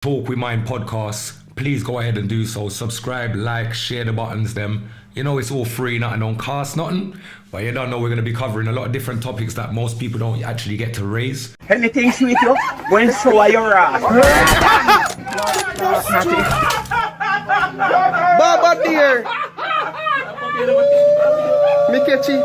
Talk with Mind podcast. Please go ahead and do so. Subscribe, like, share the buttons, them. You know, it's all free, nothing on cost, nothing. But you don't know we're going to be covering a lot of different topics that most people don't actually get to raise. Anything sweet you? When so are your ass? Baba dear. Mikechi.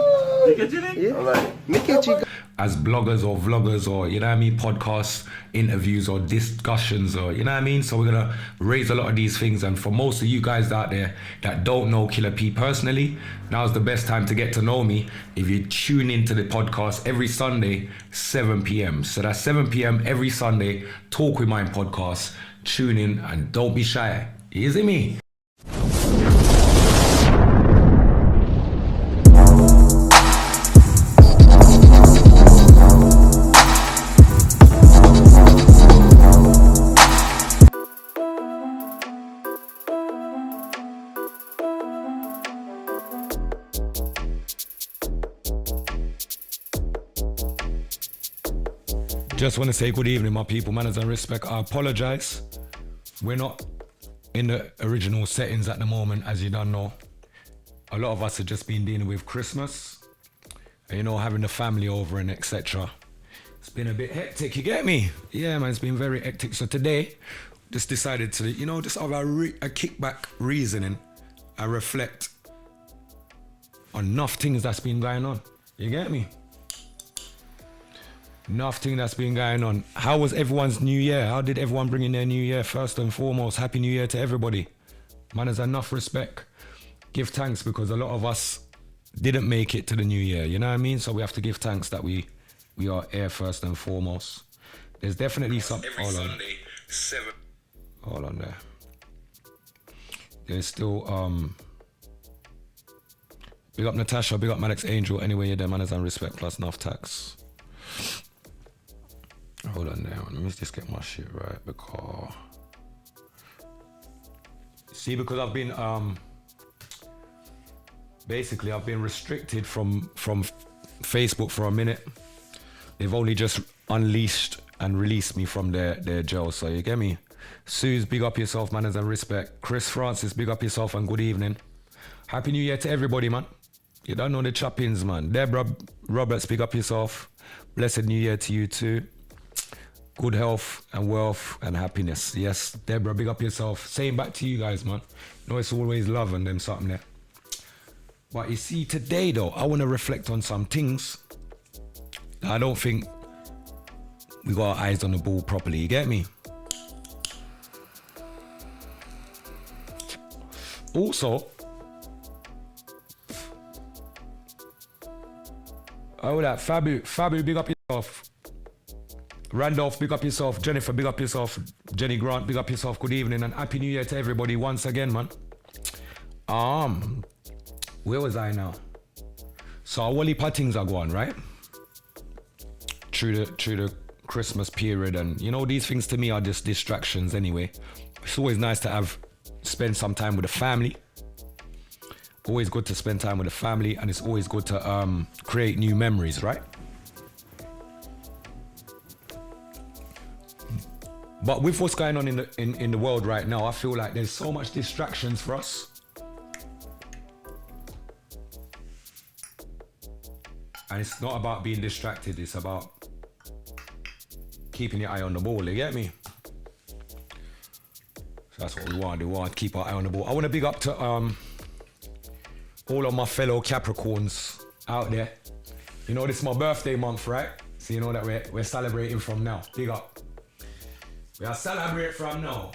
Yeah. Mikechi. As bloggers or vloggers or, you know what I mean, podcasts, interviews or discussions or, you know what I mean? So we're going to raise a lot of these things. And for most of you guys out there that don't know Killer P personally, now's the best time to get to know me if you tune into the podcast every Sunday, 7 p.m. So that's 7 p.m. every Sunday, Talk with Mind podcast. Tune in and don't be shy. Easy me. Just want to say good evening, my people, manners and respect. I apologize. We're not in the original settings at the moment, as you don't know. A lot of us have just been dealing with Christmas, and, you know, having the family over and etc. It's been a bit hectic, you get me? Yeah, man, it's been very hectic. So today, just decided to, you know, just have a kickback reasoning. I reflect on enough things that's been going on. You get me? Nothing that's been going on. How was everyone's new year? How did everyone bring in their new year? First and foremost, happy new year to everybody. Man, there's enough respect. Give thanks because a lot of us didn't make it to the new year. You know what I mean? So we have to give thanks that we are here first and foremost. There's definitely some. Hold on. Sunday, 7. Hold on there. There's still big up Natasha, big up Maddox Angel. Anyway, you're there, manners and respect plus enough tax. Hold on now, let me just get my shit right because I've been basically I've been restricted from Facebook for a minute. They've only just unleashed and released me from their jail, so you get me? Suze, big up yourself, manners and respect. Chris Francis, big up yourself and good evening. Happy New Year to everybody, man. You don't know the choppings, man. Deborah Roberts, big up yourself. Blessed New Year to you too. Good health and wealth and happiness. Yes, Deborah, big up yourself. Same back to you guys, man. You know, it's always love and them something there. But you see, today though, I want to reflect on some things that I don't think we got our eyes on the ball properly. You get me? Also, oh, that Fabu, big up yourself. Randolph, big up yourself. Jennifer, big up yourself. Jenny Grant, big up yourself. Good evening and happy new year to everybody once again, man. Where was I now? So a whole heap of things are going, right? Through the Christmas period, and you know, these things to me are just distractions anyway. It's always nice to spend some time with the family. Always good to spend time with the family, and it's always good to create new memories, right? But with what's going on in the world right now, I feel like there's so much distractions for us. And it's not about being distracted, it's about keeping your eye on the ball, you get me? So that's what we want to do. We want to keep our eye on the ball. I want to big up to all of my fellow Capricorns out there. You know, this is my birthday month, right? So you know that we're celebrating from now. Big up. We are celebrate from now.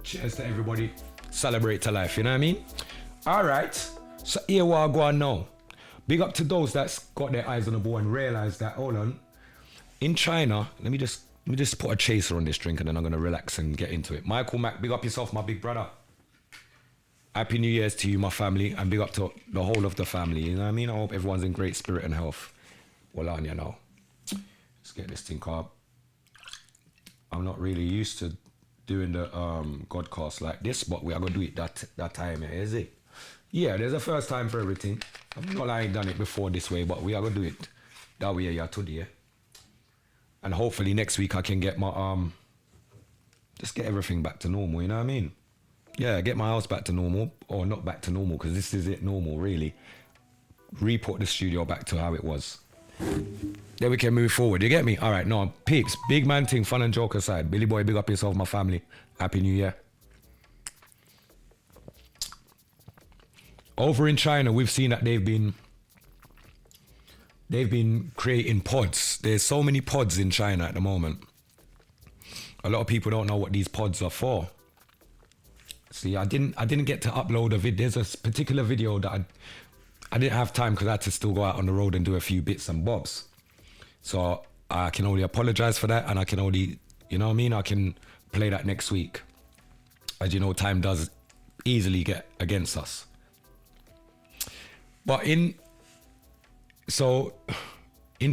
Cheers to everybody. Celebrate to life, you know what I mean? Alright, so here we are going now. Big up to those that's got their eyes on the ball and realize that, hold on, in China, let me just put a chaser on this drink and then I'm gonna relax and get into it. Michael Mack, big up yourself, my big brother. Happy New Year's to you, my family, and big up to the whole of the family, you know what I mean? I hope everyone's in great spirit and health. Well on you now. Let's get this thing up. I'm not really used to doing the Godcast like this, but we are gonna do it that time, is it? Yeah, there's a first time for everything. I'm not like I ain't done it before this way, but we are gonna do it that way today. And hopefully next week I can get my just get everything back to normal, you know what I mean? Yeah, get my house back to normal, or not back to normal, because this is it normal, really. Report the studio back to how it was. Then we can move forward, you get me? All right, no, peeps, big man thing, fun and joke aside. Billy boy, big up yourself, my family. Happy New Year. Over in China, we've seen that they've been creating pods. There's so many pods in China at the moment. A lot of people don't know what these pods are for. See, I didn't get to upload a video. There's a particular video that I didn't have time because I had to still go out on the road and do a few bits and bobs. So I can only apologize for that, and I can only, you know what I mean? I can play that next week. As you know, time does easily get against us. But in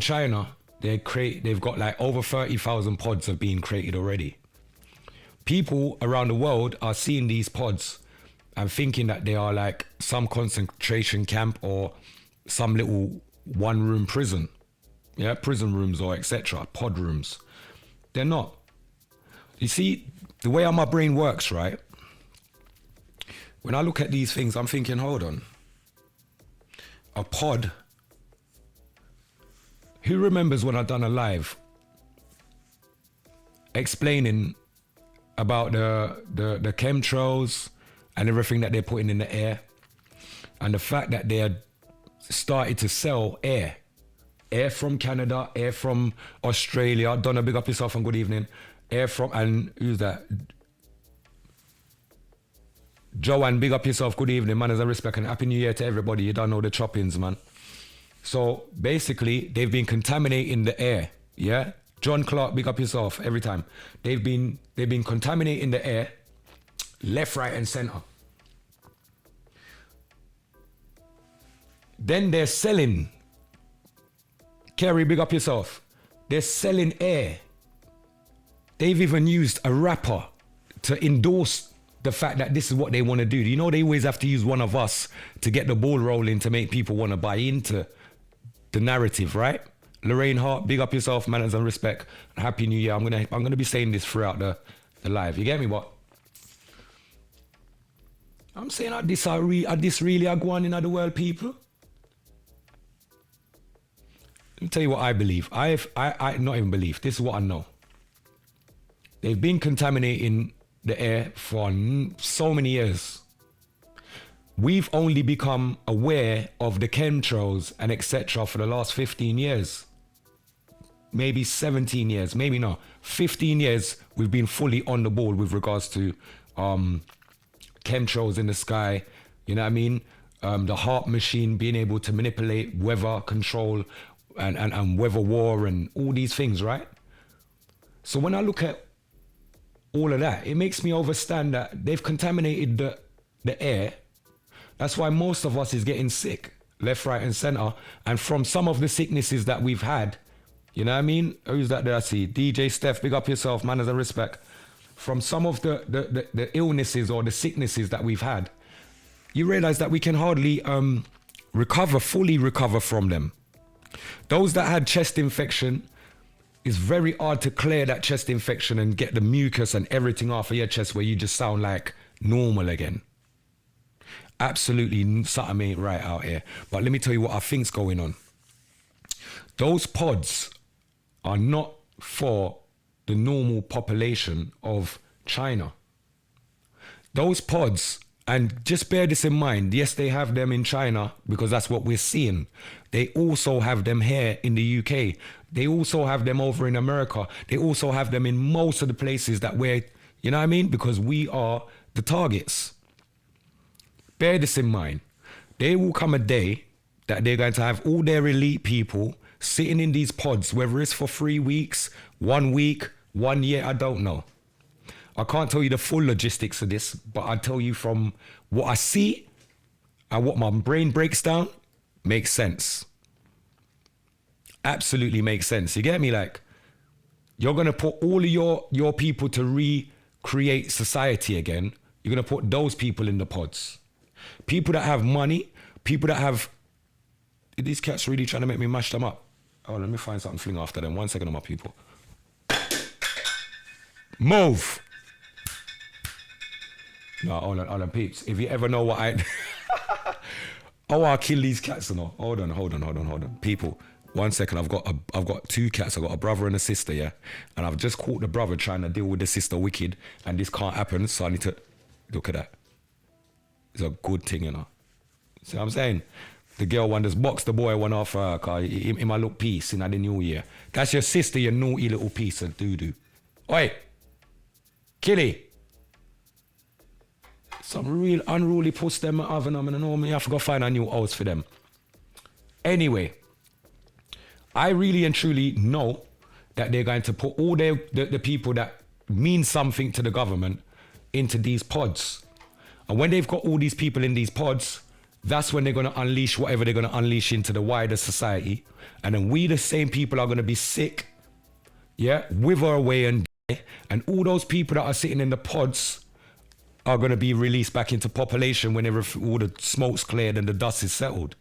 China, they've got like over 30,000 pods have been created already. People around the world are seeing these pods and thinking that they are like some concentration camp or some little one-room prison. Yeah, prison rooms or etc. Pod rooms. They're not. You see, the way how my brain works, right? When I look at these things, I'm thinking, hold on. A pod. Who remembers when I done a live explaining about the chemtrails and everything that they're putting in the air, and the fact that they had started to sell air from Canada, air from Australia. Donna, big up yourself and good evening. Air from, and who's that? Joanne, big up yourself, good evening, man, as I respect, and happy new year to everybody. You don't know the choppings, man. So basically, they've been contaminating the air, yeah? John Clark, big up yourself every time. They've been contaminating the air, left, right, and center. Then they're selling. Kerry, big up yourself. They're selling air. They've even used a rapper to endorse the fact that this is what they want to do. You know, they always have to use one of us to get the ball rolling to make people want to buy into the narrative, right? Lorraine Hart, big up yourself, manners and respect. Happy New Year. I'm gonna be saying this throughout the live. You get me? What? I'm saying are this really are going in the world, people? Let me tell you what I believe. I not even believe. This is what I know. They've been contaminating the air for so many years. We've only become aware of the chemtrails and etc. for the last 15 years. Maybe 17 years, maybe not. 15 years we've been fully on the ball with regards to chemtrails in the sky. You know what I mean? The HAARP machine being able to manipulate weather control and weather war and all these things, right? So when I look at all of that, it makes me understand that they've contaminated the air. That's why most of us is getting sick, left, right, and center. And from some of the sicknesses that we've had, you know what I mean? Who's that there I see? DJ Steph, big up yourself, manners and respect. From some of the illnesses or the sicknesses that we've had, you realize that we can hardly fully recover from them. Those that had chest infection, it's very hard to clear that chest infection and get the mucus and everything off of your chest where you just sound like normal again. Absolutely something ain't right out here. But let me tell you what I think's going on. Those pods are not for the normal population of China. Those pods, and just bear this in mind, yes, they have them in China because that's what we're seeing. They also have them here in the UK. They also have them over in America. They also have them in most of the places that we're, you know what I mean? Because we are the targets. Bear this in mind. There will come a day that they're going to have all their elite people sitting in these pods, whether it's for 3 weeks, 1 week, 1 year, I don't know. I can't tell you the full logistics of this, but I tell you from what I see and what my brain breaks down, makes sense. Absolutely makes sense. You get me? Like, you're going to put all of your people to recreate society again. You're going to put those people in the pods. People that have money, people that have... These cats really trying to make me mash them up. Oh, let me find something fling after them. 1 second, my people. Move. No, hold on, peeps. If you ever know what I... I want to kill these cats, you know. Hold on. People, 1 second. I've got 2 cats. I've got a brother and a sister, yeah? And I've just caught the brother trying to deal with the sister wicked, and this can't happen, so I need to... Look at that. It's a good thing, you know. See what I'm saying? The girl one just boxed the boy one off her car. He might look peace in the new year. That's your sister, you naughty little piece of doo-doo. Oi! Killy! Some real unruly puss them having them, and I know me have to go find a new house for them. Anyway, I really and truly know that they're going to put all the people that mean something to the government into these pods. And when they've got all these people in these pods, that's when they're going to unleash whatever they're going to unleash into the wider society. And then we, the same people, are going to be sick, yeah, wither away and die. And all those people that are sitting in the pods are going to be released back into population whenever all the smoke's cleared and the dust is settled.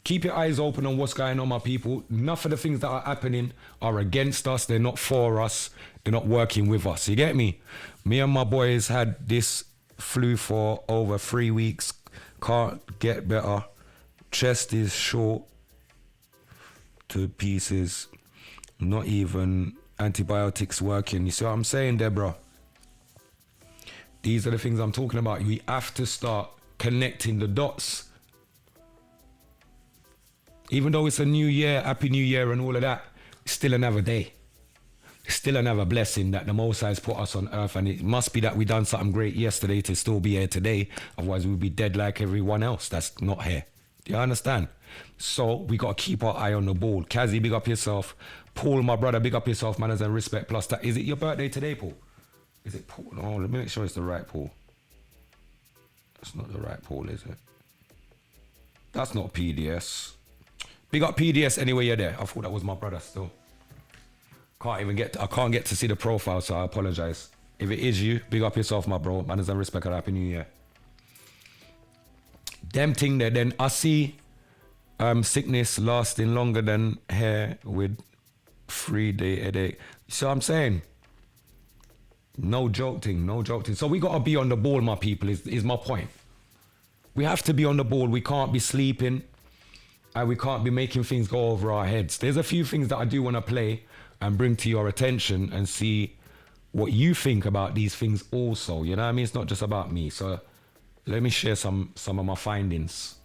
Keep your eyes open on what's going on, my people. Enough of the things that are happening are against us. They're not for us. They're not working with us. You get me? Me and my boys had this flu for over 3 weeks. Can't get better. Chest is short to pieces. Not even antibiotics working. You see what I'm saying, Deborah? These are the things I'm talking about. We have to start connecting the dots. Even though it's a new year, happy new year and all of that, it's still another day. It's still another blessing that the Most High has put us on earth, and it must be that we done something great yesterday to still be here today. Otherwise we'd be dead like everyone else that's not here. Do you understand? So we got to keep our eye on the ball. Kazi, big up yourself. Paul, my brother, big up yourself. Manners and respect plus that. Is it your birthday today, Paul? Is it Paul? Oh, let me make sure it's the right Paul. That's not the right Paul, is it? That's not PDS. Big up PDS anyway, you're there. I thought that was my brother still. I can't get to see the profile, so I apologize. If it is you, big up yourself, my bro. Manners and respect and happy new year. Them thing there, then I see sickness lasting longer than hair with 3-day headache. So I'm saying, no joke thing. So we gotta be on the ball, my people, is my point. We have to be on the ball. We can't be sleeping. And we can't be making things go over our heads. There's a few things that I do want to play and bring to your attention and see what you think about these things also. You know what I mean? It's not just about me. So let me share some of my findings.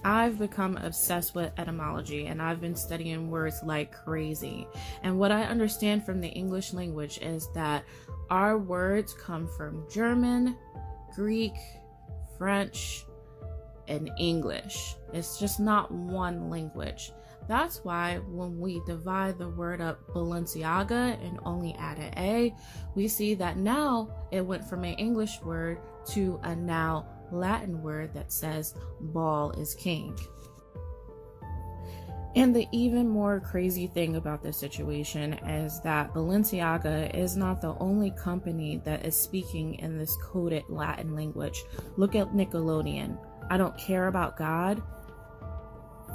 I've become obsessed with etymology, and I've been studying words like crazy. And what I understand from the English language is that our words come from German, Greek, French, and English. It's just not one language. That's why when we divide the word up Balenciaga and only add an A, we see that now it went from an English word to a now Latin word that says ball is king. And the even more crazy thing about this situation is that Balenciaga is not the only company that is speaking in this coded Latin language. Look at Nickelodeon. I don't care about God.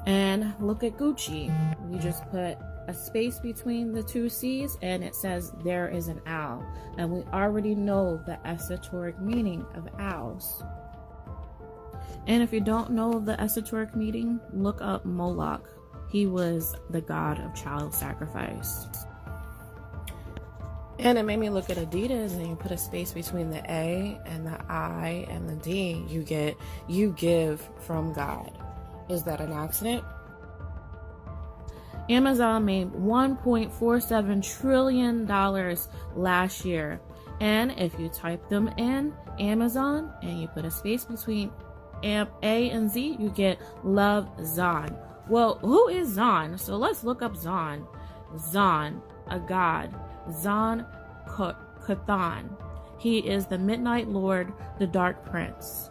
And look at Gucci. We just put a space between the two C's and it says there is an owl. And we already know the esoteric meaning of owls. And if you don't know the esoteric meaning, look up Moloch. He was the god of child sacrifice. And it made me look at Adidas, and you put a space between the A and the I and the D, you get you give from God. Is that an accident? Amazon made $1.47 trillion last year. And if you type them in Amazon and you put a space between A and Z, you get Love Zon. Well, who is Zon? So let's look up Zon. Zon, a god. Zon Cathan. He is the Midnight Lord, the Dark Prince.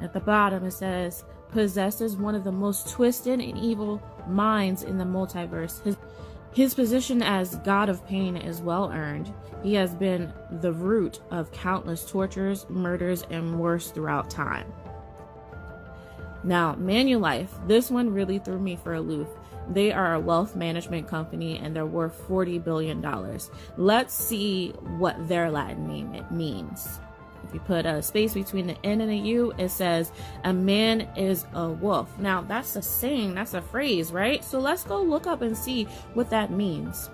At the bottom it says, possesses one of the most twisted and evil minds in the multiverse. His position as God of Pain is well earned. He has been the root of countless tortures, murders, and worse throughout time. Now, Manulife, this one really threw me for a loop. They are a wealth management company and they're worth $40 billion. Let's see what their Latin name it means. If you put a space between the N and the U, it says a man is a wolf. Now that's a saying, that's a phrase, right? So let's go look up and see what that means.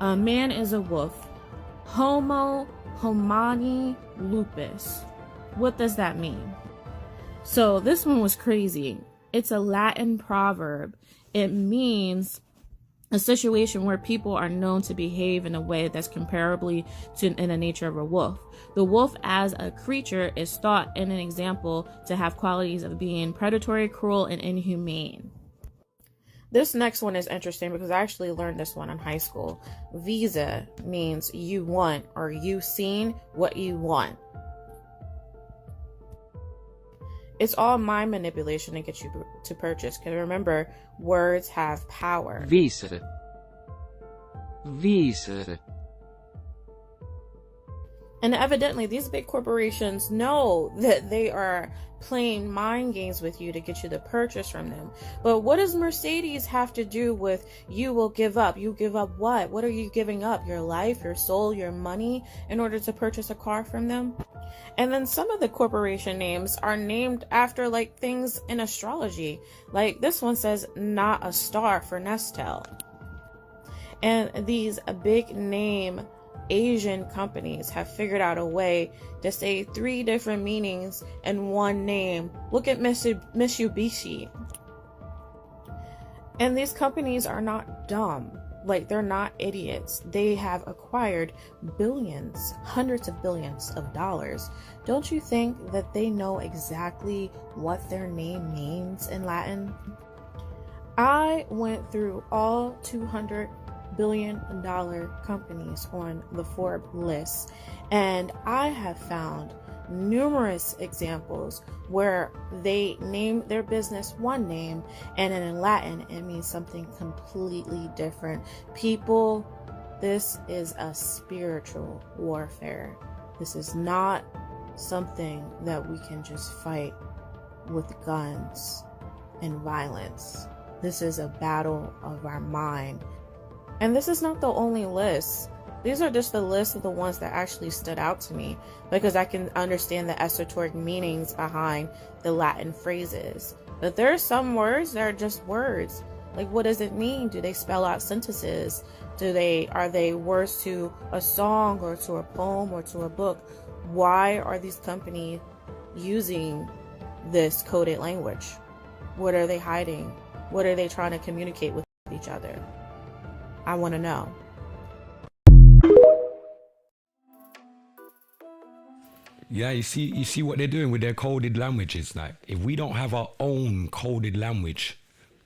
A man is a wolf. Homo homini lupus. What does that mean? So this one was crazy. It's a Latin proverb. It means a situation where people are known to behave in a way that's comparably to in the nature of a wolf. The wolf as a creature is thought in an example to have qualities of being predatory, cruel, and inhumane. This next one is interesting because I actually learned this one in high school. Visa means you want or you seen what you want. It's all mind manipulation to get you to purchase. Because remember, words have power. Visa. And evidently, these big corporations know that they are playing mind games with you to get you to purchase from them. But what does Mercedes have to do with you will give up? You give up what? What are you giving up? Your life, your soul, your money in order to purchase a car from them? And then some of the corporation names are named after like things in astrology. Like this one says not a star for Nestle. And these big name Asian companies have figured out a way to say 3 different meanings in one name. Look at Mitsubishi. And these companies are not dumb. Like, they're not idiots. They have acquired billions, hundreds of billions of dollars. Don't you think that they know exactly what their name means in Latin? I went through all 200 billion dollar companies on the Forbes list, and I have found numerous examples where they name their business one name and in Latin it means something completely different. People, this is a spiritual warfare. This is not something that we can just fight with guns and violence. This is a battle of our mind. And this is not the only list. These are just the list of the ones that actually stood out to me because I can understand the esoteric meanings behind the Latin phrases. But there are some words that are just words. Like, what does it mean? Do they spell out sentences? Are they words to a song or to a poem or to a book? Why are these companies using this coded language? What are they hiding? What are they trying to communicate with each other? I want to know. Yeah, you see what they're doing with their coded languages. Like, if we don't have our own coded language,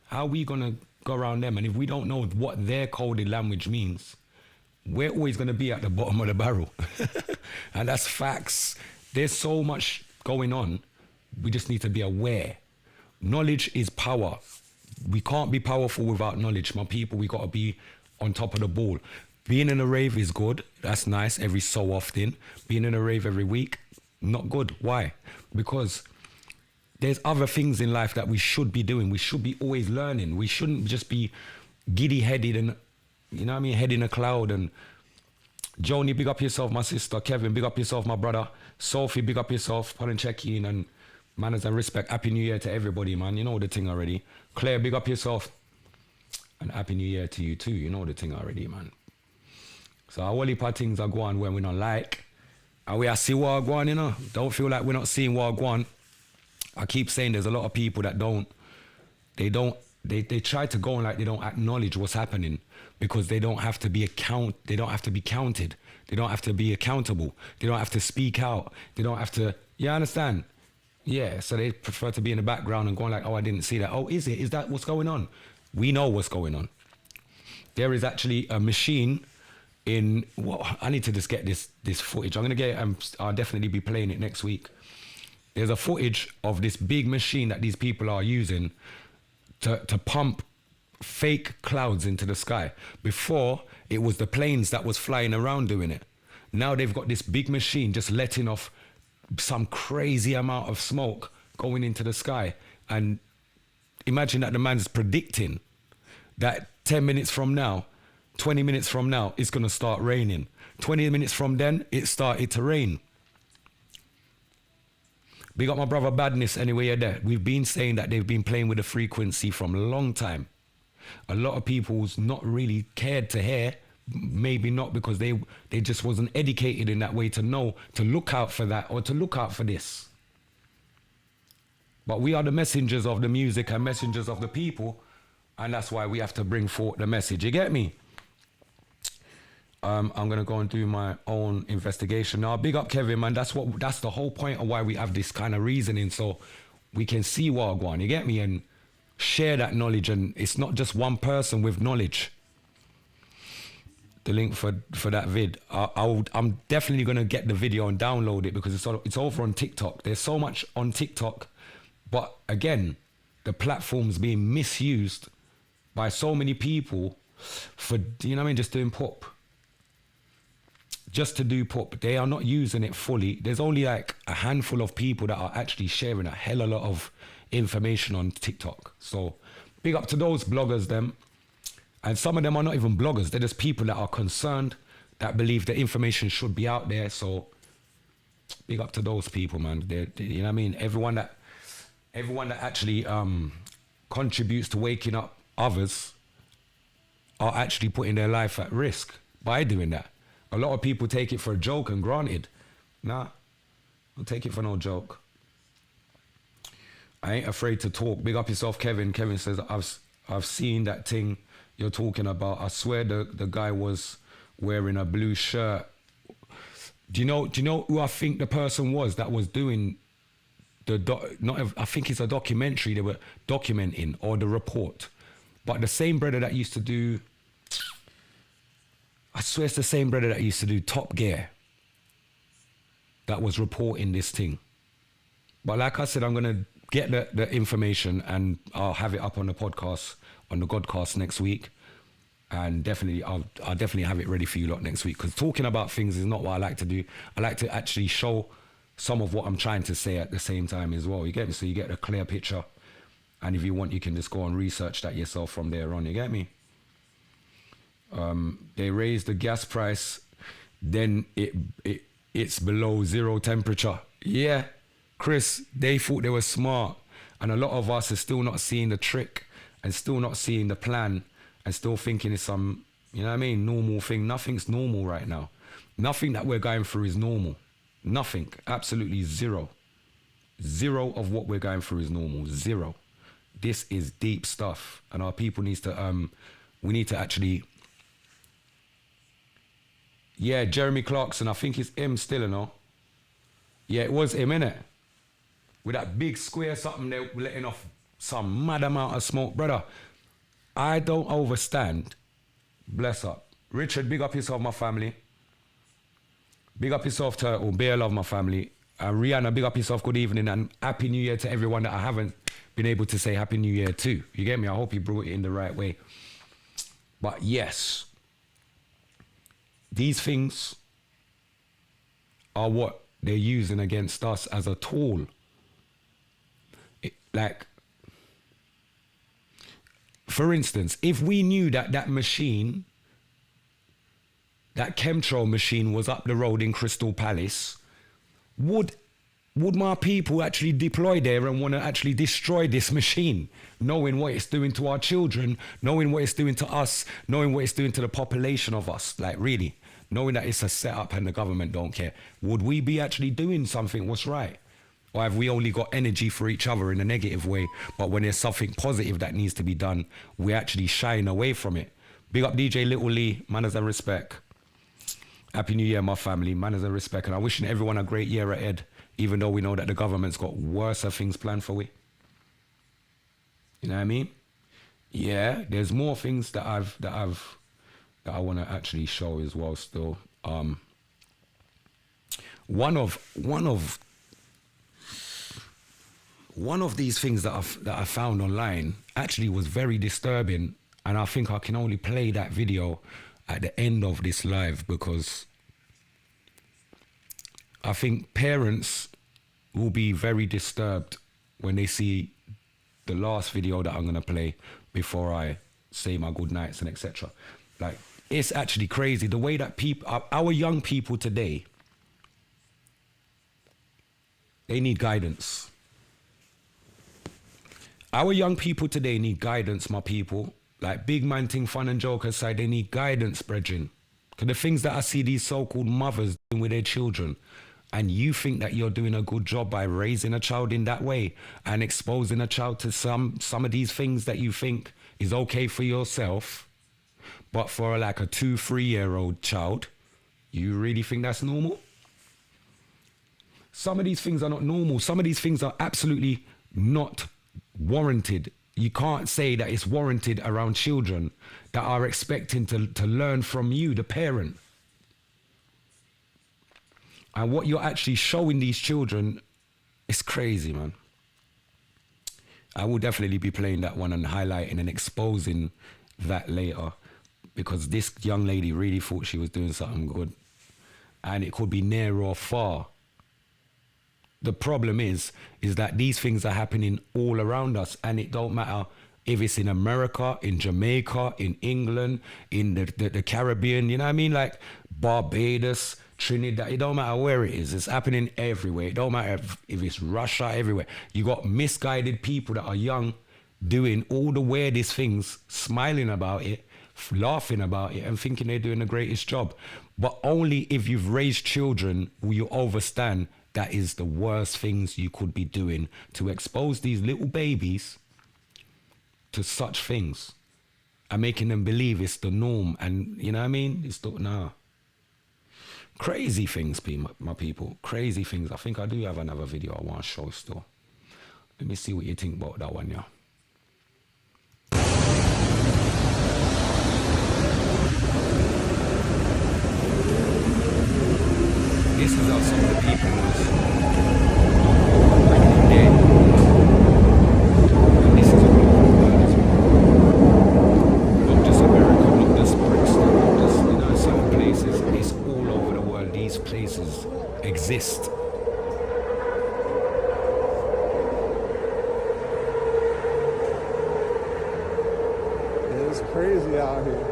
how are we gonna go around them? And if we don't know what their coded language means, we're always gonna be at the bottom of the barrel. And that's facts. There's so much going on. We just need to be aware. Knowledge is power. We can't be powerful without knowledge, my people. We gotta be on top of the ball. Being in a rave is good. That's nice every so often. Being in a rave every week, not good. Why? Because there's other things in life that we should be doing. We should be always learning. We shouldn't just be giddy-headed and, you know what I mean, head in a cloud. And Joni, big up yourself, my sister. Kevin, big up yourself, my brother. Sophie, big up yourself. Put and check in and manners and respect. Happy New Year to everybody, man. You know the thing already. Claire, big up yourself. And Happy New Year to you too. You know the thing already, man. So a whole heap of things are going when we don't like. And we are see what are going, you know. Don't feel like we're not seeing what are going. I keep saying there's a lot of people that they try to go on like they don't acknowledge what's happening because they don't have to be counted. They don't have to be accountable. They don't have to speak out. They don't have to, you understand? Yeah, so they prefer to be in the background and going like, oh, I didn't see that. Oh, is it? Is that what's going on? We know what's going on. There is actually a machine I need to just get this footage. I'm going to get it. I'll definitely be playing it next week. There's a footage of this big machine that these people are using to pump fake clouds into the sky. Before, it was the planes that was flying around doing it. Now they've got this big machine just letting off some crazy amount of smoke going into the sky. And imagine that the man's predicting that 10 minutes from now, 20 minutes from now, it's going to start raining. 20 minutes from then, it started to rain. Big up my brother Badness anyway you're there. We've been saying that they've been playing with the frequency from a long time. A lot of people's not really cared to hear, maybe not because they just wasn't educated in that way to know to look out for that or to look out for this. But we are the messengers of the music and messengers of the people, and that's why we have to bring forth the message. You get me? I'm gonna go and do my own investigation now. Big up Kevin, man. That's the whole point of why we have this kind of reasoning, so we can see what going. You get me? And share that knowledge, and it's not just one person with knowledge. The link for that vid, I'm definitely gonna get the video and download it because it's over on TikTok. There's so much on TikTok, but again, the platform's being misused by so many people for, you know what I mean, just doing pop. Just to do pop. They are not using it fully. There's only like a handful of people that are actually sharing a hell of a lot of information on TikTok. So big up to those bloggers, them. And some of them are not even bloggers. They're just people that are concerned, that believe the information should be out there. So big up to those people, man. You know what I mean? Everyone that actually contributes to waking up others are actually putting their life at risk by doing that. A lot of people take it for a joke, and granted, nah, don't take it for no joke. I ain't afraid to talk. Big up yourself, Kevin. Kevin says, I've seen that thing you're talking about. I swear the guy was wearing a blue shirt. Do you know who I think the person was that was doing I think it's a documentary they were documenting, or the report. But the same brother that used to do, I swear it's the same brother that used to do Top Gear that was reporting this thing. But like I said, I'm going to get the information and I'll have it up on the podcast, on the Godcast next week. And definitely, I'll definitely have it ready for you lot next week. Because talking about things is not what I like to do. I like to actually show some of what I'm trying to say at the same time as well. You get me? So you get a clear picture. And if you want, you can just go and research that yourself from there on. You get me? They raised the gas price, then it's below zero temperature. Yeah, Chris, they thought they were smart, and a lot of us are still not seeing the trick and still not seeing the plan and still thinking it's some, you know what I mean, normal thing. Nothing's normal right now. Nothing that we're going through is normal. Nothing, absolutely zero. Zero of what we're going through is normal, zero. This is deep stuff, and our people needs to, we need to actually. Yeah, Jeremy Clarkson, I think it's him still, you know. Yeah, it was him, innit? With that big square something there letting off some mad amount of smoke. Brother, I don't overstand. Bless up. Richard, big up yourself, my family. Big up yourself, Turtle. Bear love, my family. Rihanna, big up yourself, good evening, and Happy New Year to everyone that I haven't been able to say Happy New Year to. You get me? I hope you brought it in the right way. But yes, these things are what they're using against us as a tool. Like, for instance, if we knew that machine, that chemtrail machine was up the road in Crystal Palace, would my people actually deploy there and want to actually destroy this machine, knowing what it's doing to our children, knowing what it's doing to us, knowing what it's doing to the population of us? Like, really, knowing that it's a setup and the government don't care, would we be actually doing something what's right? Or have we only got energy for each other in a negative way, but when there's something positive that needs to be done, we actually shine away from it? Big up DJ Little Lee, manners and respect. Happy New Year, my family, manners and respect. And I'm wishing everyone a great year ahead, even though we know that the government's got worse things planned for we. You know what I mean? Yeah, there's more things that I want to actually show as well still. One of these things that I found online actually was very disturbing, and I think I can only play that video at the end of this live because I think parents will be very disturbed when they see the last video that I'm going to play before I say my good nights and etc. Like, it's actually crazy the way that people, our young people today, they need guidance. Our young people today need guidance, my people. Like, big man thing, fun and joke aside, they need guidance, brethren. Because the things that I see these so-called mothers doing with their children, and you think that you're doing a good job by raising a child in that way and exposing a child to some of these things that you think is okay for yourself, but for like a 2-3-year-old child, you really think that's normal? Some of these things are not normal. Some of these things are absolutely not warranted. You can't say that it's warranted around children that are expecting to learn from you, the parent. And what you're actually showing these children is crazy, man. I will definitely be playing that one and highlighting and exposing that later, because this young lady really thought she was doing something good. And it could be near or far. The problem is that these things are happening all around us, and it don't matter if it's in America, in Jamaica, in England, in the Caribbean, you know what I mean? Like Barbados, Trinidad, it don't matter where it is. It's happening everywhere. It don't matter if it's Russia, everywhere. You got misguided people that are young doing all the weirdest things, smiling about it, laughing about it, and thinking they're doing the greatest job. But only if you've raised children will you understand that is the worst things you could be doing, to expose these little babies to such things and making them believe it's the norm. And you know what I mean? It's the, nah. Crazy things, my people. Crazy things. I think I do have another video I want to show still. Let me see what you think about that one, yeah. This is how some of the people was back in the day. And this is all over the world as well. Not just America, not just Brixton, not just, you know, certain places. It's all over the world. These places exist. It's crazy out here.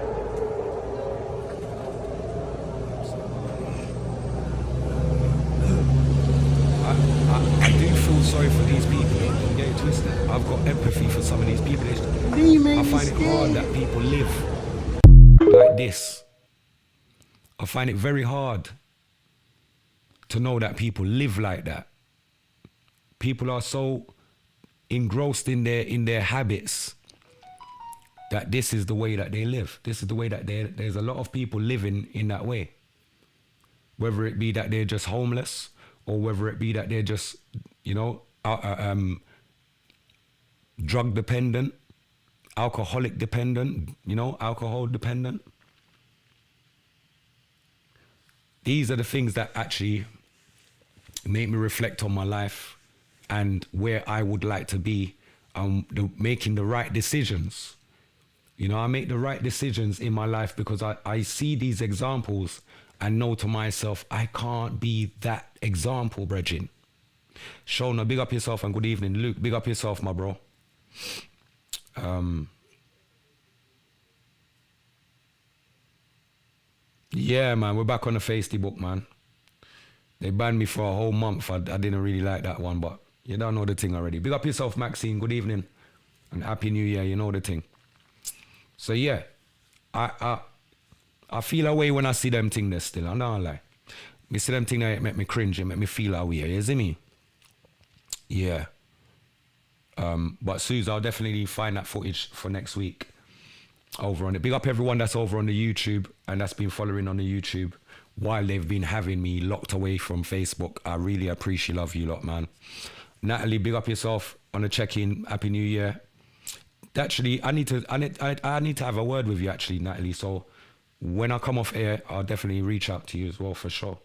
I do feel sorry for these people. Don't get it twisted. I've got empathy for some of these people. I find it hard that people live like this. I find it very hard to know that people live like that. People are so engrossed in their habits that this is the way that they live. This is the way that there's a lot of people living in that way. Whether it be that they're just homeless, or whether it be that they're just, you know, drug dependent, alcoholic dependent, you know, alcohol dependent. These are the things that actually make me reflect on my life and where I would like to be, making the right decisions. You know, I make the right decisions in my life because I see these examples and know to myself, I can't be that example, brethren. Shona, big up yourself and good evening. Luke, big up yourself, my bro. Yeah, man, we're back on the Feisty book, man. They banned me for a whole month. I didn't really like that one, but you don't know the thing already. Big up yourself, Maxine. Good evening and Happy New Year. You know the thing. So yeah, I feel away when I see them thing there still. I don't lie. Me see them thing that make me cringe and make me feel away. You see me? Yeah. But Suze, I'll definitely find that footage for next week over on it. Big up everyone that's over on the YouTube and that's been following on the YouTube while they've been having me locked away from Facebook. I really appreciate love you lot, man. Natalie, big up yourself on the check-in. Happy New Year. Actually, I need to have a word with you, actually, Natalie. So when I come off air, I'll definitely reach out to you as well, for sure.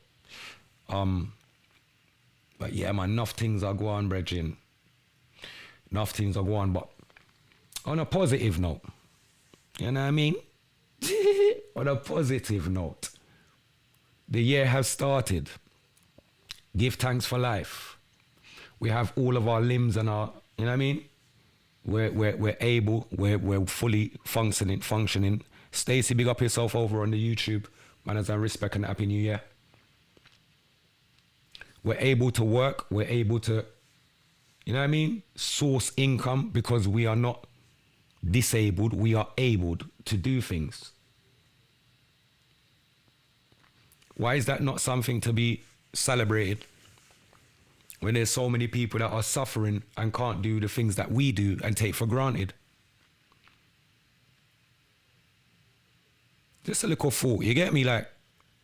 But yeah, man, enough things are going on, brethren. Enough things are going on, but on a positive note, you know what I mean? On a positive note, the year has started. Give thanks for life. We have all of our limbs and our, you know what I mean? We're able. We're fully functioning. Stacey, big up yourself over on the YouTube. Manners and respect and happy new year. We're able to work. We're able to, you know what I mean? Source income because we are not disabled. We are able to do things. Why is that not something to be celebrated? When there's so many people that are suffering and can't do the things that we do and take for granted. Just a little thought, you get me? Like,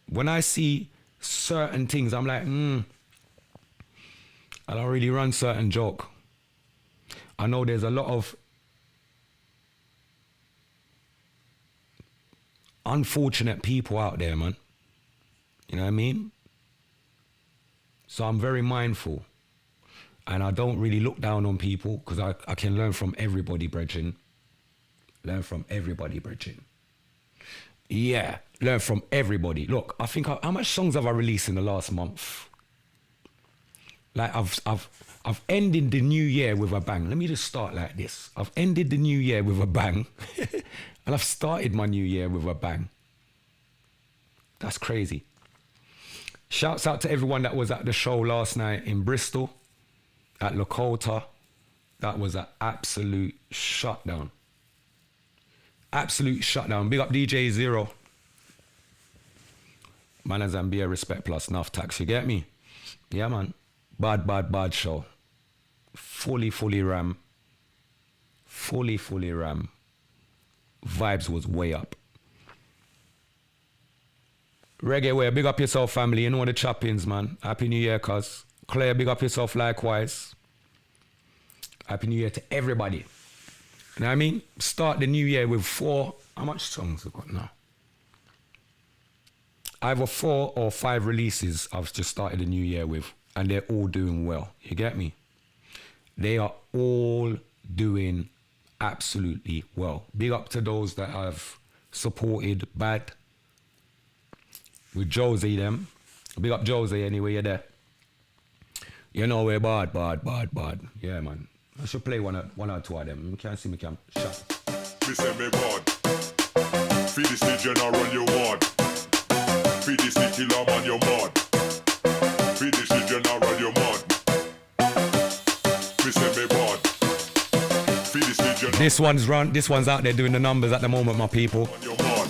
when I see certain things, I'm like, I don't really run certain joke. I know there's a lot of unfortunate people out there, man. You know what I mean? So I'm very mindful. And I don't really look down on people because I can learn from everybody, brethren. Learn from everybody, brethren. Yeah, learn from everybody. Look, I think, how much songs have I released in the last month? Like, I've ended the new year with a bang. Let me just start like this. I've ended the new year with a bang. And I've started my new year with a bang. That's crazy. Shouts out to everyone that was at the show last night in Bristol, at Lakota. That was an absolute shutdown. Absolute shutdown. Big up DJ Zero. Man and Zambia, respect plus enough tax, you get me? Yeah, man. Bad show. Fully ram. Fully ram. Vibes was way up. Reggae way, big up yourself, family. You know the chop-ins, man. Happy New Year, cuz. Claire, big up yourself likewise. Happy New Year to everybody. You know what I mean? Start the new year with how much songs I've got now? Either 4 or 5 releases I've just started the new year with, and they're all doing well. You get me? They are all doing absolutely well. Big up to those that have supported Bad with Josie them. Big up Josie anyway, you're there. You know we're bad. Yeah, man. I should play one or two of them. You can't see me, can shut. Me say me bad. Feed this the general you want. Feed this the killer man you mad. Feed this the general you mad. Me say me bad. Feed this the general This one's out there doing the numbers at the moment, my people. you mad.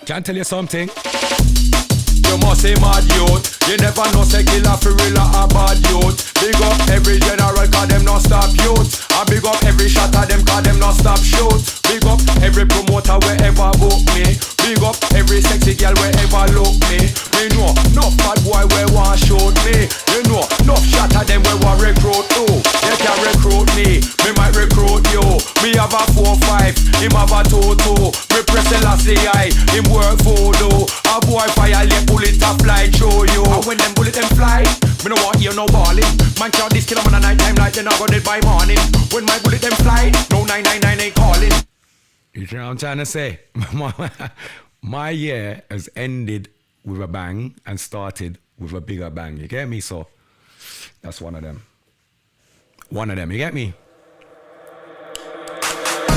Can I tell you something? You must say mad youth. You never know say killer for real or bad youth. Big up every general cause them not stop youth. And big up every shot of them cause them not stop shoot. Big up every promoter wherever book me. Big up every sexy girl wherever look me. Me know enough bad boy where want shoot me. You know enough shot of them where want recruit too. They can recruit me, me might recruit you. Me have a 4-5, him have a 2-2. Me press the last eye, him work voodoo. A boy fire let bullet a fly through you. And when them bullet them fly, me no want hear no balling. Man can't this kill 'em on a night time like they not got it by morning. When my bullet them fly, no 999 ain't calling. You know what I'm trying to say? My year has ended with a bang and started with a bigger bang. You get me? So that's one of them. You get me?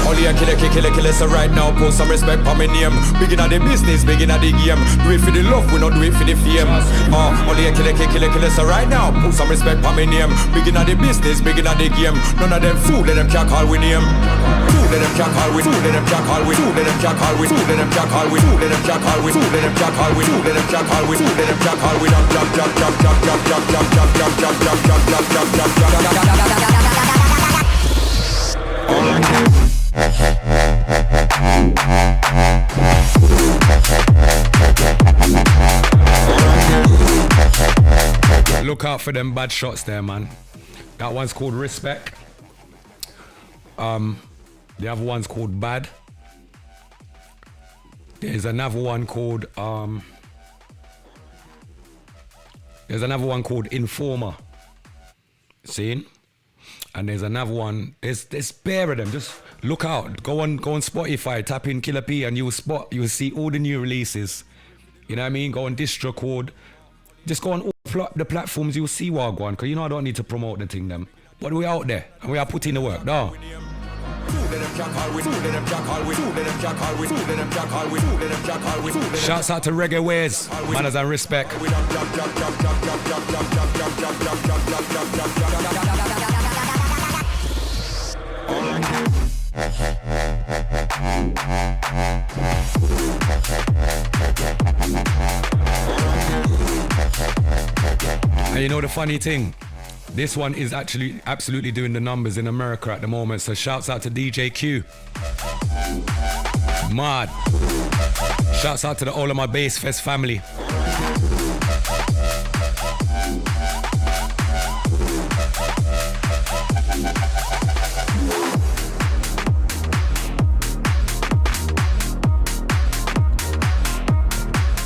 Only a killer, so right now put some respect for my name. Begin at the business, begin at the game. Do it for the love, we not do it for the fame. Only a killer, so right now put some respect for my name. Begin at the business, begin at the game. None of them fool, let them can't call we name. Fool, let them can't call we, fool, let them can't call we, fool, let them can't call we, fool, let them can't call we, fool, let them can't call we, fool, let them can't call we, fool, let them can't call we, fool, let them can't call we. Look out for them bad shots there, man. That one's called Respect. The other one's called Bad. There's another one called Informer. See? And there's another one. There's bare of them. Just look out. Go on Spotify, tap in Killer P, and you'll see all the new releases. You know what I mean? Go on DistroCode. Just go on all the platforms. You'll see Wagwan. Because you know I don't need to promote the thing them. But we out there and we are putting the work, no? Shouts out to Reggae Ways, manners and respect. And you know the funny thing? This one is actually absolutely doing the numbers in America at the moment. So shouts out to DJ Q. Mad. Shouts out to the all of my Bass Fest family.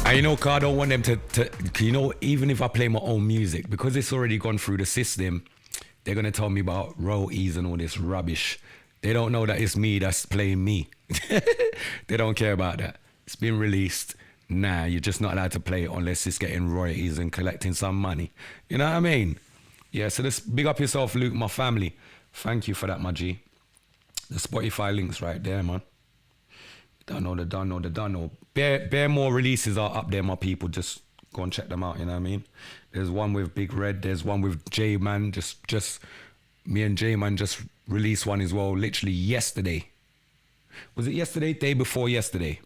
And you know, I don't want them to, you know, even if I play my own music, because it's already gone through the system, they're going to tell me about royalties and all this rubbish. They don't know that it's me that's playing me. They don't care about that. It's been released. Nah, you're just not allowed to play it unless it's getting royalties and collecting some money. You know what I mean? Yeah, so just big up yourself, Luke, my family. Thank you for that, my G. The Spotify link's right there, man. Don't know. Bare more releases are up there, my people. Just go and check them out, you know what I mean? There's one with Big Red. There's one with J-Man. Just me and J-Man just released one as well, literally yesterday. Was it yesterday? Day before yesterday.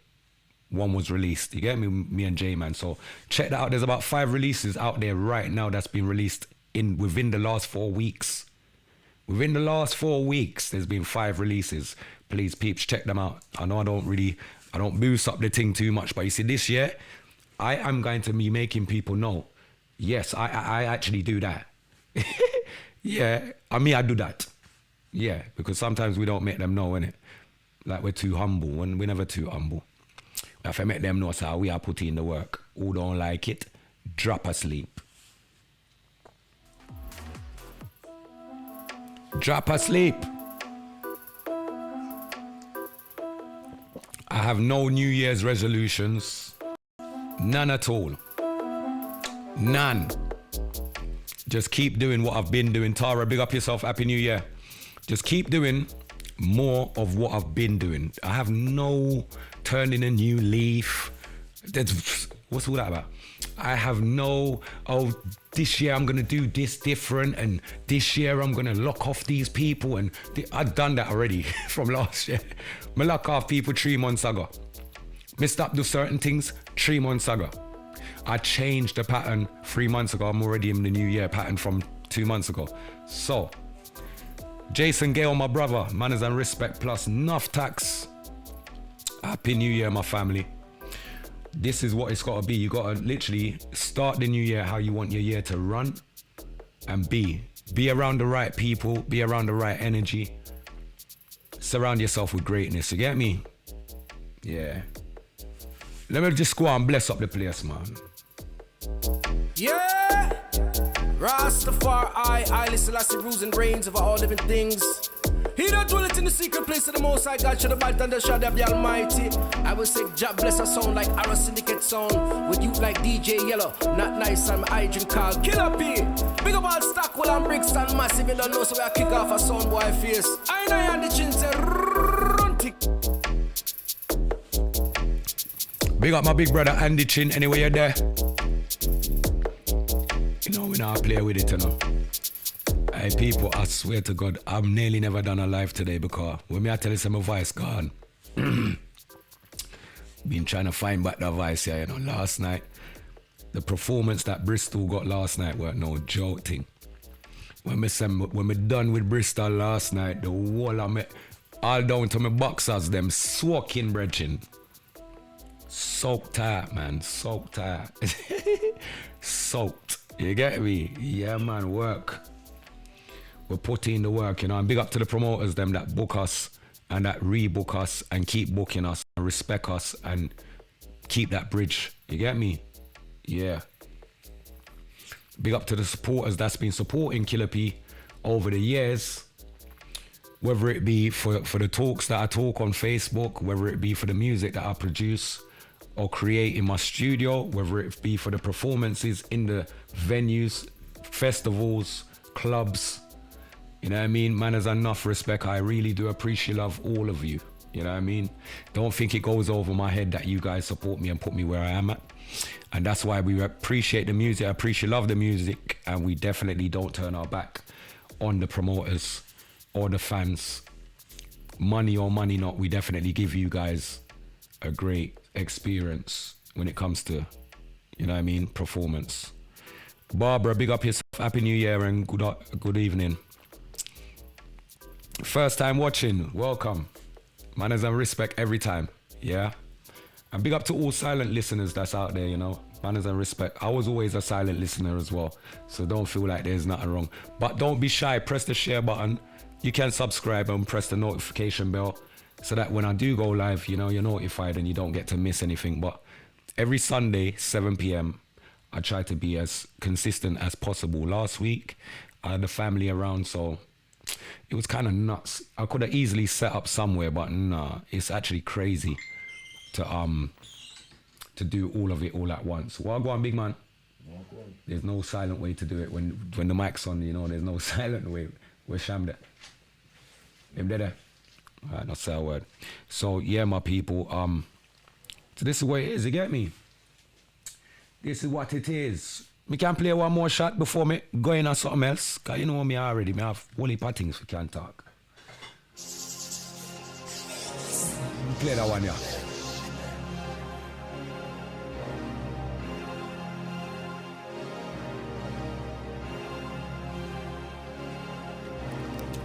One was released. You get me and J-Man. So check that out. There's about 5 releases out there right now that's been released within the last 4 weeks. Within the last 4 weeks, there's been 5 releases. Please, peeps, check them out. I know I don't boost up the thing too much, but you see, this year, I am going to be making people know, yes, I actually do that. Yeah, I do that. Yeah, because sometimes we don't make them know, innit? Like we're too humble, and we're never too humble. If I make them know, so we are putting in the work. Who don't like it, drop asleep. Drop asleep. I have no New Year's resolutions. None at all. None. Just keep doing what I've been doing. Tara, big up yourself. Happy New Year. Just keep doing more of what I've been doing. I have no turning a new leaf. What's all that about? I have no, this year I'm going to do this different, and this year I'm going to lock off these people. And I've done that already from last year. I lock off people 3 months ago. I stopped do certain things 3 months ago. I changed the pattern 3 months ago. I'm already in the new year pattern from 2 months ago. So, Jason Gale, my brother, manners and respect plus enough tax. Happy New Year, my family. This is what it's got to be. You got to literally start the new year how you want your year to run, and be around the right people, be around the right energy. Surround yourself with greatness. You get me? Yeah. Let me just go and bless up the place, man. Yeah! Rastafari, I listen to the rules and reigns over all living things. He don't dwell it in the secret place of the Most High God, should have bite and the shadow of the Almighty. I will say, Jah bless a sound like Arrow Syndicate sound. With you like DJ Yellow, not nice and my agent call Killer P. Big up all Stockwell and Brixton massive, you don't know, so we kick off a sound boy face. I know and the chin say, run tick. Big up my big brother Andy Chin, anyway you're there. You know, we not play with it, you know. Hey people, I swear to God, I've nearly never done a live today because when I tell you my voice gone. Been trying to find back that voice here, you know, last night. The performance that Bristol got last night were no joke thing. When me done with Bristol last night, the whole of me, all down to my boxers, them soaking brethren. Soaked out, man, soaked out. Soaked, you get me? Yeah, man, work. We're putting in the work, you know, and big up to the promoters, them that book us and that rebook us and keep booking us and respect us and keep that bridge. You get me? Yeah. Big up to the supporters that's been supporting Killer P over the years, whether it be for the talks that I talk on Facebook, whether it be for the music that I produce or create in my studio, whether it be for the performances in the venues, festivals, clubs, You know what I mean? Man, there's enough respect. I really do appreciate love all of you. You know what I mean? Don't think it goes over my head that you guys support me and put me where I am at. And that's why we appreciate the music, love the music, and we definitely don't turn our back on the promoters or the fans. Money or money not, we definitely give you guys a great experience when it comes to, you know what I mean, performance. Barbara, big up yourself. Happy New Year and good evening. First time watching, welcome. Manners and respect every time, yeah? And big up to all silent listeners that's out there, you know? Manners and respect. I was always a silent listener as well, so don't feel like there's nothing wrong. But don't be shy, press the share button. You can subscribe and press the notification bell so that when I do go live, you know, you're notified and you don't get to miss anything. But every Sunday, 7 p.m, I try to be as consistent as possible. Last week, I had the family around, so it was kind of nuts. I could have easily set up somewhere, but nah, it's actually crazy to do all of it all at once. Well, go on, big man. There's no silent way to do it. When the mic's on, you know, there's no silent way. We're shammed. Them there. Alright, not say a word. So yeah, my people. So this is what it is. You get me? This is what it is. Me can play one more shot before me go in on something else. Cause you know me already. Me have only part things we can talk. Play that one, yeah.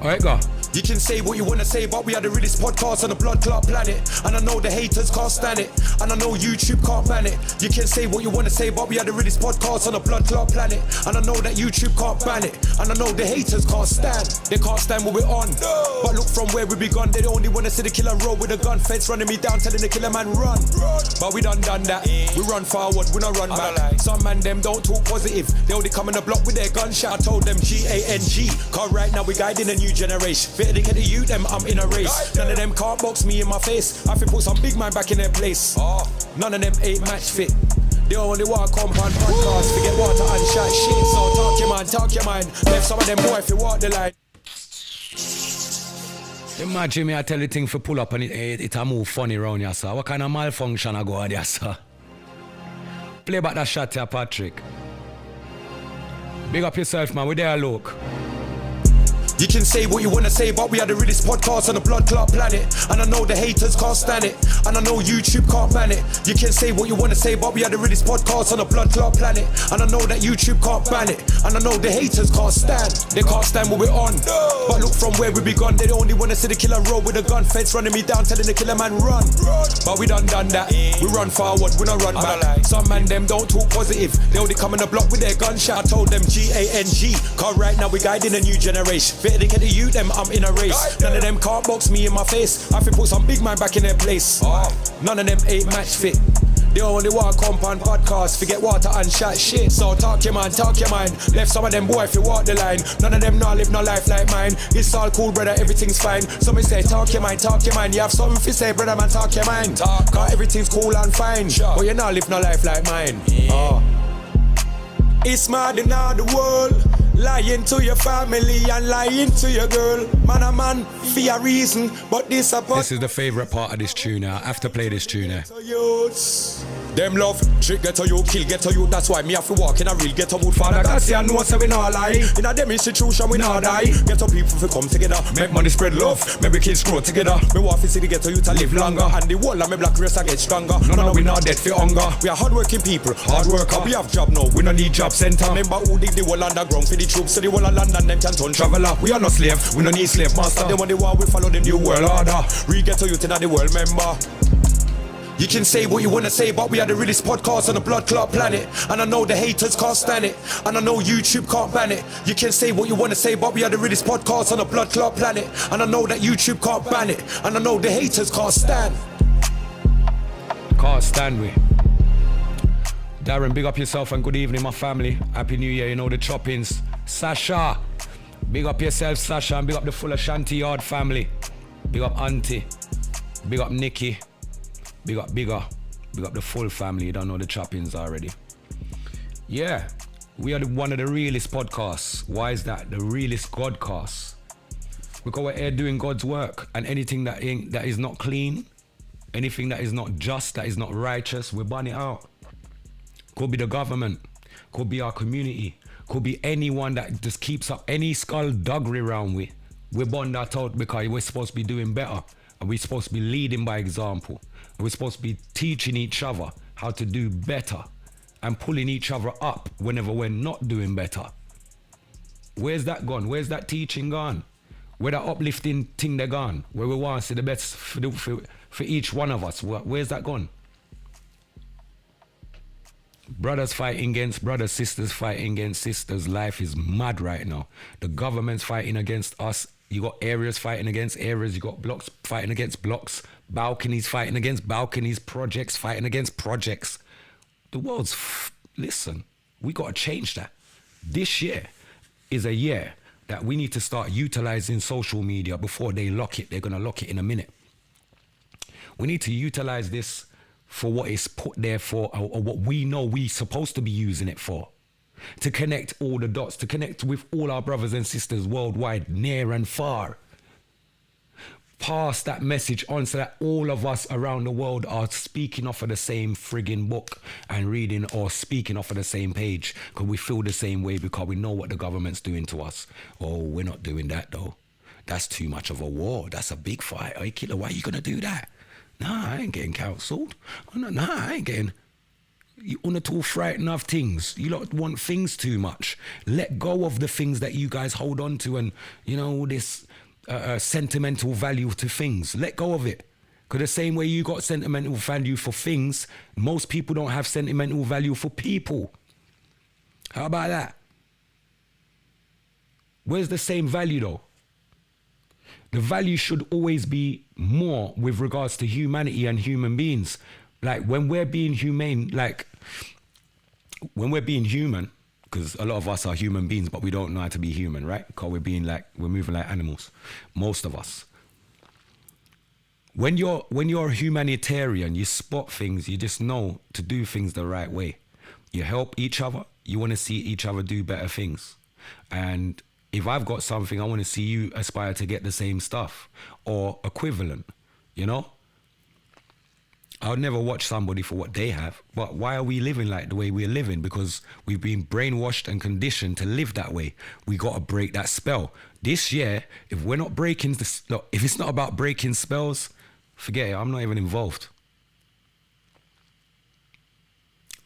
Alright, go. You can say what you wanna say, but we are the realest podcast on the blood clot planet. And I know the haters can't stand it, and I know YouTube can't ban it. You can say what you wanna say, but we are the realest podcast on the blood clot planet. And I know that YouTube can't ban it, and I know the haters can't stand. They can't stand what we're on. No. But look from where we begun, they only wanna see the killer roll with a gun. Feds running me down, telling the killer man run. But we done that. We run forward, we not run back. Some man them don't talk positive, they only come in the block with their gunshot. I told them G-A-N-G, cause right now we guiding a new generation. Better get the youth, them I'm in a race. None of them can't box me in my face. I feel put some big man back in their place. None of them ain't match fit. They only want compound podcast. Forget water and shot shit. So talk your mind. Left some of them boy if you walk the line. Imagine me I tell the thing for pull up and it a move funny round here, sir. What kind of malfunction I go on there, sir? Play back that shot here, Patrick. Big up yourself, man. We there, look. You can say what you wanna say, but we are the realest podcast on the blood clot planet. And I know the haters can't stand it, and I know YouTube can't ban it. You can say what you wanna say, but we are the realest podcast on the blood clot planet. And I know that YouTube can't ban it, and I know the haters can't stand. They can't stand what we're on. No. But look from where we begun, they only wanna see the killer roll with a gun. Feds running me down, telling the killer man run. But we done that. We run forward, we not run back. Some man them don't talk positive, they only come in the block with their gunshot. I told them G-A-N-G, cause right now we guiding a new generation. Better they get the youth, them I'm in a race. None of them can't box me in my face. I feel put some big man back in their place. None of them ain't match fit. They only want compound podcast. Forget water and shot shit. So talk your mind. Left some of them boy if you walk the line. None of them not live no life like mine. It's all cool, brother, everything's fine. Somebody say talk your mind. You have something to say, brother man, talk your mind. Cause everything's cool and fine. But you not live no life like mine. It's mad in all the world. Lying to your family and lying to your girl. Man, for a reason, but this is the favourite part of this tune now. I have to play this tune now. Them love, trick get to you, kill get to you. That's why me have to walk in a real ghetto mood. Father God say I know say we not lie. In a them institution we not die. Ghetto people fi come together, make money spread love. Make kids grow together. Me want to see the ghetto youth to live longer. And the whole of me black race I get stronger. No, we not dead for hunger. We are hardworking people, hard worker. We have job now, we no need job center. Remember who dig the whole underground for the troops. So the whole of London them can turn traveler. We are not slave, we no need slave master. They want the war, we follow the new world order. Real ghetto youth in the world member. You can say what you wanna say, but we are the realest podcast on the blood clot planet. And I know the haters can't stand it, and I know YouTube can't ban it. You can say what you wanna say, but we are the realest podcast on the blood clot planet. And I know that YouTube can't ban it, and I know the haters can't stand. Can't stand we. Darren, big up yourself and good evening, my family. Happy New Year, you know the choppings. Sasha, big up yourself, Sasha, and big up the full Ashanti Yard family. Big up Auntie, big up Nikki. Big up Bigger, big up the full family. You don't know the choppings already. Yeah, we are one of the realest podcasts. Why is that? The realest Godcast. Because we're here doing God's work, and anything that is not clean, anything that is not just, that is not righteous, we ban it out. Could be the government, could be our community, could be anyone that just keeps up any skullduggery around we ban that out, because we're supposed to be doing better, and we're supposed to be leading by example, and we're supposed to be teaching each other how to do better and pulling each other up whenever we're not doing better. Where's that gone? Where's that teaching gone? Where that uplifting thing they gone? Where we want to see the best for each one of us? Where's that gone? Brothers fighting against brothers, sisters fighting against sisters. Life is mad right now. The government's fighting against us. You got areas fighting against areas. You got blocks fighting against blocks. Balconies fighting against balconies. Projects fighting against projects. The world's... Listen, we got to change that. This year is a year that we need to start utilizing social media before they lock it. They're going to lock it in a minute. We need to utilize this for what it's put there for, or what we know we're supposed to be using it for. To connect all the dots, to connect with all our brothers and sisters worldwide, near and far. Pass that message on so that all of us around the world are speaking off of the same friggin' book and reading or speaking off of the same page, because we feel the same way, because we know what the government's doing to us. Oh, we're not doing that though. That's too much of a war. That's a big fight. Hey, killer, why are you going to do that? Nah, I ain't getting counselled. Nah, I ain't getting... You're too frightened of things. You lot want things too much. Let go of the things that you guys hold on to, and, you know, this sentimental value to things. Let go of it. Because the same way you got sentimental value for things, most people don't have sentimental value for people. How about that? Where's the same value though? The value should always be more with regards to humanity and human beings. Like when we're being humane, like when we're being human, because a lot of us are human beings, but we don't know how to be human, right? Because we're moving like animals, most of us. When you're a humanitarian, you spot things, you just know to do things the right way. You help each other, you want to see each other do better things. And if I've got something, I want to see you aspire to get the same stuff or equivalent, you know? I would never watch somebody for what they have, but why are we living like the way we're living? Because we've been brainwashed and conditioned to live that way. We got to break that spell. This year, if we're not breaking if it's not about breaking spells, forget it, I'm not even involved.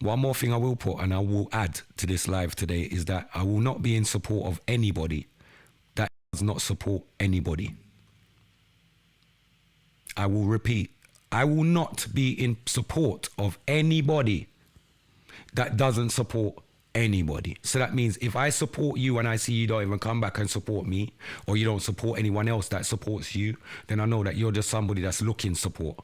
One more thing I will put, and I will add to this live today, is that I will not be in support of anybody that does not support anybody. I will repeat, I will not be in support of anybody that doesn't support anybody. So that means if I support you and I see you don't even come back and support me, or you don't support anyone else that supports you, then I know that you're just somebody that's looking support.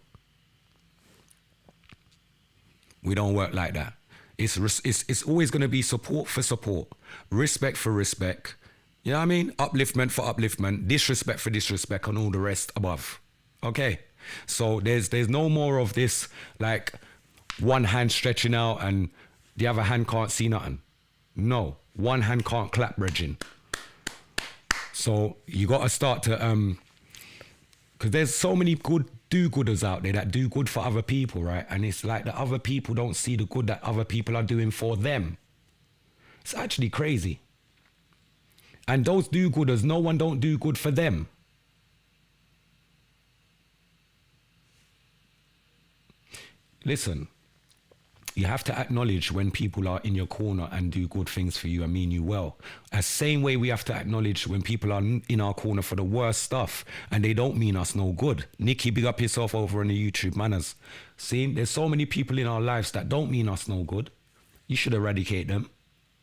We don't work like that. It's always going to be support for support, respect for respect. You know what I mean? Upliftment for upliftment, disrespect for disrespect, and all the rest above. Okay? So there's no more of this, like, one hand stretching out and the other hand can't see nothing. No, one hand can't clap, Regin. So you got to start to, because there's so many good do-gooders out there that do good for other people, right? And it's like the other people don't see the good that other people are doing for them. It's actually crazy. And those do-gooders, no one don't do good for them. Listen, you have to acknowledge when people are in your corner and do good things for you and mean you well. The same way we have to acknowledge when people are in our corner for the worst stuff and they don't mean us no good. Nikki, big up yourself over on the YouTube manners. See, there's so many people in our lives that don't mean us no good. You should eradicate them.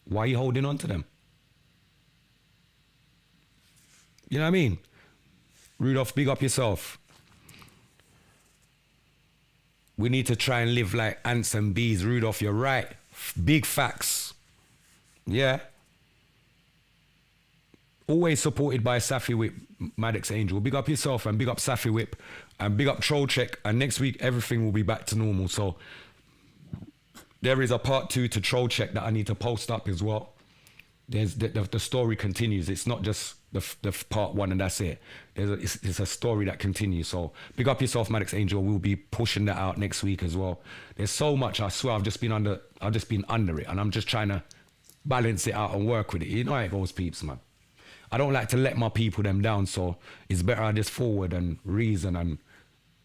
Why are you holding on to them? You know what I mean? Rudolph, big up yourself. We need to try and live like ants and bees. Rudolph, you're right. Big facts. Yeah. Always supported by Safi Whip, Maddox Angel. Big up yourself and big up Safi Whip and big up Troll Check. And next week, everything will be back to normal. So there is a part 2 to Troll Check that I need to post up as well. There's the story continues. It's not just the part one and that's it. It's a story that continues. So big up yourself, Maddox Angel. We'll be pushing that out next week as well. There's so much. I swear I've just been under it, and I'm just trying to balance it out and work with it. You know how it goes, peeps, man. I don't like to let my people them down, so it's better I just forward and reason and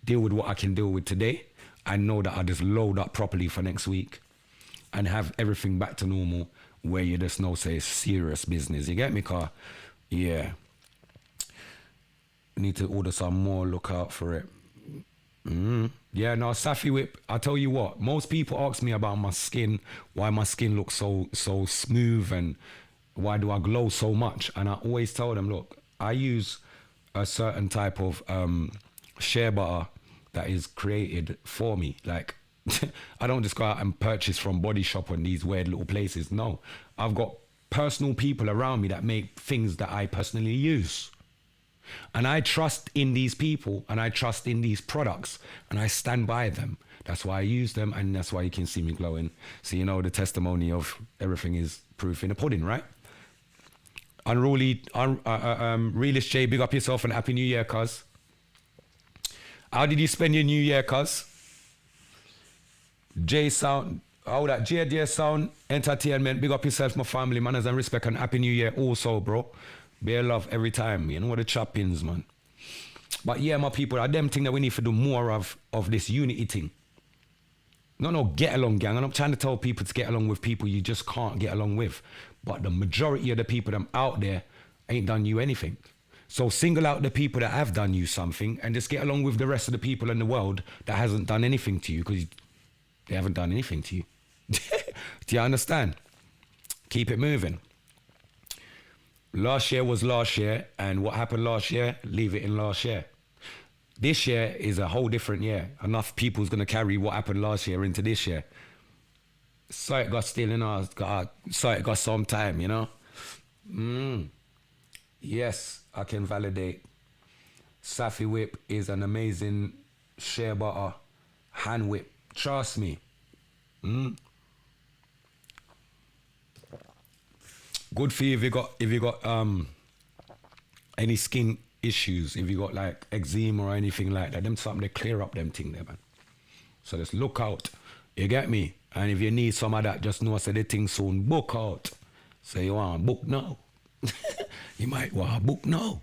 deal with what I can deal with today and know that I just load up properly for next week and have everything back to normal where you just know, say, it's serious business. You get me, car? Yeah. Need to order some more, look out for it. Yeah, no, Safi Whip, I tell you what, most people ask me about my skin, why my skin looks so smooth and why do I glow so much? And I always tell them, look, I use a certain type of shea butter that is created for me. Like, I don't just go out and purchase from Body Shop and these weird little places. No, I've got personal people around me that make things that I personally use. And I trust in these people and I trust in these products and I stand by them. That's why I use them and that's why you can see me glowing. So you know the testimony of everything is proof in the pudding, right? Unruly, Realist J, big up yourself and Happy New Year, cuz. How did you spend your New Year, cuz? J Sound, all that JD Sound Entertainment, big up yourself, my family, manners and respect, and Happy New Year also, bro. Bear love every time, you know what the chop-ins, man. But yeah, my people, are them thing that we need to do more of this unity thing. No, get along, gang. And I'm trying to tell people to get along with people you just can't get along with. But the majority of the people that out there ain't done you anything. So single out the people that have done you something and just get along with the rest of the people in the world that hasn't done anything to you because they haven't done anything to you. Do you understand? Keep it moving. Last year was last year, and what happened last year, leave it in last year. This year is a whole different year. Enough people's going to carry what happened last year into this year. So it got still, you know, so it got some time, you know. Yes, I can validate. Safi Whip is an amazing shea butter hand whip. Trust me. Good for you if you got any skin issues, if you got like eczema or anything like that, them something they clear up them thing there, man. So just look out. You get me? And if you need some of that, just know say the thing soon book out. So you want book now. You might want book now.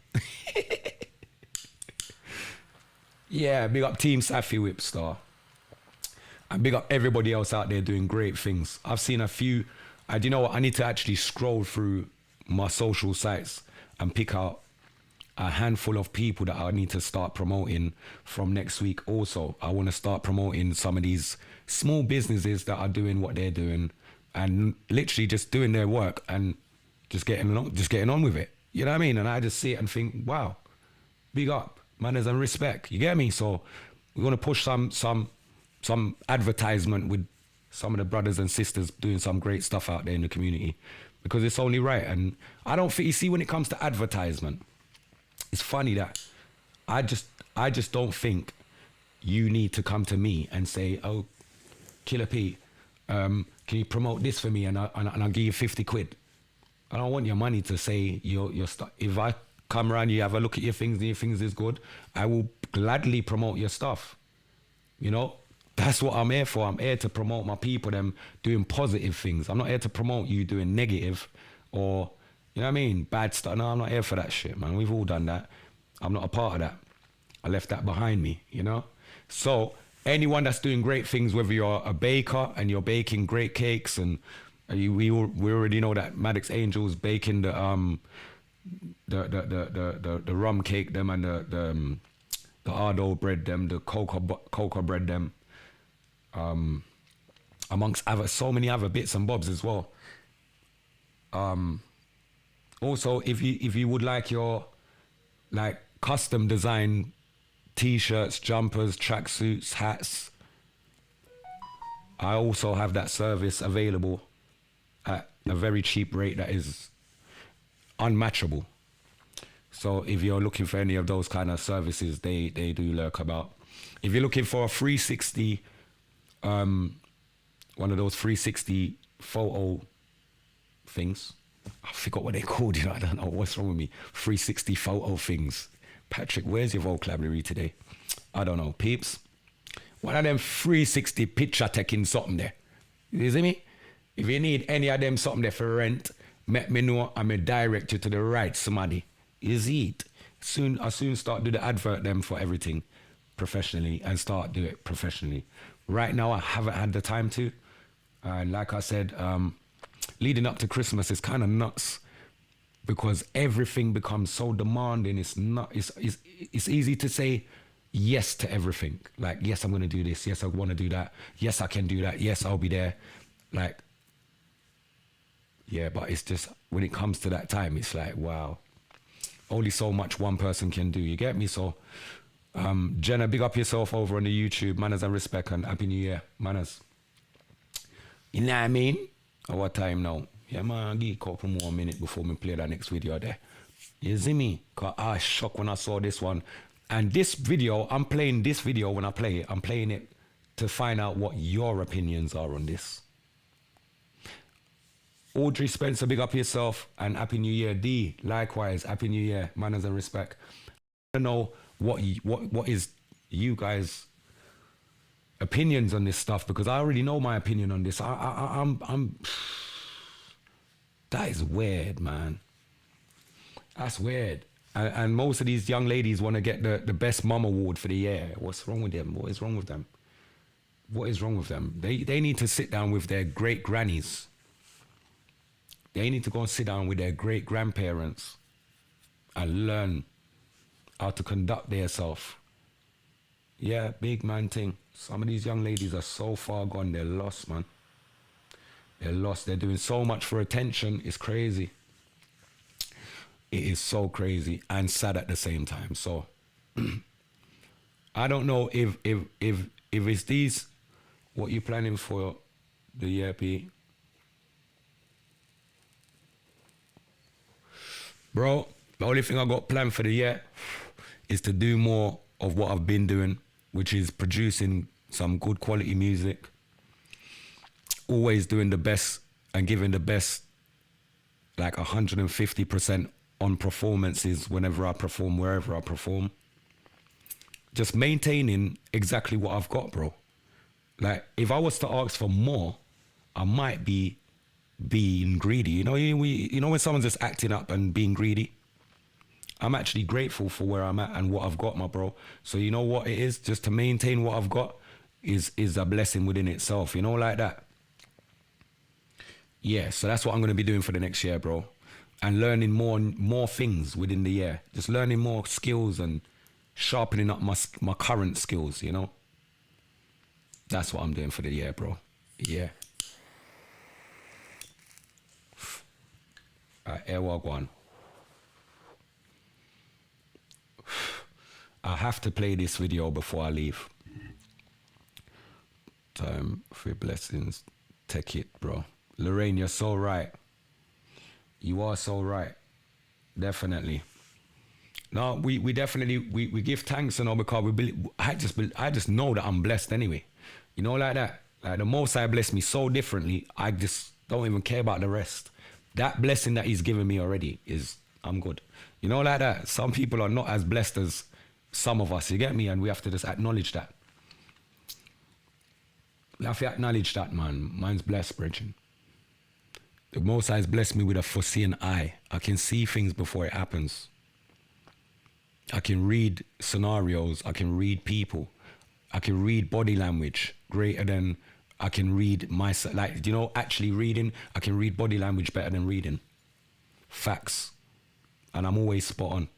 Yeah, big up Team Safi Whip Star. And big up everybody else out there doing great things. I've seen a few. Do you know what? I need to actually scroll through my social sites and pick out a handful of people that I need to start promoting from next week also. I want to start promoting some of these small businesses that are doing what they're doing and literally just doing their work and just getting on with it. You know what I mean? And I just see it and think, wow, big up, manners and respect. You get me? So we're going to push some advertisement with some of the brothers and sisters doing some great stuff out there in the community because it's only right. And I don't think, you see, when it comes to advertisement, it's funny that I just don't think you need to come to me and say, oh, Killer P, can you promote this for me and I'll give you 50 quid. I don't want your money to say your stuff. If I come around, you have a look at your things and your things is good, I will gladly promote your stuff. You know? That's what I'm here for. I'm here to promote my people, them doing positive things. I'm not here to promote you doing negative or, you know what I mean, bad stuff. No, I'm not here for that shit, man. We've all done that. I'm not a part of that. I left that behind me, you know? So anyone that's doing great things, whether you're a baker and you're baking great cakes and we already know that Maddox Angel's baking the rum cake, them and the Ardo bread, them, the cocoa bread, them. Amongst so many other bits and bobs as well. Also, if you would like your like custom design t-shirts, jumpers, tracksuits, hats, I also have that service available at a very cheap rate that is unmatchable. So if you're looking for any of those kind of services, they do lurk about. If you're looking for a 360 one of those 360 photo things, I forgot what they called it. I don't know what's wrong with me. 360 photo things. Patrick, where's your vocabulary today? I don't know. Peeps, one of them 360 picture taking something there. You see me? If you need any of them something there for rent, let me know. I'm going to direct you to the right somebody. You see it? I soon start do the advert them for everything professionally and start do it professionally. Right now, I haven't had the time to. And like I said, leading up to Christmas is kind of nuts because everything becomes so demanding. It's easy to say yes to everything. Like, yes, I'm going to do this. Yes, I want to do that. Yes, I can do that. Yes, I'll be there. Like, yeah, but it's just, when it comes to that time, it's like, wow, only so much one person can do. You get me? So, Jenna, big up yourself over on the YouTube. Manners and respect and Happy New Year. Manners. You know what I mean? At what time now? Yeah, man, I'll give a couple more minutes before we play that next video there. You see me? Because I was shocked when I saw this one. And this video, I'm playing this video when I play it. I'm playing it to find out what your opinions are on this. Audrey Spencer, big up yourself and Happy New Year. D, likewise, Happy New Year. Manners and respect. I don't know what is you guys' opinions on this stuff, because I already know my opinion on this. I'm that is weird, man. That's weird. And most of these young ladies want to get the best mum award for the year. What's wrong with them? What is wrong with them? What is wrong with them? They need to sit down with their great grannies. They need to go and sit down with their great grandparents and learn how to conduct themselves. Yeah, big man thing. Some of these young ladies are so far gone, they're lost, man. They're lost. They're doing so much for attention. It's crazy. It is so crazy and sad at the same time. So I don't know if it's these, what you planning for the year, P? Bro, the only thing I got planned for the year is to do more of what I've been doing, which is producing some good quality music, always doing the best and giving the best, like 150% on performances whenever I perform, wherever I perform. Just maintaining exactly what I've got, bro. Like, if I was to ask for more, I might be being greedy. You know when someone's just acting up and being greedy? I'm actually grateful for where I'm at and what I've got, my bro. So you know what it is? Just to maintain what I've got is a blessing within itself, you know, like that. Yeah, so that's what I'm going to be doing for the next year, bro. And learning more things within the year. Just learning more skills and sharpening up my current skills, you know. That's what I'm doing for the year, bro. Yeah. Here we go on. I have to play this video before I leave. Time for blessings. Take it, bro. Lorraine, you're so right. You are so right. Definitely. No, we definitely we give thanks, you know, because we believe, I just know that I'm blessed anyway. You know, like that. Like the Most High blessed me so differently. I just don't even care about the rest. That blessing that he's given me already is, I'm good. You know, like that. Some people are not as blessed as some of us, you get me? And we have to just acknowledge that. We have to acknowledge that, man. Mine's blessed, Bridget. The Most High has blessed me with a foreseeing eye. I can see things before it happens. I can read scenarios. I can read people. I can read body language greater than I can read myself. Like, you know, actually reading, I can read body language better than reading. Facts. And I'm always spot on.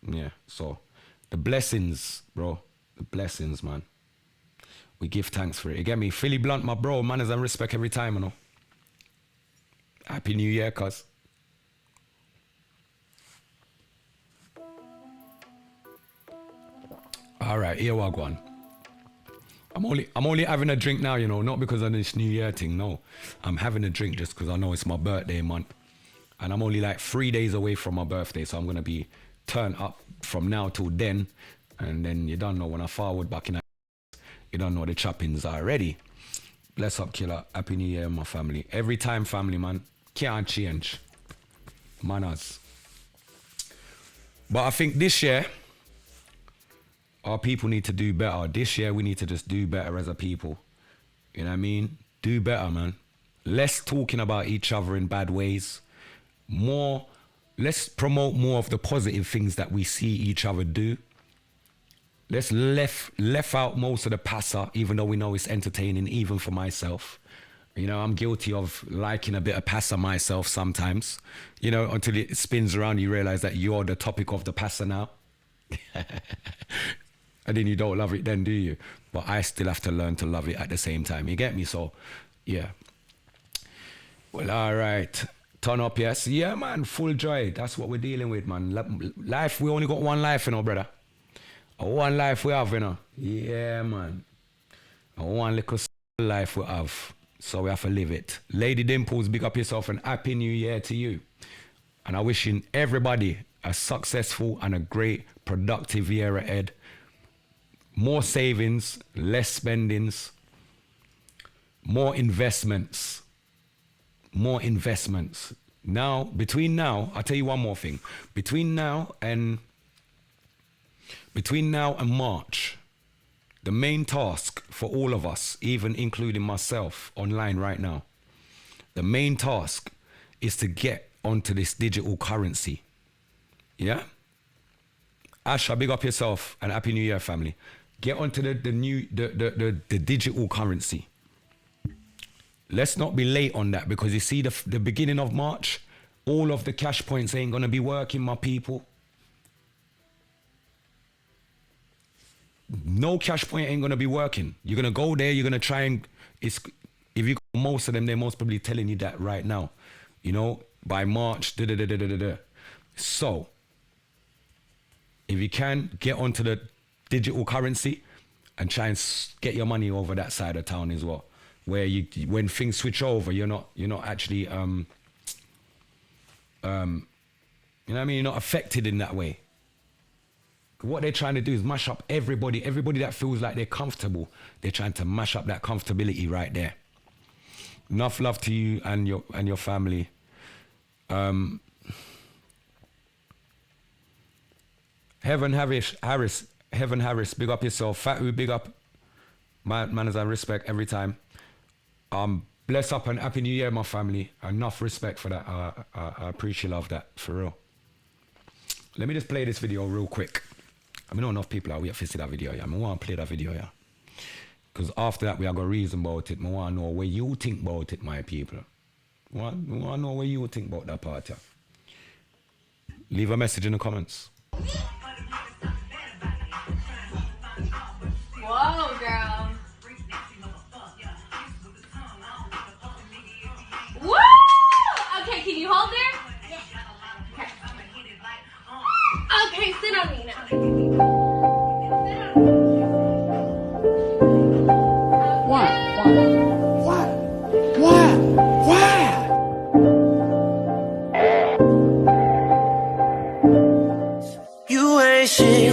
Yeah, so the blessings, bro. The blessings, man. We give thanks for it. You get me? Philly Blunt, my bro. Manners and respect every time, you know. Happy New Year, cuz. All right, here we go on. I'm only having a drink now, you know, not because of this New Year thing, no. I'm having a drink just because I know it's my birthday month. And I'm only like 3 days away from my birthday, so I'm going to be turned up from now till then. And then you don't know when I forward back in, you don't know the choppings are ready. Bless up, killer. Happy New Year, my family. Every time, family, man. can't change. Manners. But I think this year, our people need to do better. This year, we need to just do better as a people. You know what I mean? Do better, man. Less talking about each other in bad ways. More, let's promote more of the positive things that we see each other do. Let's left out most of the passer, even though we know it's entertaining, even for myself. You know, I'm guilty of liking a bit of passer myself sometimes. You know, until it spins around, you realize that you're the topic of the passer now. And then you don't love it then, do you? But I still have to learn to love it at the same time. You get me? So, yeah. Well, all right. Turn up, yes? Yeah, man. Full joy. That's what we're dealing with, man. Life, we only got one life, you know, brother. One life we have, you know. Yeah, man. One little life we have. So we have to live it. Lady Dimples, big up yourself and Happy New Year to you. And I wishing everybody a successful and a great, productive year ahead. More savings, less spendings, more investments. More investments. Now, between now, I'll tell you one more thing. Between now and March, the main task for all of us, even including myself online right now, the main task is to get onto this digital currency. Yeah? Asha, big up yourself and Happy New Year, family. Get onto the digital currency. Let's not be late on that, because you see the beginning of March, all of the cash points ain't gonna be working, my people. No cash point ain't gonna be working. You're gonna go there, you're gonna try and if you got most of them, they're most probably telling you that right now. You know, by March, So if you can, get onto the digital currency and try and get your money over that side of town as well. Where when things switch over, you're not actually you know what I mean, you're not affected in that way. What they're trying to do is mash up everybody that feels like they're comfortable. They're trying to mash up that comfortability right there. Enough love to you and your family. Heaven Harris, big up yourself. Fatu, big up. Manners and respect every time. Bless up and Happy New Year, my family. Enough respect for that. I appreciate love that, for real. Let me just play this video real quick. I mean, not enough people are waiting to see that video, yeah. I want to play that video, yeah. Because after that, we are going to reason about it. I want to know what you think about it, my people. I want to know what you think about that part, yeah. Leave a message in the comments. Whoa, girl. Woo! Okay, can you hold there? Yeah. Okay, sit on me now. Why? You ain't shit.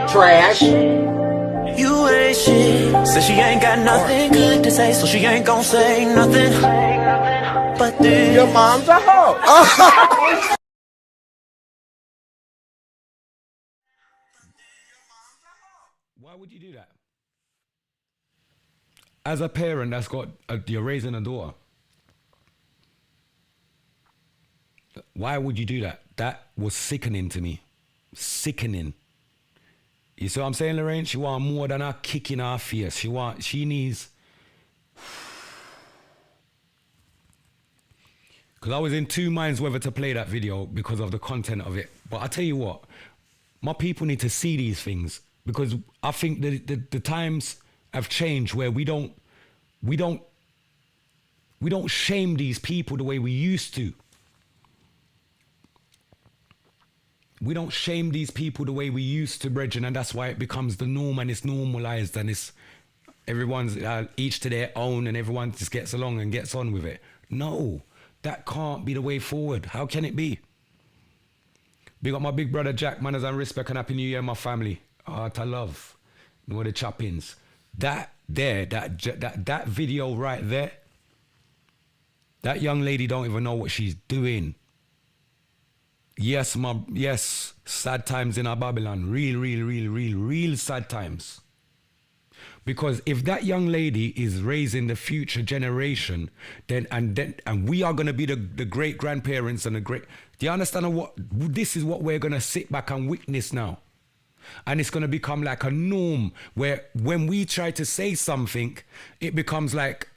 Trash. You ain't shit. Said she ain't got nothing good to say, so she ain't gon' say nothing. But then Your mom's a hoe. Why would you do that? As a parent that's got you're raising a daughter. Why would you do that? That was sickening to me. Sickening. You see what I'm saying, Lorraine? She want more than a kick in her face. She needs. Because I was in two minds whether to play that video because of the content of it. But I tell you what, my people need to see these things, because I think the times have changed where we don't shame these people the way we used to. We don't shame these people the way we used to, brethren, and that's why it becomes the norm and it's normalized and it's everyone's each to their own and everyone just gets along and gets on with it. No, that can't be the way forward. How can it be? Big up my big brother Jack, manners and respect, and Happy New Year, my family. Heart of love. Know the choppings. that video right there, that young lady don't even know what she's doing. Yes, sad times in our Babylon. Real sad times. Because if that young lady is raising the future generation, then we are going to be the great grandparents and the great. Do you understand what? This is what we're going to sit back and witness now. And it's going to become like a norm where when we try to say something, it becomes like,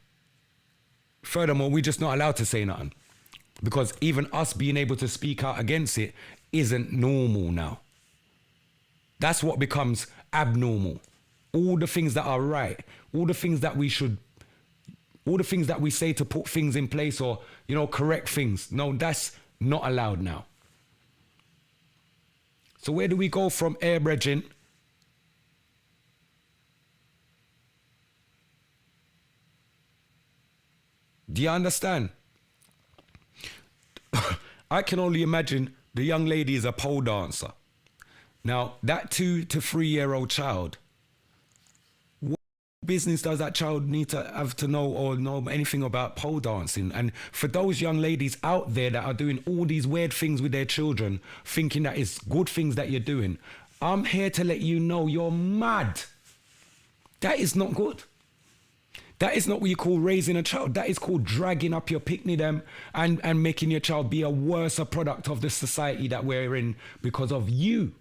furthermore, we're just not allowed to say nothing. Because even us being able to speak out against it isn't normal now. That's what becomes abnormal. All the things that are right, all the things that we say to put things in place or, correct things. No, that's not allowed now. So where do we go from air bridging? Do you understand? I can only imagine the young lady is a pole dancer. Now, that 2 to 3 year old child, what business does that child need to have to know or know anything about pole dancing? And for those young ladies out there that are doing all these weird things with their children, thinking that it's good things that you're doing, I'm here to let you know you're mad. That is not good. That is not what you call raising a child. That is called dragging up your picnic them and making your child be a worse product of the society that we're in because of you.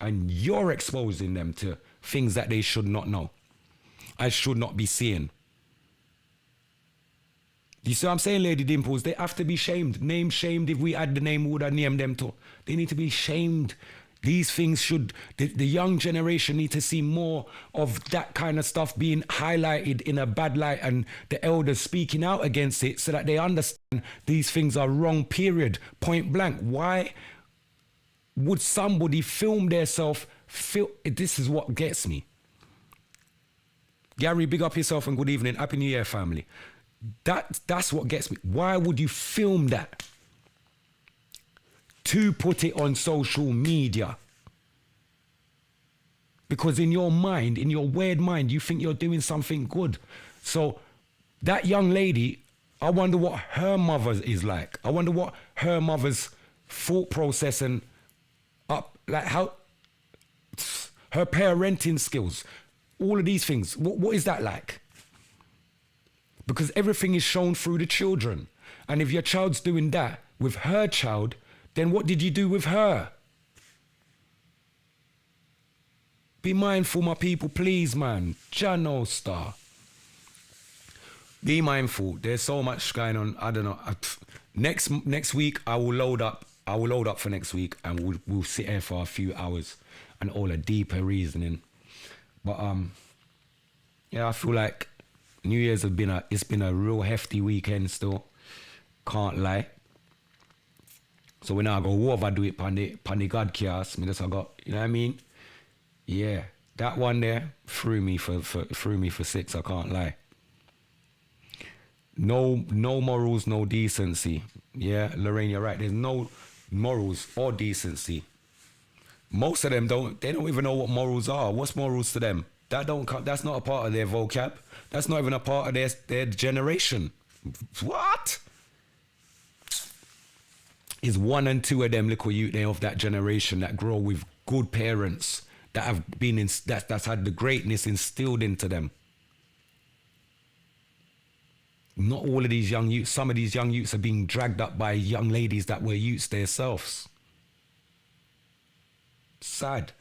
And you're exposing them to things that they should not know. I should not be seeing. You see what I'm saying, Lady Dimples? They have to be shamed. Name shamed. If we had the name, we would have named them too. They need to be shamed. These things should, the young generation need to see more of that kind of stuff being highlighted in a bad light and the elders speaking out against it so that they understand these things are wrong, period, point blank. Why would somebody film themselves? This is what gets me. Gary, big up yourself and good evening. Happy New Year, family. That's what gets me. Why would you film that? To put it on social media. Because in your mind, in your weird mind, you think you're doing something good. So that young lady, I wonder what her mother is like. I wonder what her mother's thought process and how her parenting skills, all of these things. What is that like? Because everything is shown through the children. And if your child's doing that with her child, then what did you do with her? Be mindful, my people, please, man. Jano Star. Be mindful. There's so much going on. I don't know. Next week, I will load up for next week, and we'll sit here for a few hours and all the deeper reasoning. But yeah, I feel like New Year's it's been a real hefty weekend still. Can't lie. So when I go over do it pan the God chaos, me just I got, you know what I mean? Yeah, that one there threw me for 6. I can't lie. No morals, no decency. Yeah, Lorraine, you're right. There's no morals or decency. Most of them don't even know what morals are. What's morals to them? That's not a part of their vocab. That's not even a part of their generation. What? Is 1 and 2 of them little youth there of that generation that grow with good parents that have been that's had the greatness instilled into them. Not all of these young youths. Some of these young youths are being dragged up by young ladies that were youths themselves. Sad.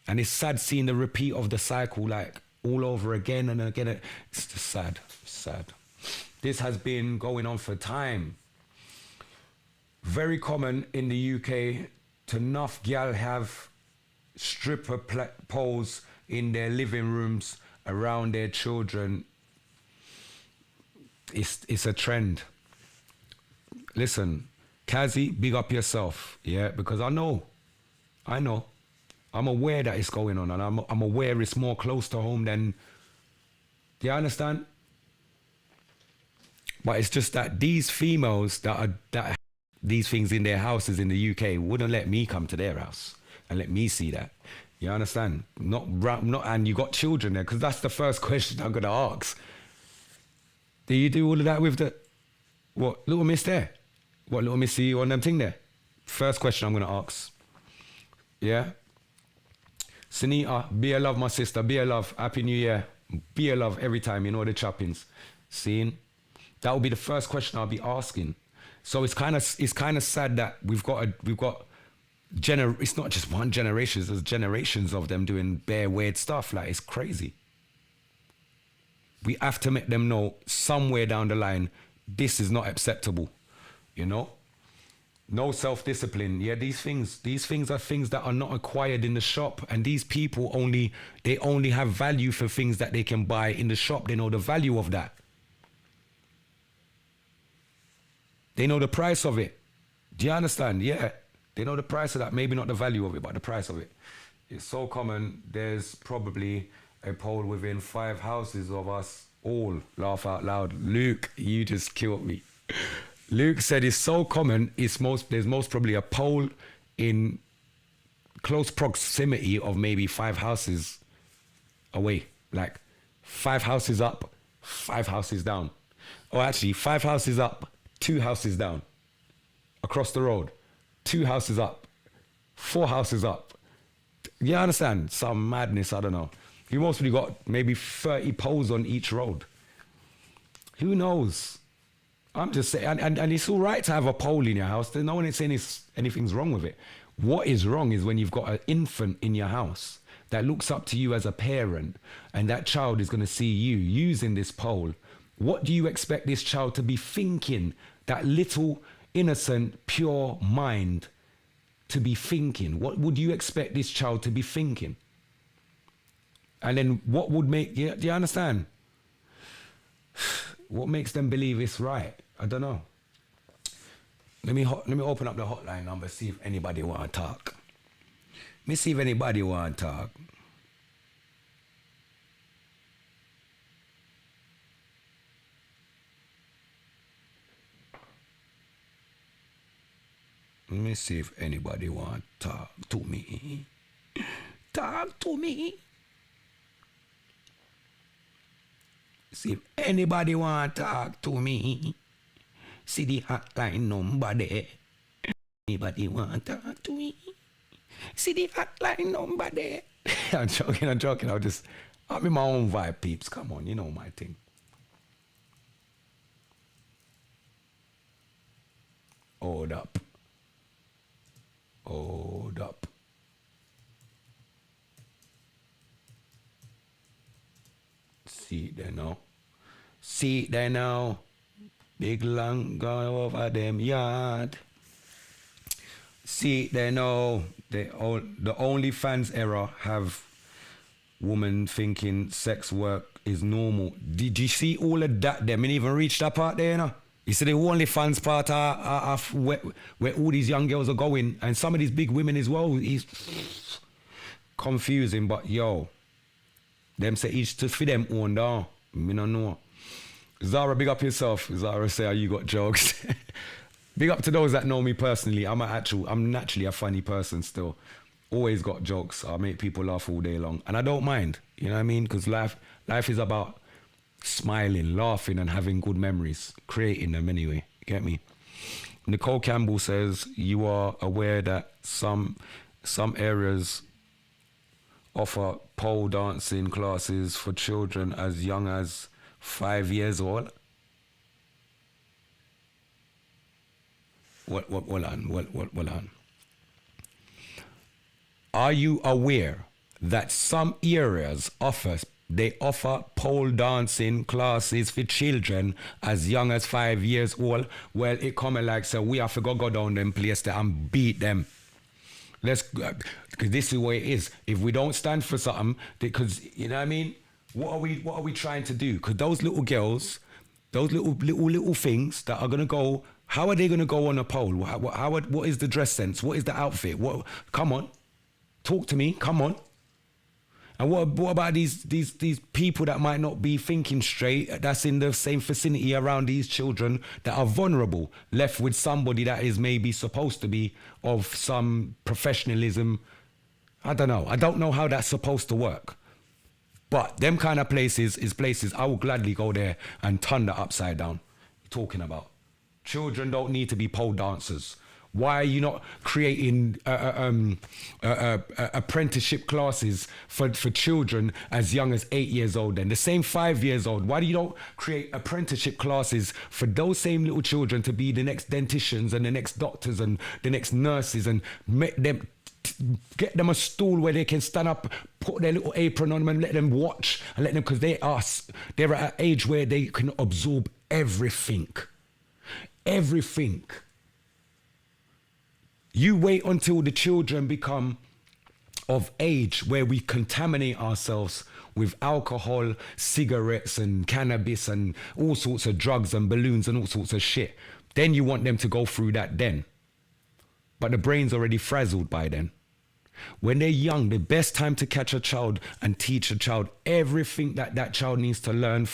And it's sad seeing the repeat of the cycle like all over again and again. It's just sad. This has been going on for time. Very common in the UK to enough gal have stripper poles in their living rooms around their children. It's a trend. Listen, Kazi, big up yourself, yeah, because I know. I'm aware that it's going on, and I'm aware it's more close to home than. Do you understand? But it's just that these females that these things in their houses in the UK wouldn't let me come to their house and let me see that. You understand? Not, and you got children there, because that's the first question I'm gonna ask. Do you do all of that with the, what, little miss there? What, little miss see you on them thing there? First question I'm gonna ask. Yeah? Sunita, be a love, my sister, be a love, Happy New Year. Be a love every time, you know the choppings. Seeing? That will be the first question I'll be asking. So it's kind of sad that we've got it's not just one generation, there's generations of them doing bare weird stuff. Like, it's crazy. We have to make them know somewhere down the line, this is not acceptable, you know? No self-discipline. Yeah, these things are things that are not acquired in the shop, and these people only have value for things that they can buy in the shop. They know the value of that. They know the price of it. Do you understand? Yeah. They know the price of that. Maybe not the value of it, but the price of it. It's so common. There's probably a pole within 5 houses of us all. Laugh out loud. Luke, you just killed me. Luke said it's so common. There's most probably a pole in close proximity of maybe 5 houses away. Like 5 houses up, 5 houses down. Or actually 5 houses up, 2 houses down. Across the road. 2 houses up, 4 houses up. You understand? Some madness, I don't know. You mostly got maybe 30 poles on each road. Who knows? I'm just saying, and it's all right to have a pole in your house. No one is saying anything's wrong with it. What is wrong is when you've got an infant in your house that looks up to you as a parent, and that child is going to see you using this pole. What do you expect this child to be thinking? That little innocent, pure mind to be thinking? What would you expect this child to be thinking? And then what would make, do you understand? What makes them believe it's right? I don't know. Let me open up the hotline number, see if anybody want to talk. Let me see if anybody want to talk. Let me see if anybody want to talk to me. Talk to me. See if anybody want to talk to me. See the hotline number there. Anybody want to talk to me? See the hotline number there. I'm joking. I'm in my own vibe, peeps. Come on, you know my thing. Hold up. See there now. Big long gone over them yard. See there now. The OnlyFans era have women thinking sex work is normal. Did you see all of that? They didn't even reach that part there, you know? You see the OnlyFans part of where all these young girls are going, and some of these big women as well. Is confusing, but yo, them say each to for them own down. Me no know. Zara, big up yourself. Zara say, you got jokes. Big up to those that know me personally. I'm naturally a funny person still. Always got jokes. I make people laugh all day long, and I don't mind. You know what I mean? Because life is about smiling, laughing, and having good memories, creating them anyway. Get me? Nicole Campbell says, you are aware that some areas offer pole dancing classes for children as young as 5 years old. Hold on. Are you aware that some areas offer pole dancing classes for children as young as 5 years old? Well, it come like, so we have to go down them place there and beat them. Because this is the way it is. If we don't stand for something, because, you know what I mean? What are we trying to do? Because those little girls, those little things that are going to go, how are they going to go on a pole? What is the dress sense? What is the outfit? Come on. Talk to me. Come on. And what about these people that might not be thinking straight, that's in the same vicinity around these children that are vulnerable, left with somebody that is maybe supposed to be of some professionalism I don't know. I don't know how that's supposed to work. But them kind of places is places I will gladly go there and turn that upside down. Talking about children don't need to be pole dancers. Why are you not creating apprenticeship classes for children as young as 8 years old? And the same 5 years old. Why do you don't create apprenticeship classes for those same little children to be the next denticians and the next doctors and the next nurses, and make them get them a stool where they can stand up, put their little apron on them and let them watch and let them, because they're at an age where they can absorb everything. Everything. You wait until the children become of age where we contaminate ourselves with alcohol, cigarettes and cannabis and all sorts of drugs and balloons and all sorts of shit. Then you want them to go through that then. But the brain's already frazzled by then. When they're young, the best time to catch a child and teach a child everything that child needs to learn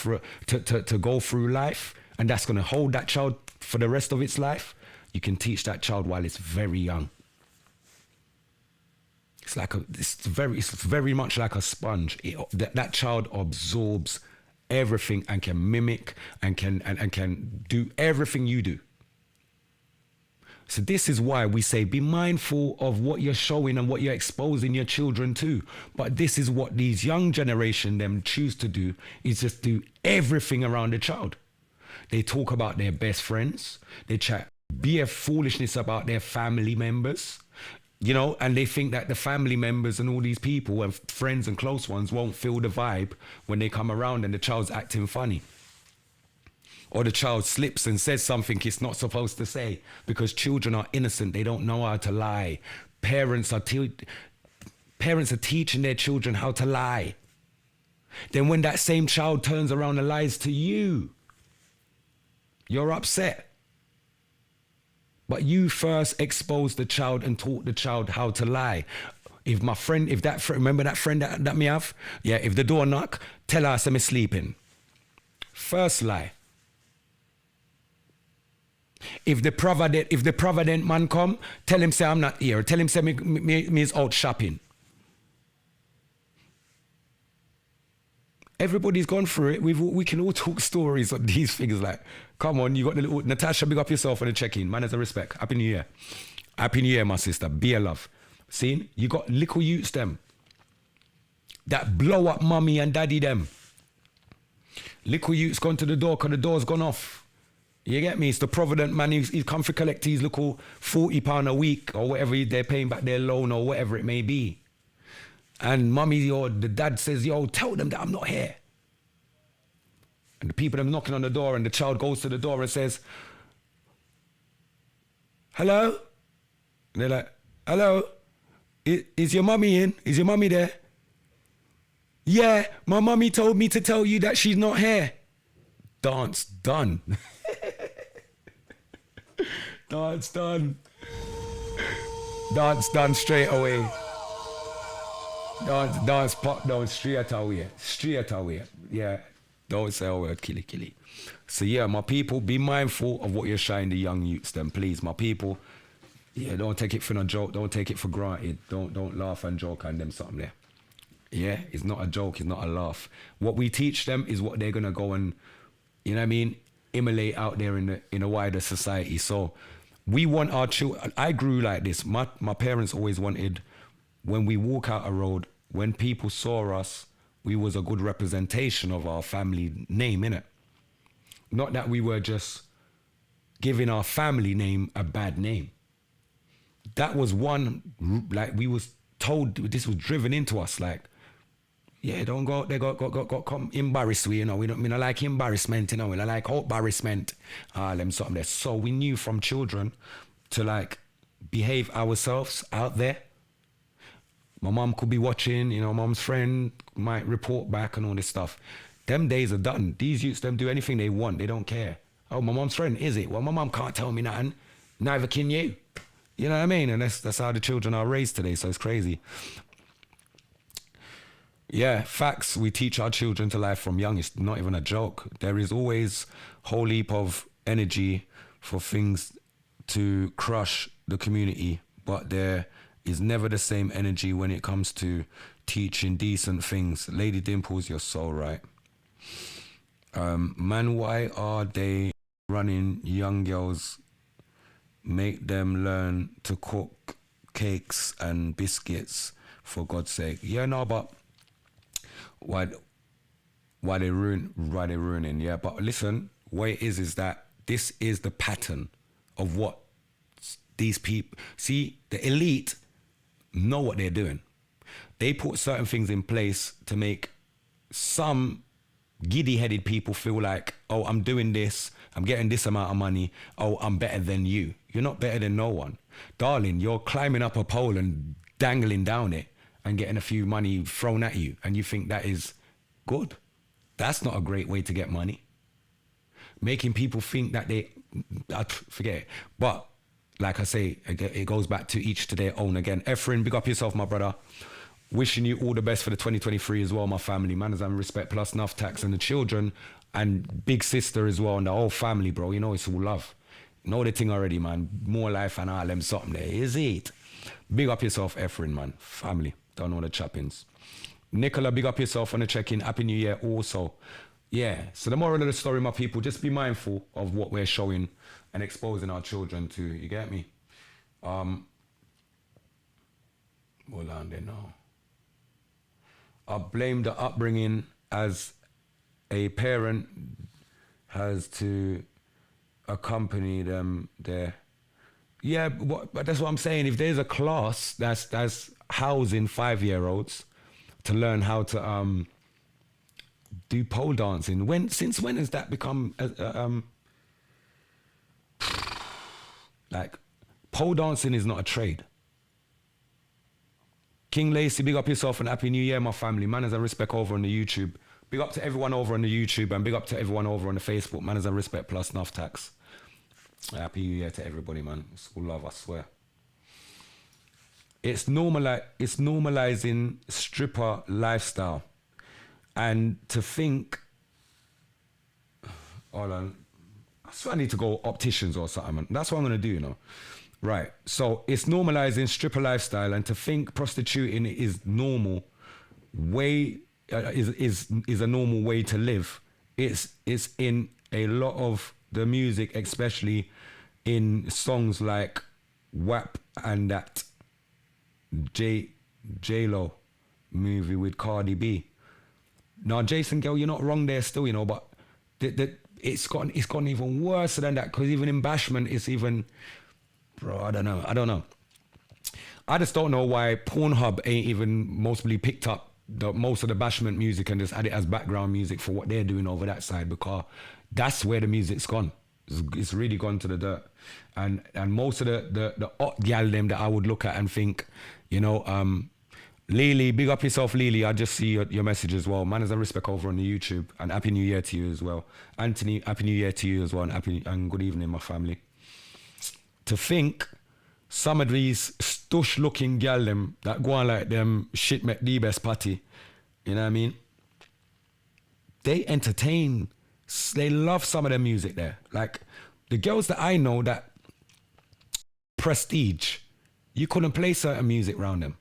to go through life, and that's going to hold that child for the rest of its life, you can teach that child while it's very young. It's very much like a sponge. That child absorbs everything and can mimic and can do everything you do. So this is why we say be mindful of what you're showing and what you're exposing your children to. But this is what these young generation them choose to do, is just do everything around the child. They talk about their best friends. They chat bare foolishness about their family members, you know, and they think that the family members and all these people and friends and close ones won't feel the vibe when they come around and the child's acting funny. Or the child slips and says something it's not supposed to say, because children are innocent. They don't know how to lie. Parents are teaching their children how to lie. Then when that same child turns around and lies to you, you're upset. But you first exposed the child and taught the child how to lie. Remember that friend that me have? Yeah, if the door knock, tell her I'm sleeping. First lie. If the provident man come, tell him say I'm not here. Tell him say me is out shopping. Everybody's gone through it. We can all talk stories of these things like, come on, you got the little Natasha, big up yourself on the check-in. Man, as a respect. Happy New Year. Happy New Year, my sister. Be a love. See? You got little youths them that blow up mommy and daddy them. Little youths gone to the door because the door's gone off. You get me? It's the provident man. He's come for collect his little £40 a week or whatever they're paying back their loan or whatever it may be. And mommy or the dad says, yo, tell them that I'm not here. And the people are knocking on the door and the child goes to the door and says, hello? And they're like, hello? Is your mommy in? Is your mommy there? Yeah, my mommy told me to tell you that she's not here. Dance done. Dance done. Dance done straight away. Dance pop down straight away. Straight away. Yeah. Don't say a word, killy. So yeah, my people, be mindful of what you're showing the young youths then, please. My people, yeah, don't take it for no joke. Don't take it for granted. Don't laugh and joke on them something there. Yeah, it's not a joke, it's not a laugh. What we teach them is what they're gonna go and, you know what I mean, emulate out there in a wider society. So we want our children. I grew like this. My parents always wanted, when we walk out a road, when people saw us, we was a good representation of our family name, innit? Not that we were just giving our family name a bad name. That was one, like we was told, this was driven into us, like, yeah, don't go out there, go come embarrass we, you know. We don't like embarrassment, you know. We don't like embarrassment. Them something there. So we knew from children to like behave ourselves out there. My mom could be watching, you know, mom's friend might report back and all this stuff. Them days are done. These youths, them do anything they want. They don't care. Oh, my mom's friend, is it? Well, my mom can't tell me nothing. Neither can you. You know what I mean? And that's how the children are raised today. So it's crazy. Yeah, facts. We teach our children to lie from young. It's not even a joke. There is always a whole heap of energy for things to crush the community, but there is never the same energy when it comes to teaching decent things. Lady Dimples, you're so right. Man, why are they running young girls? Make them learn to cook cakes and biscuits, for God's sake. Yeah, no, but why they ruining? Yeah, but listen, what it is that this is the pattern of what these people see. The elite know what they're doing. They put certain things in place to make some giddy-headed people feel like, oh, I'm doing this, I'm getting this amount of money, oh, I'm better than you. You're not better than no one. Darling, you're climbing up a pole and dangling down it and getting a few money thrown at you, and you think that is good. That's not a great way to get money. Making people think that forget it. But like I say, it goes back to each to their own again. Ephraim, big up yourself, my brother. Wishing you all the best for the 2023 as well, my family. Manners and respect plus enough tax and the children and big sister as well and the whole family, bro. You know it's all love. You know the thing already, man. More life and all them something there. Is it? Big up yourself, Ephraim, man. Family. Don't know the chappings. Nicola, big up yourself on the check-in. Happy New Year also. Yeah. So the moral of the story, my people, just be mindful of what we're showing and exposing our children to. You get me? Hold on there now. I blame the upbringing as a parent has to accompany them there. Yeah, but that's what I'm saying. If there's a class that's housing 5-year-olds to learn how to do pole dancing, since when has that become like pole dancing is not a trade? King Lacey, big up yourself and Happy New Year, my family. Manners and respect over on the YouTube. Big up to everyone over on the YouTube and big up to everyone over on the Facebook. Manners and respect plus enough tax. Happy New Year to everybody, man. It's all love, I swear. It's normalizing stripper lifestyle. And to think, hold on, I swear I need to go opticians or something, man. That's what I'm going to do, you know. Right, so it's normalizing stripper lifestyle, and to think prostituting is normal way is a normal way to live. It's in a lot of the music, especially in songs like WAP and that J-Lo movie with Cardi B. Now, Jason Girl, you're not wrong there still, you know, but it's gotten even worse than that, because even in Bashment, it's even... Bro, I don't know. I just don't know why Pornhub ain't even mostly picked up most of the Bashment music and just had it as background music for what they're doing over that side, because that's where the music's gone. It's really gone to the dirt. And most of the hot gal them that I would look at and think, you know, Lily, big up yourself, Lily. I just see your message as well. Manners and respect over on the YouTube, and Happy New Year to you as well. Anthony, Happy New Year to you as well, and good evening, my family. To think some of these stush looking gal them that go on like them shit make the best party, you know what I mean? They entertain, they love some of the music there. Like the girls that I know that prestige, you couldn't play certain music around them.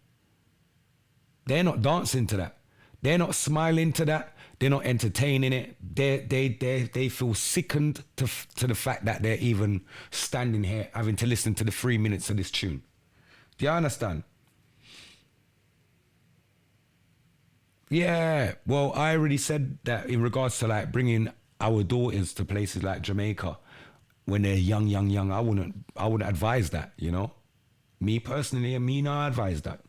They're not dancing to that. They're not smiling to that. They're not entertaining it. They feel sickened to the fact that they're even standing here having to listen to the 3 minutes of this tune. Do you understand? Yeah. Well, I already said that in regards to like bringing our daughters to places like Jamaica when they're young. I wouldn't advise that. You know, me personally, not advise that.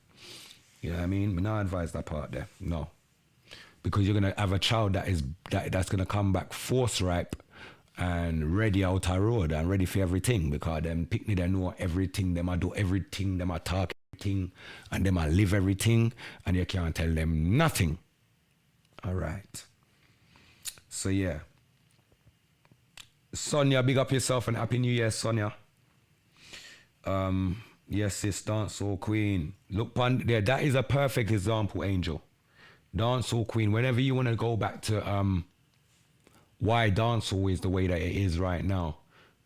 You know what I mean? Me not advise that part there. No. Because you're gonna have a child that's gonna come back force ripe and ready out a road and ready for everything, because them picnic they know everything, them a do everything, them a talk everything, and them a live everything, and you can't tell them nothing. All right. So yeah. Sonia, big up yourself and Happy New Year, Sonia. Yes, sis, dancehall queen. Look, there, that is a perfect example, Angel. Dancehall queen. Whenever you want to go back to why dancehall is the way that it is right now,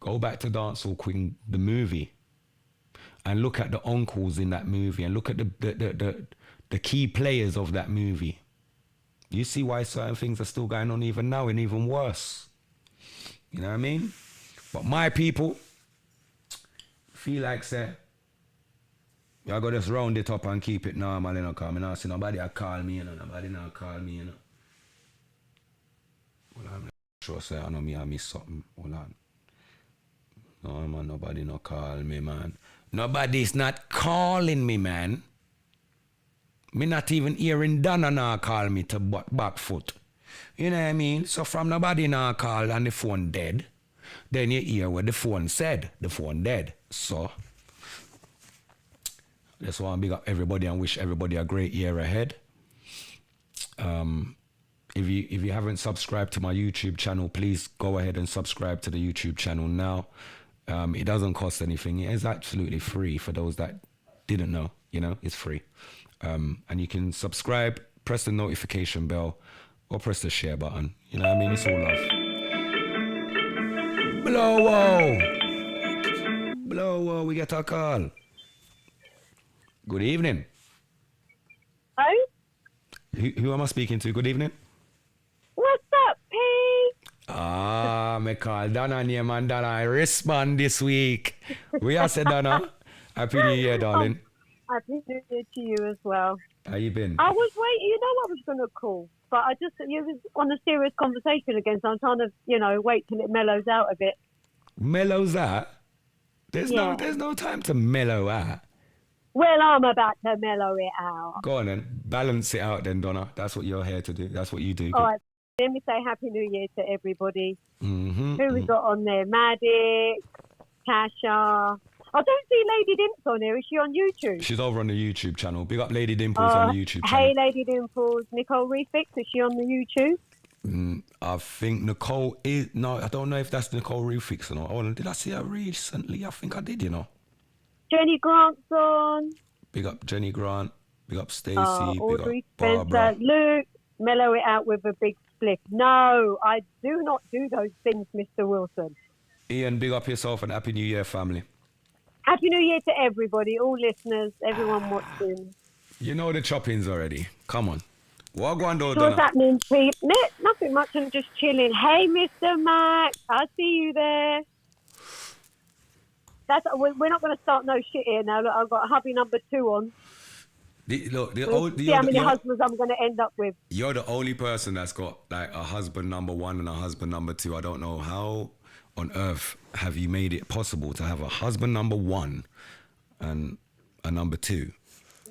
go back to Dancehall Queen, the movie, and look at the uncles in that movie and look at the key players of that movie, you see why certain things are still going on even now and even worse. You know what I mean? But my people feel like say, I gotta just round it up and keep it normal, you know, because I don't see nobody call me, you know, nobody not call me, you know. Well, I'm not sure, say, I know me, I miss something. Hold on. No, man, nobody not call me, man. Nobody's not calling me, man. Me not even hearing Donna now call me to back foot. You know what I mean? So from nobody now call and the phone dead, then you hear what the phone said. The phone dead. So, just want to big up everybody and wish everybody a great year ahead. If you haven't subscribed to my YouTube channel, please go ahead and subscribe to the YouTube channel now. It doesn't cost anything. It is absolutely free for those that didn't know. You know, it's free. And you can subscribe, press the notification bell, or press the share button. You know what I mean? It's all love. Blowo, we get a call. Good evening. Hi. Who am I speaking to? Good evening. What's up, P? Me call Donna name and Donna I respond this week. We are said Donna. Happy New Year, darling. Happy New Year to you as well. How you been? I was waiting, you know I was going to call, but you was on a serious conversation again, so I'm trying to, wait till it mellows out a bit. Mellows out? There's no time to mellow out. Well, I'm about to mellow it out. Go on then. Balance it out then, Donna. That's what you're here to do. That's what you do. All right. Let me say Happy New Year to everybody. Mm-hmm, Who we got on there? Maddox, Tasha. I don't see Lady Dimples on here. Is she on YouTube? She's over on the YouTube channel. Big up Lady Dimples on the YouTube channel. Hey, Lady Dimples. Nicole Refix, is she on the YouTube? I think Nicole is... No, I don't know if that's Nicole Refix or not. Oh, did I see her recently? I think I did, Jenny Grant's on. Big up Jenny Grant. Big up Stacey. Audrey big up Barbara. Spencer. Luke, mellow it out with a big split. No, I do not do those things, Mr. Wilson. Ian, big up yourself and Happy New Year, family. Happy New Year to everybody, all listeners, everyone watching. You know the choppings already. Come on. What going on, What's happening, Pete? Nothing much, I'm just chilling. Hey, Mr. Mac, I see you there. We're not going to start no shit here now. Look, I've got hubby number 2 on. See how many husbands I'm going to end up with. You're the only person that's got like a husband number 1 and a husband number 2. I don't know how on earth have you made it possible to have a husband number 1 and a number 2?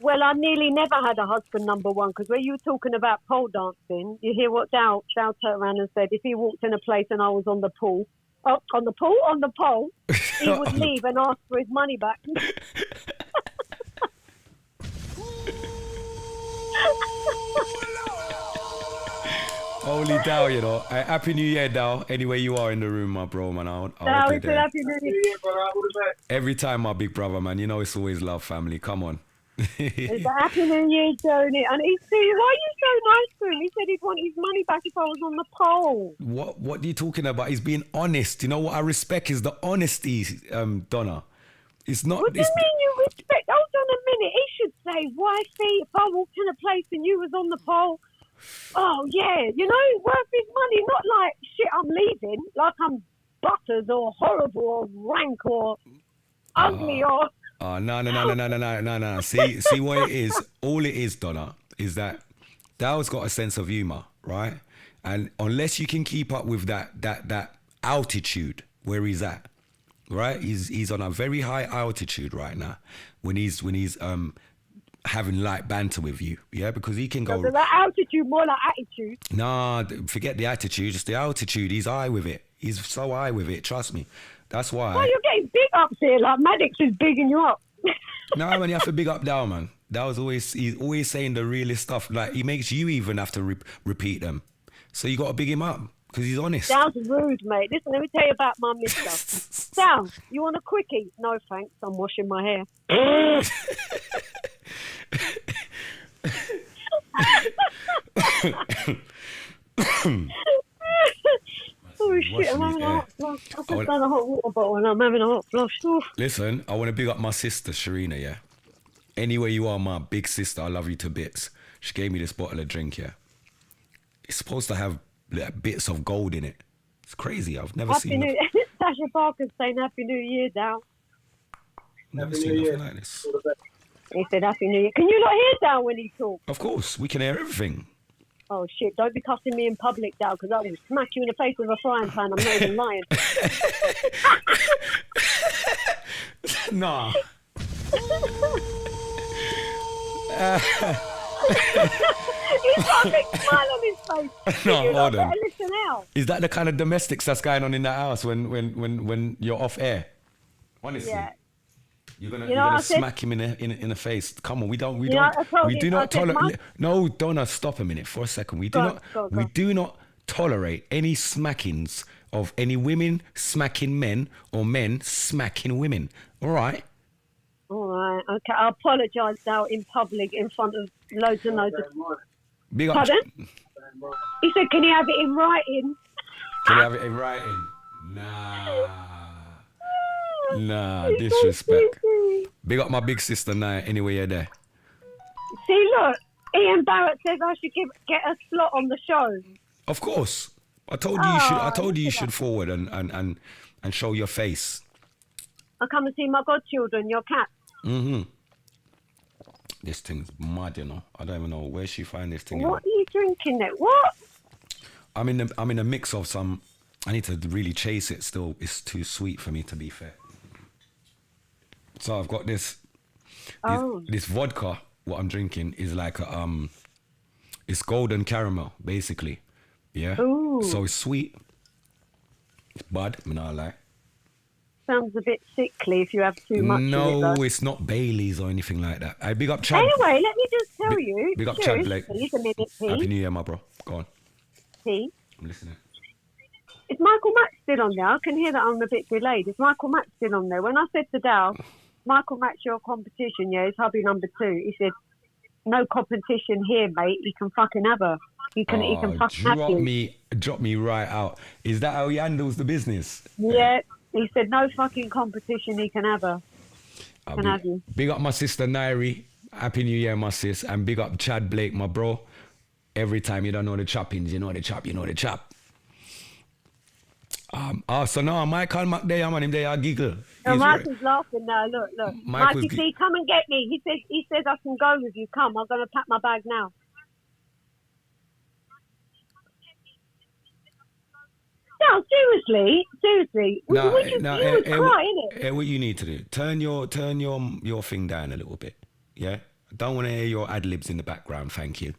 Well, I nearly never had a husband number 1 because when you were talking about pole dancing, you hear what Chow turned around and said, if he walked in a place and I was on the pole, he would leave and ask for his money back. Holy Dow, Happy New Year, Dow. Anyway, you are in the room, my bro, man. Happy New Year, every time, my big brother, man. It's always love, family. Come on. It's a Happy New Year, Joni. And why are you so nice to him? He said he'd want his money back if I was on the pole. What are you talking about? He's being honest. You know what I respect is the honesty, Donna. It's not... What do you mean you respect? Hold on a minute. He should say, wifey, if I walked in a place and you was on the pole... Oh, yeah, worth his money, not like, shit, I'm leaving, like I'm butters or horrible or rank or ugly or... No. See what it is? All it is, Donna, is that Dow's got a sense of humor, right? And unless you can keep up with that altitude where he's at, right? He's on a very high altitude right now when he's having light banter with you, yeah, because he can go. So that altitude, more like attitude. Nah, forget the attitude, just the altitude. He's high with it. He's so high with it. Trust me. That's why. Well, you're getting big ups here. Like Maddox is bigging you up. No, man, you have to big up Dow, man. He's always saying the realest stuff. Like he makes you even have to repeat them. So you got to big him up because he's honest. Dow's rude, mate. Listen, let me tell you about my mister. Dow, you want a quickie? No, thanks. I'm washing my hair. Oh shit, washing I'm his having a hair. hot flush. I've just done a hot water bottle and I'm having a hot flush. Oof. Listen, I want to big up my sister, Sharina, yeah? Anywhere you are, my big sister, I love you to bits. She gave me this bottle of drink, yeah? It's supposed to have like, bits of gold in it. It's crazy. I've never Happy seen New Sasha Parker's saying Happy New Year, Dow. never seen nothing like this. He said Happy New Year. Can you not hear Dow when he talks? Of course, we can hear everything. Oh shit, don't be cussing me in public, Dow, because I will smack you in the face with a frying pan. I'm not even lying. Nah. He's got a big smile on his face. No, You hold lot on. better listen out. Is that the kind of domestics that's going on in that house when you're off air? Honestly. Yeah. You're gonna, You know what I said? smack him in the face. Come on, we You know what I told do him? not I said, tolerate. "Mum-" No, Donna, stop a minute for a second. We Go on. do not tolerate any smackings of any women smacking men or men smacking women. All right. All right, okay. I apologise now in public in front of loads and loads of... Big up. Pardon? He said, can you have it in writing? Can you have it in writing? Nah, He's so disrespect. cheeky. Big up my big sister now. Anyway, you're there. See, look, Ian Barrett says I should get a slot on the show. Of course. I told you you should. I Oh, told you you look at should that. forward and show your face. I come and see my godchildren, your cat. Mm-hmm. This thing's mad, you know. I don't even know where she find this thing. you know. What are you drinking there? What? I'm in a mix of some. I need to really chase it. Still, it's too sweet for me to be fair. So I've got this. Oh. This vodka. What I'm drinking is like a it's golden caramel basically. Yeah. Ooh. So it's sweet. It's bad. I mean, I like. Sounds a bit sickly if you have too much of it, No, though. it's not Bailey's or anything like that. I big up Chad. Anyway, let me just tell Big- you. big up Cheers. Chad Blake. Please, a minute, Happy please. New Year, my bro. Go on. Please. I'm listening. Is Michael Mack still on there? I can hear that I'm a bit delayed. Is Michael Mack still on there? When I said to Dow, Michael Mack's your competition, yeah, it's hubby number 2. He said, no competition here, mate. You can fucking have her. He can fucking have you. Drop me right out. Is that how he handles the business? Yeah. He said, no fucking competition. He can have her. Can have you. Big up my sister Nairi. Happy New Year, my sis. And big up Chad Blake, my bro. Every time you don't know the choppings, you know the chop, you know the chop. So now Michael Mack there, man, him there, I giggle. Oh, He's Michael's laughing now. Look. Michael's Mikey C, come and get me. He says I can go with you. Come, I'm going to pack my bag now. No, seriously. No, you would cry, innit? what you need to do, turn your thing down a little bit. Yeah? I don't want to hear your ad libs in the background, thank you.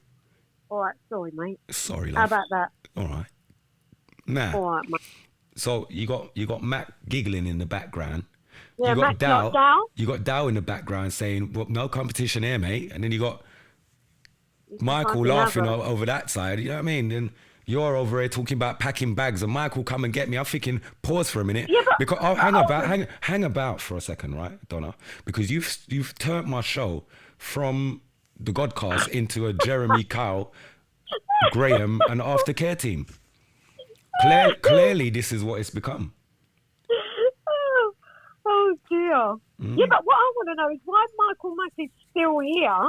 All right, sorry, mate. Sorry, How love. about that? All right. Now, All right, mate. so you got Mac giggling in the background. Yeah, you got Mac's not Dow. You got Dow in the background saying, well, no competition here, mate. And then you got Michael fucking laughing have her. over that side. You know what I mean? Then you're over here talking about packing bags and Michael come and get me. I'm thinking, pause for a minute. Yeah, but- because hang about for a second, right, Donna? Because you've turned my show from the Godcast into a Jeremy Kyle, Graham and aftercare team. Clearly this is what it's become. Oh dear. Yeah, but what I want to know is why Michael Mack is still here,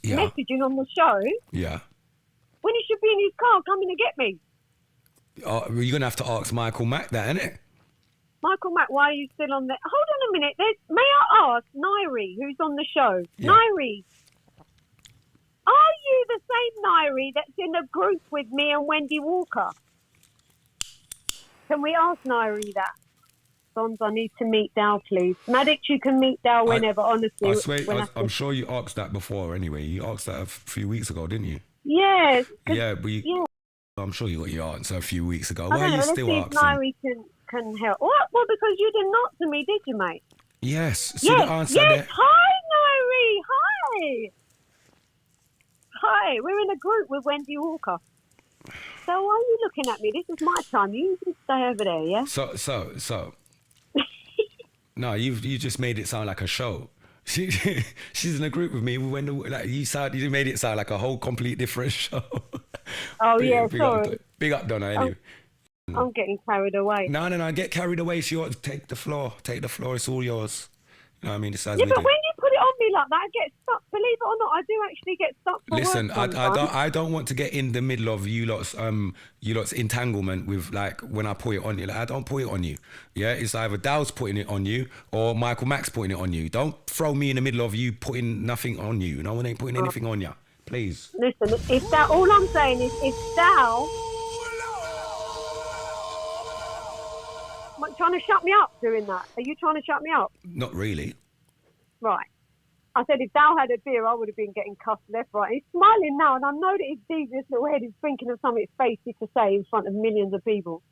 Yeah. messaging on the show, Yeah. when he should be in his car coming to get me. You're going to have to ask Michael Mack that, innit? Michael Mack, why are you still on there? Hold on a minute. May I ask Nairi, who's on the show? Yeah. Nairi, are you the same Nairi that's in a group with me and Wendy Walker? Can we ask Nairi that? Sons, I need to meet Dow, please. Maddox, you can meet Dow whenever, honestly. I swear, when I'm sure you asked that before anyway. You asked that a few weeks ago, didn't you? Yes. 'cause- Yeah, but yeah. I'm sure you got your answer a few weeks ago. I Why don't are know, you let's still see if asking? Nairi can help. What? Well, because you didn't answer me, did you, mate? Yes. See Yes, the answer yes. there? Hi, Nairi. Hi. Hi. We're in a group with Wendy Walker. So why are you looking at me? This is my time. You can stay over there, yeah? So. No, you just made it sound like a show. She's in a group with me. We went you made it sound like a whole complete different show. Oh, yeah, big sorry. Big up Donna anyway. I'm getting carried away. No, get carried away. She ought to take the floor. Take the floor, it's all yours. You know what I mean? It's as Yeah, we but do. when you put it on me like that, I get stuck. Believe it or not, I do actually get stuck for Listen, work I sometimes. don't want to get in the middle of you lot's entanglement with like when I put it on you. Like, I don't put it on you. Yeah, it's either Dow's putting it on you or Michael Max putting it on you. Don't throw me in the middle of you putting nothing on you. No one ain't putting anything on you. Please. Listen, if that, all I'm saying is, if Dow... What, trying to shut me up doing that? Are you trying to shut me up? Not really. Right. I said if Dow had a beer, I would have been getting cussed left, right. He's smiling now, and I know that his devious little head is thinking of something spacey to say in front of millions of people.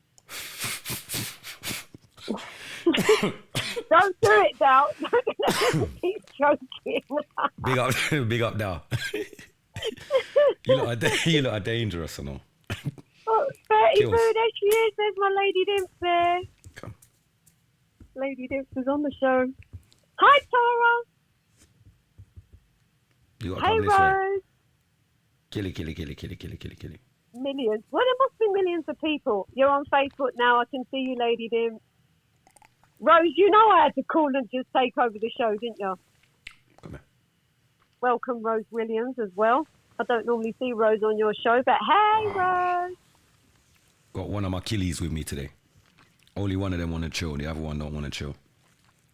Don't do it, Dow. He's joking. Big up now. you lot are dangerous and all. Oh, Bertie Boo, Kills. there she is. There's my Lady Dimps there. Come. Lady Dimps is on the show. Hi, Tara. You got to Hey, come this way. Rose. Killy. Millions. Well, there must be millions of people. You're on Facebook now. I can see you, Lady Dimps. Rose, you know I had to call and just take over the show, didn't you? Come here. Welcome, Rose Williams, as well. I don't normally see Rose on your show, but hey, Rose. Got one of my killies with me today. Only one of them want to chill. The other one don't want to chill.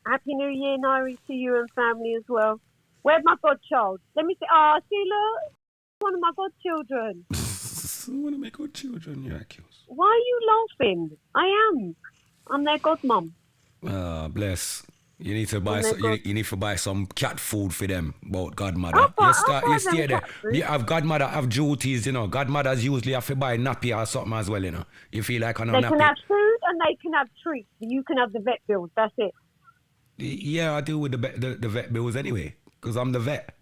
Happy New Year, Nairi, to you and family as well. Where's my godchild? Let me see. Oh, see, look. One of my godchildren. I want to make good children. Yeah, kills. Why are you laughing? I am. I'm their godmum. Bless. You need to buy. Oh my God. You need to buy some cat food for them. About godmother. I'll buy You stay them there. cat food. You have godmother have duties. You know, godmothers usually have to buy nappy or something as well. You know, you feel like on a They nappy. can have food and they can have treats. You can have the vet bills. That's it. Yeah, I deal with the vet bills anyway, because I'm the vet.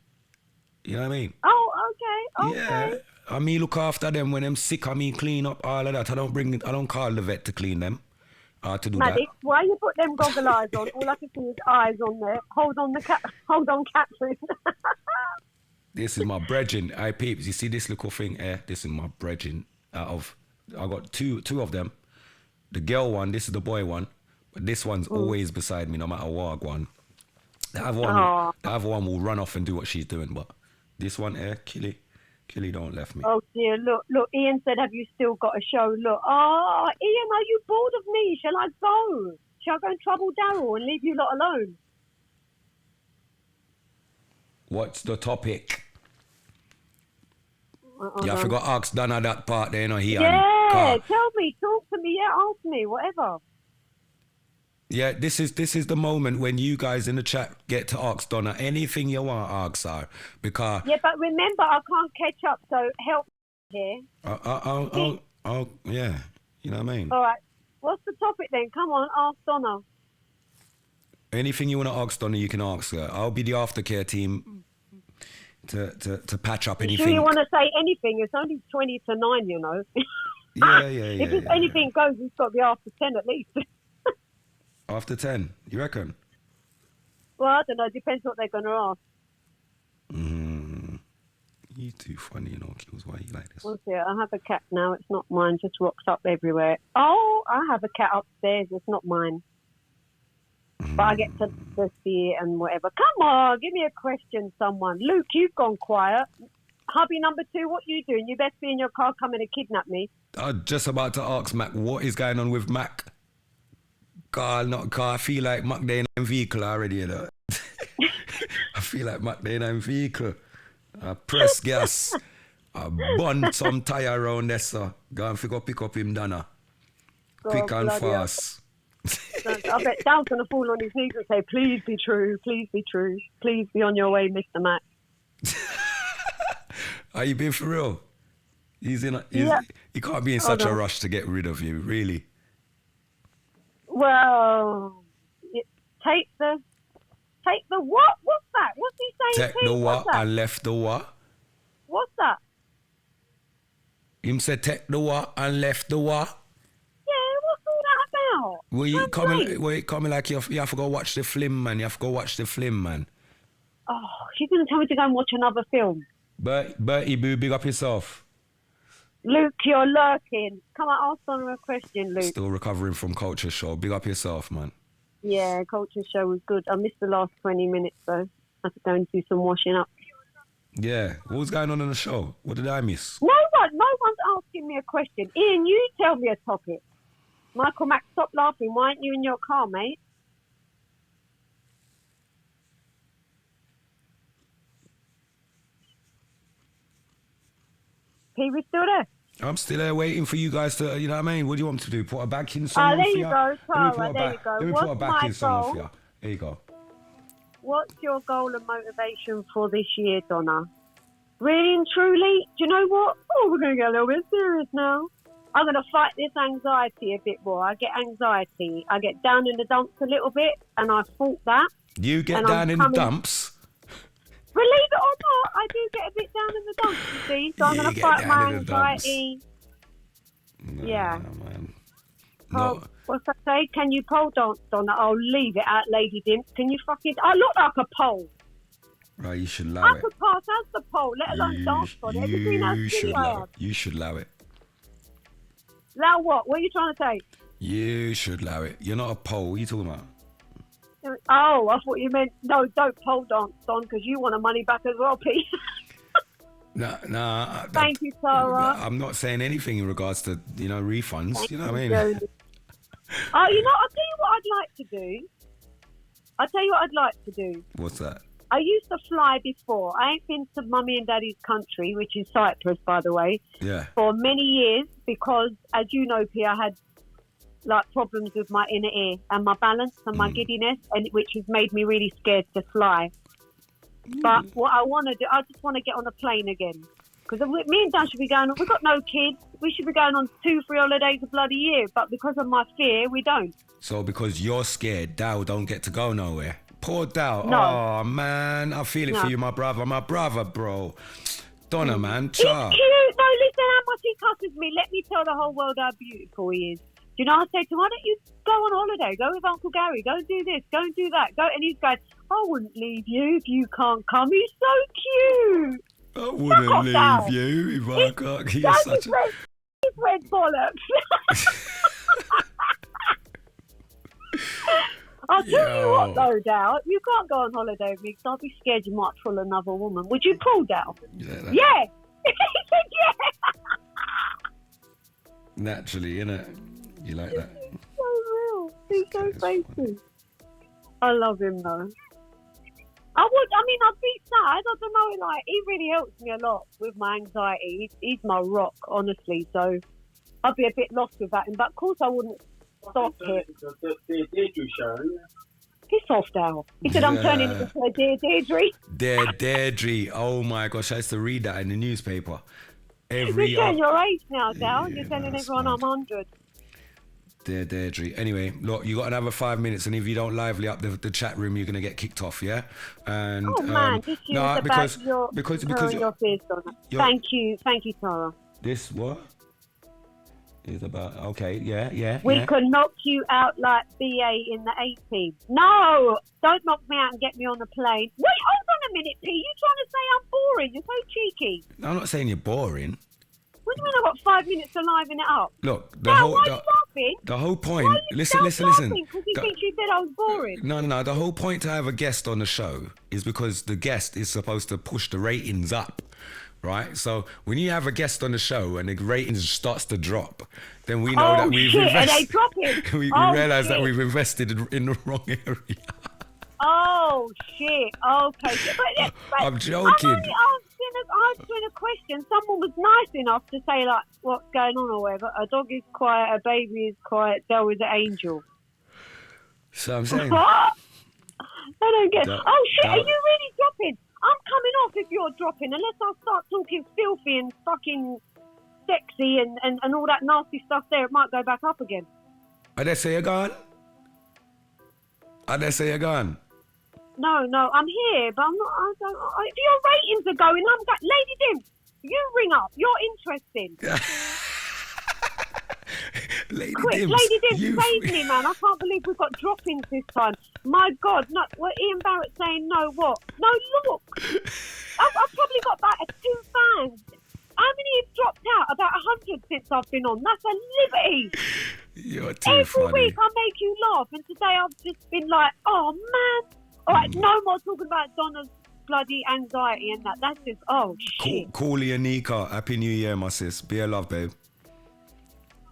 You know what I mean? Oh, okay. Yeah. I mean, look after them when I'm sick. I mean, clean up all of that. I don't call the vet to clean them. To do Maddie, why you put them goggle eyes on? All I can see is eyes on there. Hold on, Catherine. This is my brethren. I peeps. You see this little thing here? This is my brethren. I got two of them. The girl one, this is the boy one. But this one's always beside me, no matter what I go on. The other one will run off and do what she's doing. But this one here, Killy don't left me. Oh dear, look, Ian said, have you still got a show? Look, oh, Ian, are you bored of me? Shall I go? Shall I go and trouble Daryl and leave you lot alone? What's the topic? Yeah, I forgot to ask Donna that part there, you know, Yeah, tell me, talk to me, yeah, ask me, whatever. Yeah, this is the moment when you guys in the chat get to ask Donna anything you want to ask her, because Yeah, but remember, I can't catch up, so help me here. I'll yeah, you know what I mean. All right, what's the topic then? Come on, ask Donna. Anything you want to ask Donna, you can ask her. I'll be the aftercare team to patch up anything. Sure you want to say anything? It's only 20 to 9, you know. Yeah. If it's anything goes, it's got to be after 10 at least. After 10, you reckon? Well, I don't know. Depends what they're going to ask. You too funny, you know, Kills. Why you like this? What's it? I have a cat now. It's not mine. Just rocks up everywhere. Oh, I have a cat upstairs. It's not mine. But I get to see it and whatever. Come on, give me a question, someone. Luke, you've gone quiet. Hubby number 2, what you doing? You best be in your car coming to kidnap me. I'm just about to ask Mac, what is going on with Mac? Car, I feel like Mac they in vehicle already, you know. I feel like Mac they in vehicle. I press gas. I bun some tire around there, so go and pick up him, Donna. Quick and fast. I bet Dan's going to fall on his knees and say, please be true, please be true. Please be on your way, Mr. Mac. Are you being for real? He can't be in such a rush to get rid of you, really. Well, take the what? What's that? What's he saying? Take the what and left the what? What's that? Him said take the what and left the what? Yeah, what's all that about? Were you coming like you have to go watch the film, man? You have to go watch the film, man. Oh, she's going to tell me to go and watch another film. Bertie Boo, big up yourself. Luke, you're lurking. Come on, ask Donna a question, Luke. Still recovering from Culture Show. Big up yourself, man. Yeah, Culture Show was good. I missed the last 20 minutes, though. I have to go and do some washing up. Yeah. What was going on in the show? What did I miss? No one's asking me a question. Ian, you tell me a topic. Michael Mack, stop laughing. Why aren't you in your car, mate? Pee was still there. I'm still there waiting for you guys to, you know what I mean? What do you want me to do? Put a backing song on there for you ya? go, Tara, Let there you go. me put a What's backing my song goal? for you. There you go. What's your goal and motivation for this year, Donna? Really and truly, do you know what? Oh, we're going to get a little bit serious now. I'm going to fight this anxiety a bit more. I get anxiety. I get down in the dumps a little bit, and I fought that. You get And down I'm in the coming- dumps. Believe it or not, I do get a bit down in the dumps, you see. So I'm You going to get fight down my in the dumps. anxiety. Nah, Yeah. man. Oh, No. what's that say? Can you pole dance, Donna? I'll leave it out, Lady Dimps. Can you fucking... I look like a pole. Right, you should allow I it. could pass as the pole, let alone dance on it. Have you seen how You silly should I allow am? it. You should allow it. Now what? What are you trying to say? You should allow it. You're not a pole. What are you talking about? Oh, I thought you meant, no, don't pole dance, Don, because you want the money back as well, Pete. Nah. Thank you, Tara. I'm not saying anything in regards to, refunds. Thank you know what I you, mean? Jody. Oh, I'll tell you what I'd like to do. I'll tell you what I'd like to do. What's that? I used to fly before. I ain't been to Mummy and Daddy's country, which is Cyprus, by the way, Yeah. for many years because, as you know, P, I had problems with my inner ear and my balance and my giddiness, and which has made me really scared to fly. But what I want to do, I just want to get on a plane again. Because me and Dan should be going on, we've got no kids, we should be going on 2-3 holidays a bloody year, but because of my fear, we don't. So because you're scared, Dow don't get to go nowhere. Poor Dow. No. Oh, man. I feel it for No. you, my brother. My brother, bro. Donna, man. He's Cha. cute. No, listen how much he cusses me. Let me tell the whole world how beautiful he is. Do you know, I say to him, why don't you go on holiday? Go with Uncle Gary. Go and do this. Go and do that. Go. And he's going, I wouldn't leave you if you can't come. He's so cute. I wouldn't off, leave Dow. you if I can't. You're That's such his a... red bollocks. I'll tell you what, though, Dow, you can't go on holiday with me because I'll be scared you might pull another woman. Would you pull, Dow? Yeah, Yeah. He said yeah. Naturally, innit? You like that? He's so real. He's so faithful. I love him, though. I'd be sad. I don't know, he really helps me a lot with my anxiety. He's my rock, honestly. So I'd be a bit lost without him. But of course I wouldn't stop it. Piss off, Dow. He said I'm turning into a Deirdre. Deirdre. Oh my gosh, I used to read that in the newspaper. You're showing your age now, Dow. You're telling that's everyone mad. I'm 100. Deirdre. Anyway, look, you got another 5 minutes, and if you don't lively up the chat room, you're gonna get kicked off, yeah? And Oh man, this year is because about your because your fears, Donna. you're- Thank you, Tara. this what is about? Okay, yeah. We could knock you out like BA in the 18. No, don't knock me out and get me on the plane. Wait, hold on a minute, P. You trying to say I'm boring? You're so cheeky. I'm not saying you're boring. What do you mean I've got 5 minutes to liven it up? Look, Now, why are you laughing? the whole point. Why are you Listen. Because he The- thinks you said I was boring. No. The whole point to have a guest on the show is because the guest is supposed to push the ratings up, right? So when you have a guest on the show and the ratings starts to drop, then we know Oh, that we've shit, are they invested. dropping? we Oh, realise that shit. we've invested in the wrong area. Oh, shit. Okay. But I'm joking. I'm only answering a question. Someone was nice enough to say, like, what's going on or whatever. A dog is quiet, a baby is quiet, Del is an angel. So I'm saying. What? I don't get Del- Oh, shit, Del- are you really dropping? I'm coming off if you're dropping, unless I start talking filthy and fucking sexy and all that nasty stuff there. It might go back up again. Are they say you're gone? Are they say you're gone? No, I'm here, but I'm not. If your ratings are going, I'm going. Lady Dim, you ring up. You're interesting. Lady Quick, Dims, Lady Dim, you- save me, man. I can't believe we've got drop-ins this time. My God, no. Well, Ian Barrett saying no. What? No, look. I've probably got about 2 fans. How many have dropped out? About 100 since I've been on. That's a liberty. You're too Every funny. week I make you laugh, and today I've just been like, oh man. All right, no more talking about Donna's bloody anxiety and that. That's just, oh shit. Cooley and Nika, Happy New Year, my sis. Be a love, babe.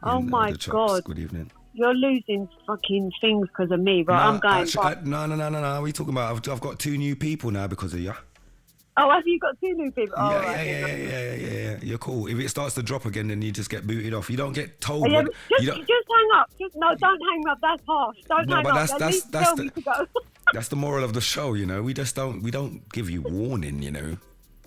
Oh my The chops. God. Good evening. You're losing fucking things because of me, but Nah, I'm going. No. What are you talking about? I've got 2 new people now because of you. Oh, have you got 2 new people? Oh, right. Yeah. You're cool. If it starts to drop again, then you just get booted off. You don't get told. Yeah, when, just, you don't, just hang up. No, don't hang up. That's harsh. Don't No, hang but up. that's- At that's- least that's tell the- me to go. that's the moral of the show, you know. We don't give you warning, you know,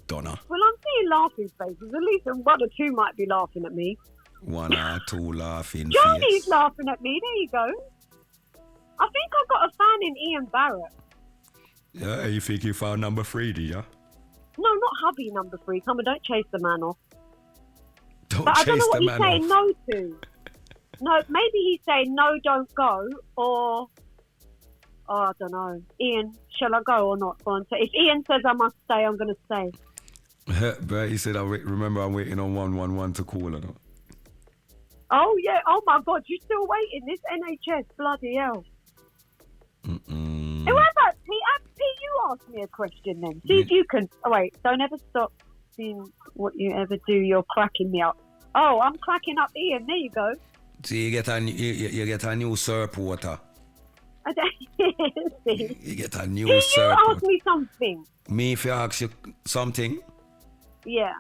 Donna. Well, I'm seeing laughing faces. At least 1 or 2 might be laughing at me. 1 or 2 laughing. Johnny's laughing at me. There you go. I think I've got a fan in Ian Barrett. Yeah, you think you found number 3, do you? No, not hubby number 3. Come on, don't chase the man off. Don't But I don't chase know what the he's man saying off. no to. No, maybe he's saying no, don't go, or I don't know. Ian, shall I go or not? Go on. So if Ian says I must stay, I'm going to stay. But he said, remember I'm waiting on 111 to call or not. Oh yeah. Oh my God, you're still waiting. This NHS, bloody hell. Mm-mm. Hey, what about P? You ask me a question then. See if you can. Oh wait, don't ever stop seeing what you ever do. You're cracking me up. Oh, I'm cracking up Ian. There you go. So you get a new syrup water. See? You get a new Can you syrup ask water. me something? Me if you ask you something? Yeah.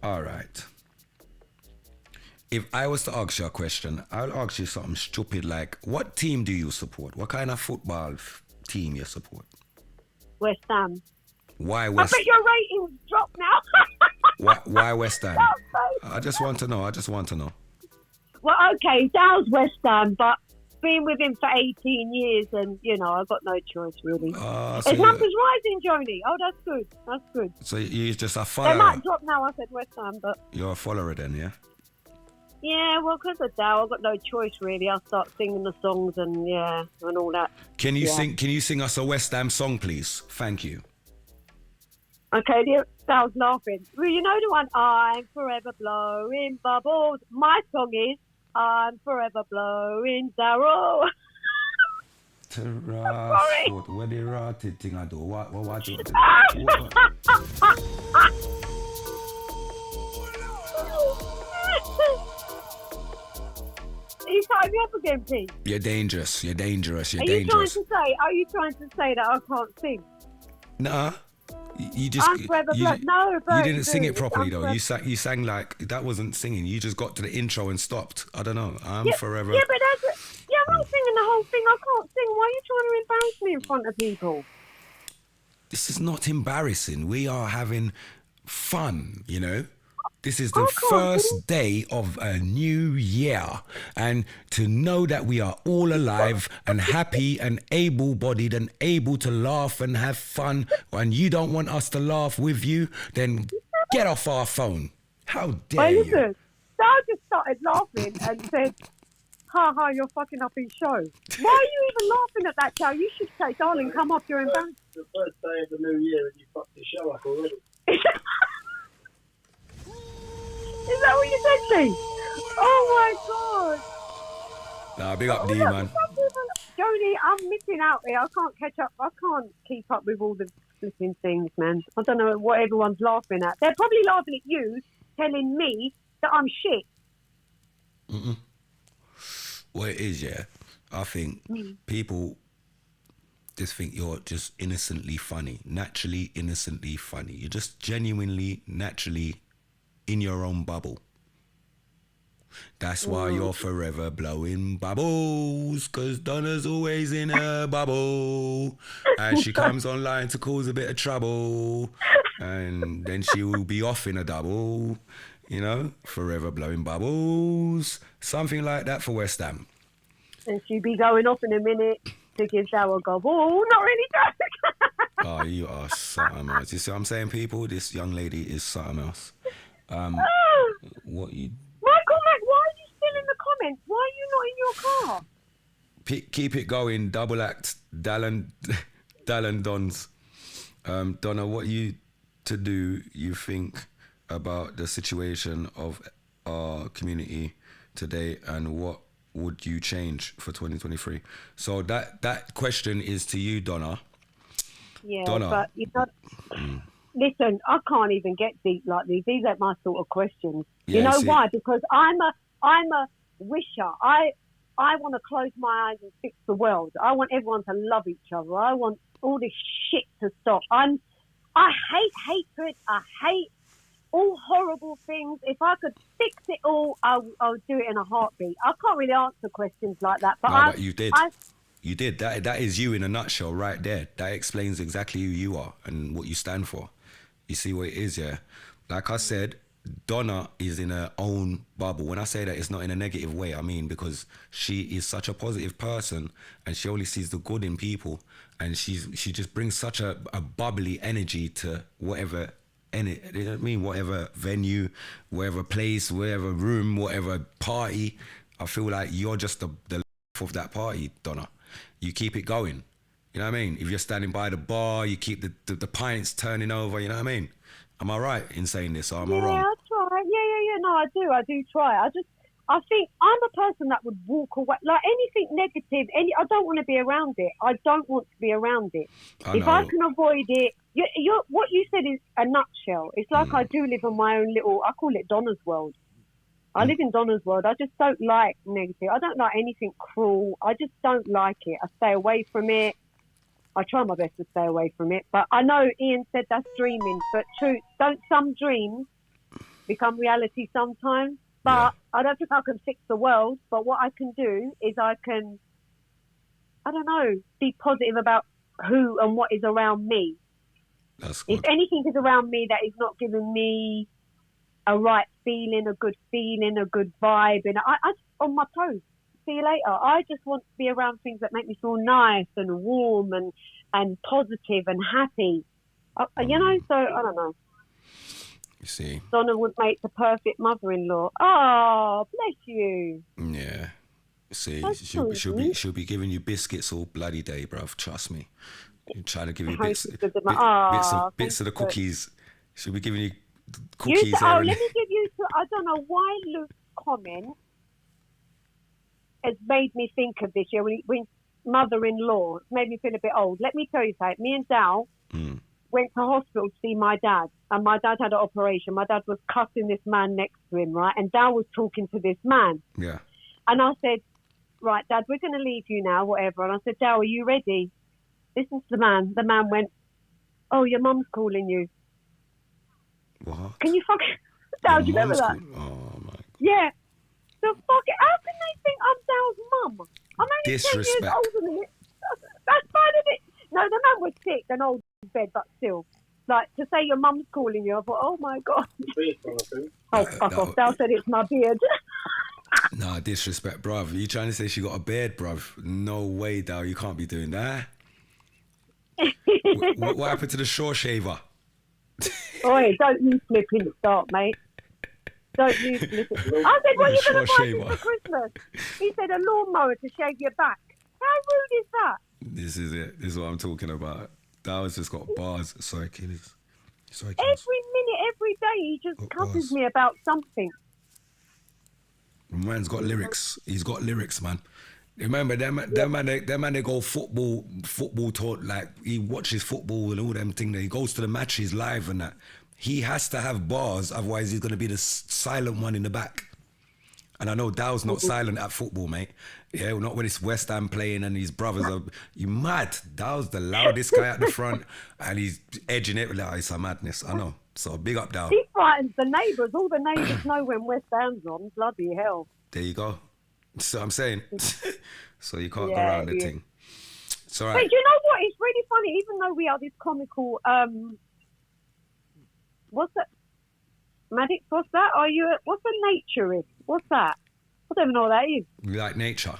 All right. If I was to ask you a question, I'll ask you something stupid like, what team do you support? What kind of football team you support? West Ham. Why I West? bet your ratings drop now. Why West Ham? I just want to know. Well, okay, Dow's West Ham, but been with him for 18 years, and I've got no choice really. So His numbers rising, Joni. Oh, that's good. That's good. So you're just a They follower. might drop now. I said West Ham, but You're a follower then, yeah? yeah, well, because of Dow, I've got no choice really. I'll start singing the songs and all that. Can you Yeah. sing us a West Ham song, please? Thank you. Okay, Dow's laughing. Well, you know the one, I'm forever blowing bubbles. My song is, I'm forever blowing Darrow. Sorry. What the rotted thing I do? What you do? Are you tying me up again, Pete? You're dangerous. You're dangerous. You're Are you trying dangerous. to say that I can't sing? Nah. You just I'm forever you, no, but you didn't sing it dude, properly I'm though. forever- You sang like that wasn't singing. You just got to the intro and stopped. I don't know. I'm Yeah, forever. Yeah, but I'm not singing the whole thing. I can't sing. Why are you trying to embarrass me in front of people? This is not embarrassing. We are having fun, you know. This is the first day of a new year. And to know that we are all alive and happy and able-bodied and able to laugh and have fun, and you don't want us to laugh with you, then get off our phone. How dare Well, you? listen, Sal just started laughing and said, ha ha, you're fucking up his show. Why are you even laughing at that, Sal? You should say, darling, come off, you're embarrassed. The first day of the new year and you fucked the show up already. Is that what you said, Lee? Oh my God. Nah, big up D, man. Jodie, I'm missing out here. I can't catch up. I can't keep up with all the flipping things, man. I don't know what everyone's laughing at. They're probably laughing at you, telling me that I'm shit. Mm-mm. Well, it is, yeah. I think people just think you're just innocently funny, naturally innocently funny. You're just genuinely, naturally in your own bubble. That's why you're forever blowing bubbles, cause Donna's always in a bubble. And she comes online to cause a bit of trouble. And then she will be off in a double, you know, forever blowing bubbles. Something like that for West Ham. And she'll be going off in a minute to give Dow a gobble. Oh, not really good. Oh, you are something else. You see what I'm saying, people? This young lady is something else. What you... Michael Mac, why are you still in the comments? Why are you not in your car? Keep it going. Double act. Dallin Dons. Donna, what you to do, you think... about the situation of our community today, and what would you change for 2023? So that question is to you, Donna. Yeah, Donna. but you know, listen, I can't even get deep like these. These are my sort of questions. Yeah, you know see- why? Because I'm a wisher. I want to close my eyes and fix the world. I want everyone to love each other. I want all this shit to stop. I hate hatred. I hate all horrible things. If I could fix it all, I would do it in a heartbeat. I can't really answer questions like that. But, No, but you did. You did. That is you in a nutshell right there. That explains exactly who you are and what you stand for. You see what it is, yeah? Like I said, Donna is in her own bubble. When I say that, it's not in a negative way. I mean, because she is such a positive person and she only sees the good in people, and she just brings such a bubbly energy to whatever, you know what I mean? Whatever venue, whatever place, whatever room, whatever party. I feel like you're just the life of that party, Donna. You keep it going. You know what I mean? If you're standing by the bar, you keep the pints turning over, you know what I mean? Am I right in saying this, or am I wrong? Yeah, I try. Yeah. No, I do try. I think I'm a person that would walk away. Like anything negative, I don't want to be around it. I don't want to be around it. If I can avoid it, what you said is a nutshell. It's like I do live in my own little, I call it Donna's world. I live in Donna's world. I just don't like negative. I don't like anything cruel. I just don't like it. I stay away from it. I try my best to stay away from it. But I know Ian said that's dreaming. But true, don't some dreams become reality sometimes? But I don't think I can fix the world. But what I can do is I can, I don't know, be positive about who and what is around me. That's good. If anything is around me that is not giving me a right feeling, a good vibe, and I on my toes. See you later. I just want to be around things that make me feel nice and warm and positive and happy. You know, so I don't know. You see. Donna would make the perfect mother-in-law. Oh, bless you. Yeah. See, That's she'll be giving you biscuits all bloody day, bruv. Trust me. You're trying to give you bits of the cookies. She'll be giving you cookies. Let me give you. I don't know why Luke's comment has made me think of this year when mother-in-law. It's made me feel a bit old. Let me tell you something. Me and Dal went to hospital to see my dad, and my dad had an operation. My dad was cussing this man next to him, right? And Dal was talking to this man. Yeah. And I said, right, Dad, we're going to leave you now, whatever. And I said, Dal, are you ready? Listen to the man. The man went, oh, your mum's calling you. What? Can you fucking... Dal, do you remember that? Oh, my God. Yeah. So fuck it. How can they think I'm Dal's mum? I'm only 10 years older than it. That's fine, isn't it? No, the man was sick and old in bed, but still. Like, to say your mum's calling you, I thought, oh, my God. Oh, fuck off. Dal said it's my beard. Nah, disrespect, bruv. You trying to say she got a beard, bruv? No way, Dal. You can't be doing that. What happened to the shore shaver? Oi, don't you flip and start, mate. Don't you flip it. I said, what are you going to buy me for Christmas? He said, a lawnmower to shave your back. How rude is that? This is it. This is what I'm talking about. Dal's just got bars. Sorry, kiddies. Every minute, every day, he just cusses me about something. Man's got lyrics. He's got lyrics, man. Remember, them man, they go football talk, like, he watches football and all them things. He goes to the matches live and that. He has to have bars, otherwise he's going to be the silent one in the back. And I know Dow's not silent at football, mate. Yeah, not when it's West Ham playing and his brothers are... You mad? Dow's the loudest guy at the front and he's edging it. Like, it's a madness, I know. So big up, Dow. He frightens the neighbours. All the neighbours know when West Ham's on. Bloody hell. There you go. So I'm saying. So you can't go around the thing. It's all right. But you know what? It's really funny. Even though we are this comical... what's that? Maddox, what's that? What's a naturist? What's that? I don't even know what that is. Like nature.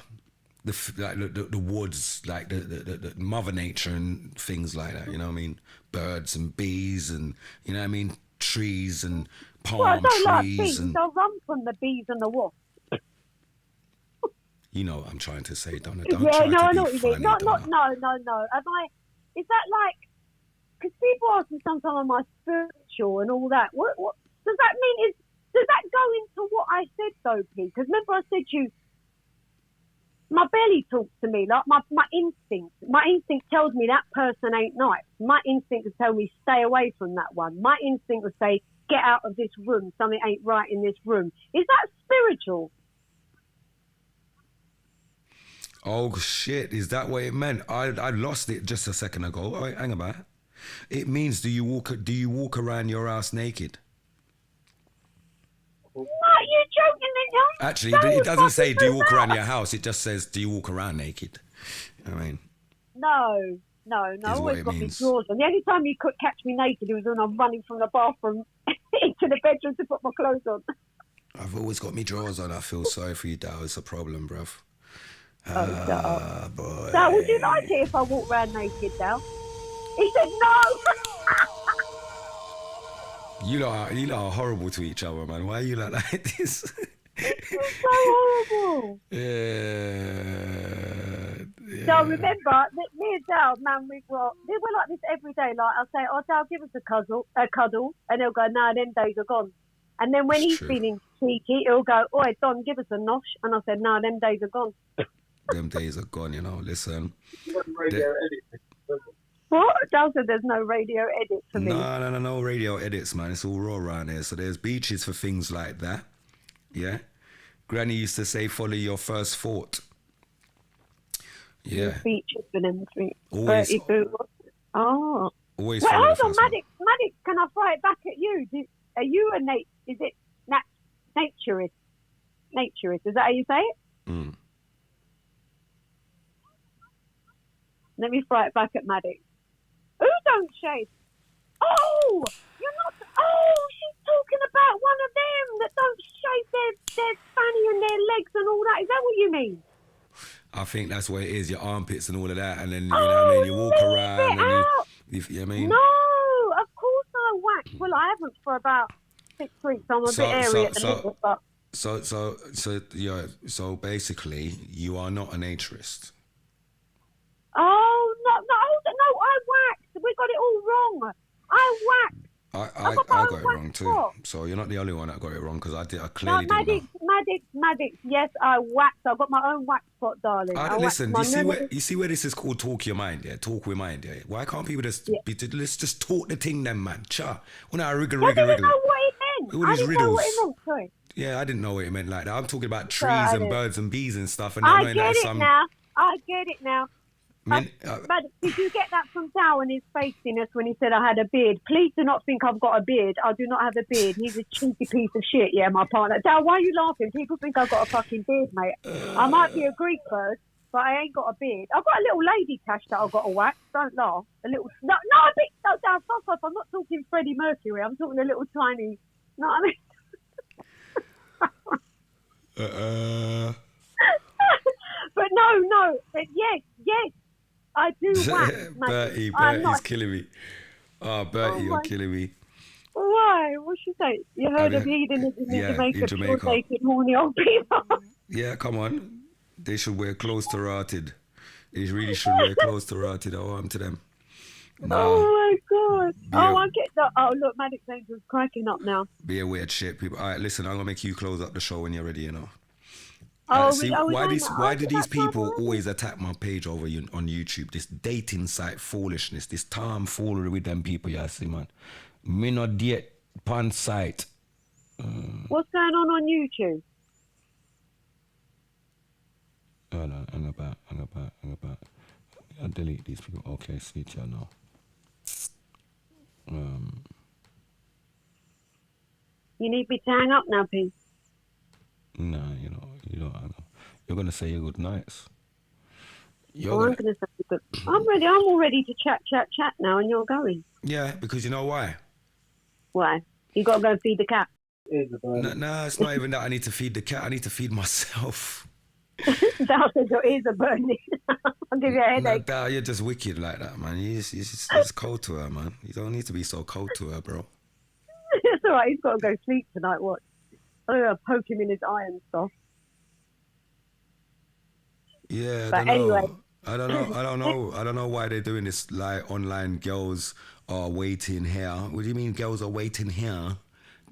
The woods, like the mother nature and things like that, you know what I mean? Birds and bees and, you know what I mean? Trees and palm trees. I don't like bees. I'll run from the bees and the wasps. You know what I'm trying to say, Donna. I know what you mean. No. Is that like... Because people ask me sometimes, am I spiritual and all that? What? does that mean does that go into what I said though, Pete? Because remember I said to you, my belly talks to me, like my instinct. My instinct tells me that person ain't nice. My instinct will tell me stay away from that one. My instinct will say get out of this room. Something ain't right in this room. Is that spiritual? Oh shit! Is that what it meant? I lost it just a second ago. Oh, wait, hang about. It means do you walk around your house naked? No, you're joking. Actually, it doesn't say do you walk around your house. It just says do you walk around naked. I mean. No. I always got my drawers on. The only time you could catch me naked was when I'm running from the bathroom into the bedroom to put my clothes on. I've always got my drawers on. I feel sorry for you, Dow. It's a problem, bruv. Boy. Dal, would you like it if I walk around naked, Dal? He said no. You lot are horrible to each other, man. Why are you like this? It's so horrible. Yeah. So remember, that me and Dal, man, we're like this every day. Like I'll say, oh, Dal, give us a cuddle, and he'll go, no, them days are gone. And then when he's feeling cheeky, he'll go, oi, Don, give us a nosh. And I said, no, them days are gone. Them days are gone, you know. Listen. What? Dal said there's no radio edit for me. No radio edits, man. It's all raw around here. So there's beaches for things like that. Yeah. Granny used to say, follow your first thought. Yeah. Beaches for them three. Always. Oh. Always. Wait, hold on, Maddox, can I fire it back at you? Are you a is it naturist? Naturist, is that how you say it? Mm. Let me fry it back at Maddox. Who don't shave? Oh, you're not. Oh, she's talking about one of them that don't shave their fanny and their legs and all that. Is that what you mean? I think that's what it is. Your armpits and all of that, and then you know what I mean. You walk around and you know what I mean. No, of course I wax. Well, I haven't for about 6 weeks. I'm a bit airy at the minute, but. So basically, you are not a naturist. Oh, no, I waxed. We got it all wrong. I waxed. I got it wrong too. So you're not the only one that got it wrong because I clearly didn't know. Maddox, yes, I waxed. I got my own wax spot, darling. Listen, you see where this is called talk your mind, yeah? Talk with mind, yeah? Why can't people just let's just talk the thing then, man? Cha. When I wriggle. I didn't know what it meant. All these riddles. Know what it meant, sorry. Yeah, I didn't know what it meant like that. I'm talking about trees and birds and bees and stuff. And I get it now. But did you get that from Dow and his faciness when he said I had a beard? Please do not think I've got a beard. I do not have a beard. He's a cheeky piece of shit, yeah, my partner. Dow, why are you laughing? People think I've got a fucking beard, mate. I might be a Greek bird, but I ain't got a beard. I've got a little lady cash that I've got to wax. Don't laugh. A little... No, Dow, fuck off. I'm not talking Freddie Mercury. I'm talking a little tiny... Know what I mean? But no. But yes. I do wax. Bertie's killing me. Oh, Bertie, you're killing me. Why? What should I say? You heard of heathenism in Jamaica, pure horny old people. Yeah, come on. They should wear clothes to rotted. They really should wear clothes to rotted. I want to them. No. Oh my God. I get that. Oh, look, Maddox Angel's cracking up now. Be a weird shit, people. All right, listen, I'm going to make you close up the show when you're ready, you know. Why do these people always attack my page over on YouTube? This dating site foolishness, this tomfoolery with them people, you see, man. Me not date pan site. What's going on YouTube? Oh no, hang about. I'll delete these people. Okay, sweet, y'all know. You need me to hang up now, Pete? Nah, you know. You're gonna say your good nights. I'm gonna say good. I'm ready. I'm all ready to chat now, and you're going. Yeah, because you know why? Why? You gotta go and feed the cat. No, it's not even that. I need to feed the cat. I need to feed myself. Dal says your ears are burning. I'll give you a headache. No, you're just wicked like that, man. You're just cold to her, man. You don't need to be so cold to her, bro. It's all right. He's got to go sleep tonight. What? I'm gonna poke him in his eye and stuff. Yeah, but anyway. I don't know why they're doing this. Like online girls are waiting here. What do you mean girls are waiting here?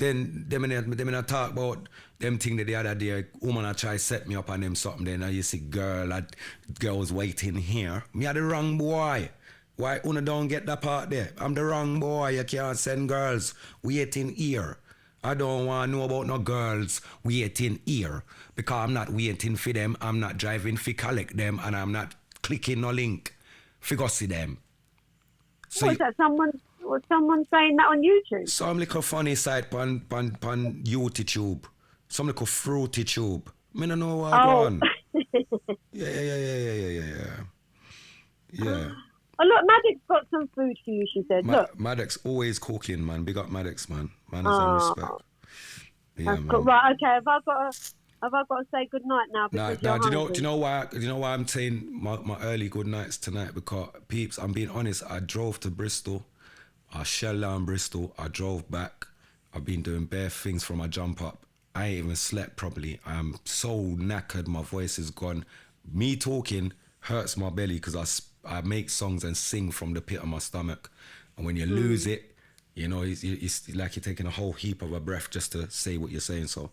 Then them in a talk about them thing that the other day, woman I try set me up on them something. Then I you see girls waiting here. Me are the wrong boy. Why una don't get that part there? I'm the wrong boy. You can't send girls waiting here. I don't want to know about no girls waiting here because I'm not waiting for them. I'm not driving for collect them, and I'm not clicking no link for go see them. So Was that someone saying that on YouTube? some little funny site on YouTube. Some little fruity tube. Me no know what going. Yeah. Oh look, Maddox got some food for you, she said. Look. Maddox always cooking, man. Big up Maddox, man. Man is in respect. Yeah, That's man. cool. Right, okay, have I got to say good night now? Nah, Because you're do hungry? you know why I'm saying my early good nights tonight? Because peeps, I'm being honest, I drove to Bristol. I shell down Bristol. I drove back. I've been doing bare things from my jump up. I ain't even slept properly. I'm so knackered. My voice is gone. Me talking hurts my belly because I make songs and sing from the pit of my stomach. And when you lose it, you know, it's like you're taking a whole heap of a breath just to say what you're saying. So,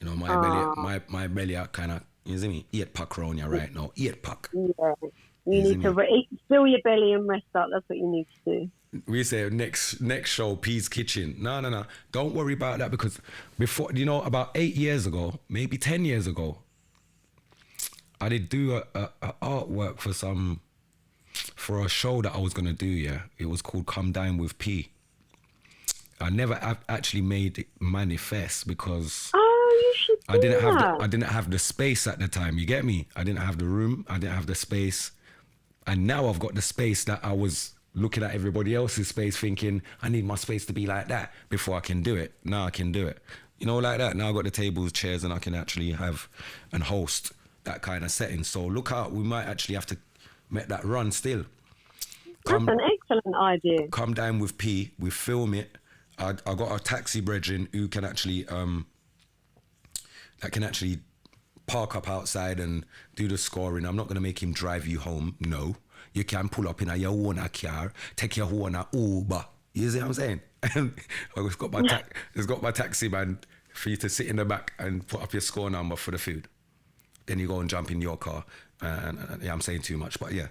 you know, my belly are kind of, you see me, 8-pack round you right now. 8-pack. Yeah. You need to fill your belly and rest up. That's what you need to do. We say next show, P's Kitchen. No. Don't worry about that because before, you know, about 8 years ago, maybe 10 years ago, I did do a artwork for a show that I was going to do, yeah. It was called Come Dine with P. I never actually made it manifest because you should I didn't have the space at the time, you get me? I didn't have the room, I didn't have the space. And now I've got the space that I was looking at everybody else's space thinking, I need my space to be like that before I can do it. Now I can do it. You know, like that. Now I've got the tables, chairs, and I can actually have and host that kind of setting. So look out, we might actually have to make that run still. That's an excellent idea. Come Down with P, we film it. I got a taxi brethren who can actually park up outside and do the scoring. I'm not going to make him drive you home. No. You can pull up in your own car, take your own Uber. You see what I'm saying? It's got my taxi man for you to sit in the back and put up your score number for the food. Then you go and jump in your car. And yeah, I'm saying too much, but yeah,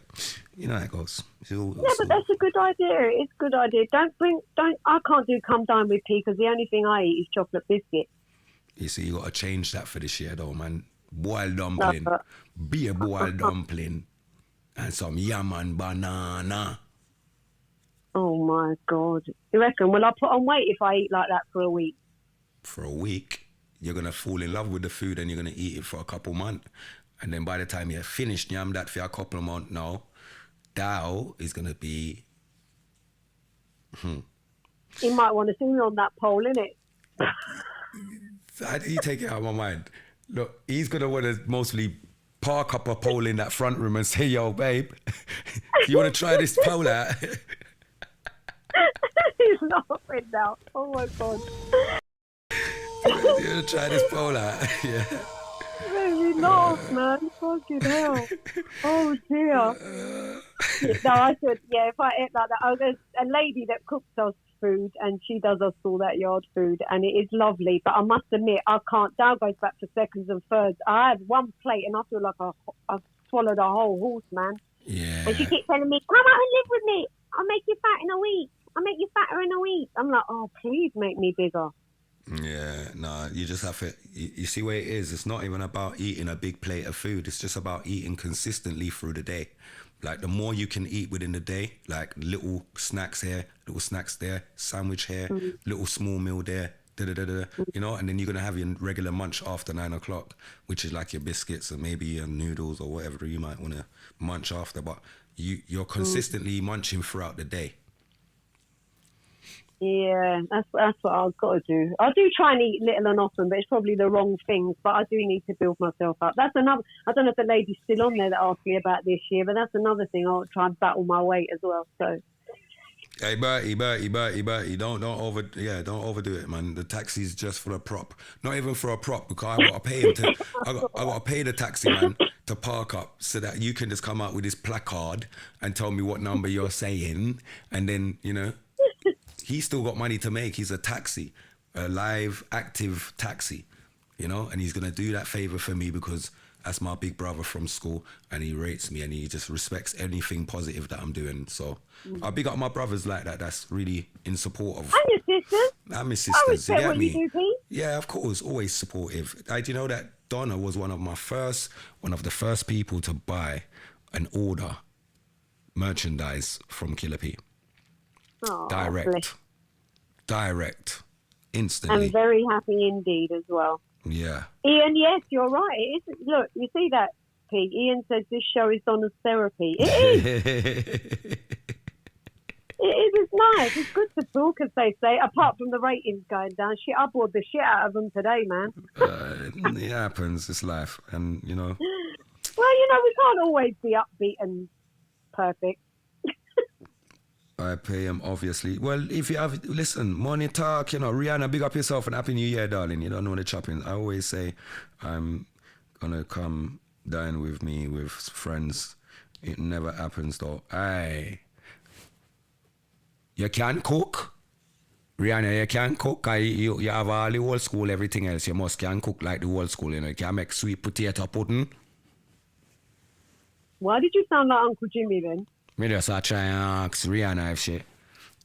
you know how it goes. But that's a good idea. It's a good idea. I can't do Come Dine with P because the only thing I eat is chocolate biscuit. You see, you got to change that for this year though, man. Boiled dumpling, be a boiled dumpling, and some yam and banana. Oh my God. You reckon, will I put on weight if I eat like that for a week? For a week, you're going to fall in love with the food and you're going to eat it for a couple months. And then by the time you're finished, yam that for a couple of months now, Dow is going to be... He might want to see me on that pole, innit? How do you take it out of my mind? Look, he's going to want to mostly park up a pole in that front room and say, yo, babe, you want to try this pole out? He's laughing now. Oh my God. You want to try this pole out? Yeah. Really laugh, man. Fucking hell. Oh dear. No, I said, yeah, if I ate like that, there's a lady that cooks us food and she does us all that yard food and it is lovely, but I must admit, I can't. Dow goes back to seconds and thirds. I had one plate and I feel like I've swallowed a whole horse, man. Yeah. And she keeps telling me, come out and live with me. I'll make you fat in a week. I'll make you fatter in a week. I'm like, oh, please make me bigger. Yeah, no, you just have to, you see where it is. It's not even about eating a big plate of food. It's just about eating consistently through the day. Like the more you can eat within the day, like little snacks here, little snacks there, sandwich here, little small meal there, you know, and then you're going to have your regular munch after 9 o'clock, which is like your biscuits and maybe your noodles or whatever you might want to munch after. But you're consistently munching throughout the day. Yeah, that's what I've got to do. I do try and eat little and often, but it's probably the wrong things. But I do need to build myself up. That's another. I don't know if the lady's still on there that asked me about this year, but that's another thing. I'll try and battle my weight as well. So. Hey, Bertie, don't overdo it, man. The taxi's just for a prop. Not even for a prop, because I got to pay him I got to pay the taxi man to park up so that you can just come out with this placard and tell me what number you're saying, and then, you know, he's still got money to make. He's a taxi. a live, active taxi, you know, and he's going to do that favor for me because that's my big brother from school and he rates me and he just respects anything positive that I'm doing. So I big up my brothers like that. That's really in support of. And your sisters. And my I sisters. respect You get what me? you do, Pete. Yeah, of course, always supportive. Do you know that Donna was one of the first people to buy and order merchandise from Killer P. Oh, Direct, instantly. I'm very happy indeed as well. Yeah. Ian, yes, you're right. It is. Look, you see that, Pete? Ian says this show is Donna's therapy. It is. It is. It's nice. It's good to talk, as they say. Apart from the ratings going down, shit, I bored the shit out of them today, man. It happens. It's life, and you know. Well, you know, we can't always be upbeat and perfect. I pay him, obviously. Well, if you have, listen, money talk, you know, Rihanna, big up yourself and Happy New Year, darling. You don't know the chopping. I always say, I'm gonna come dine with me with friends. It never happens, though. Aye. You can cook. Rihanna, you can cook. You have all the old school, everything else. You must can cook like the old school, you know. You can make sweet potato pudding. Why did you sound like Uncle Jimmy then? Me just try and ask Rihanna if she,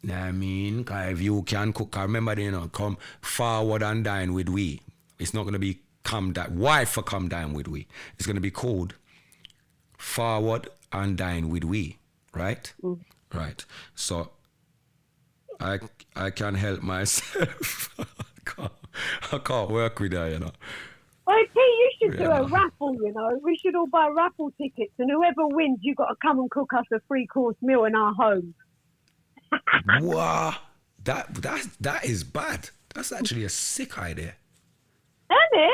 know what I mean? Because if you can cook, I remember, you know, come forward and dine with we. It's not going to be come dine, why for come dine with we? It's going to be called forward and dine with we, right? Mm. Right. So, I can't help myself. I can't work with her, you know. Well, P, you should do Yeah. a raffle, you know. We should all buy raffle tickets, and whoever wins, you got to come and cook us a 3-course meal in our home. Wow. That is bad. That's actually a sick idea. Isn't it?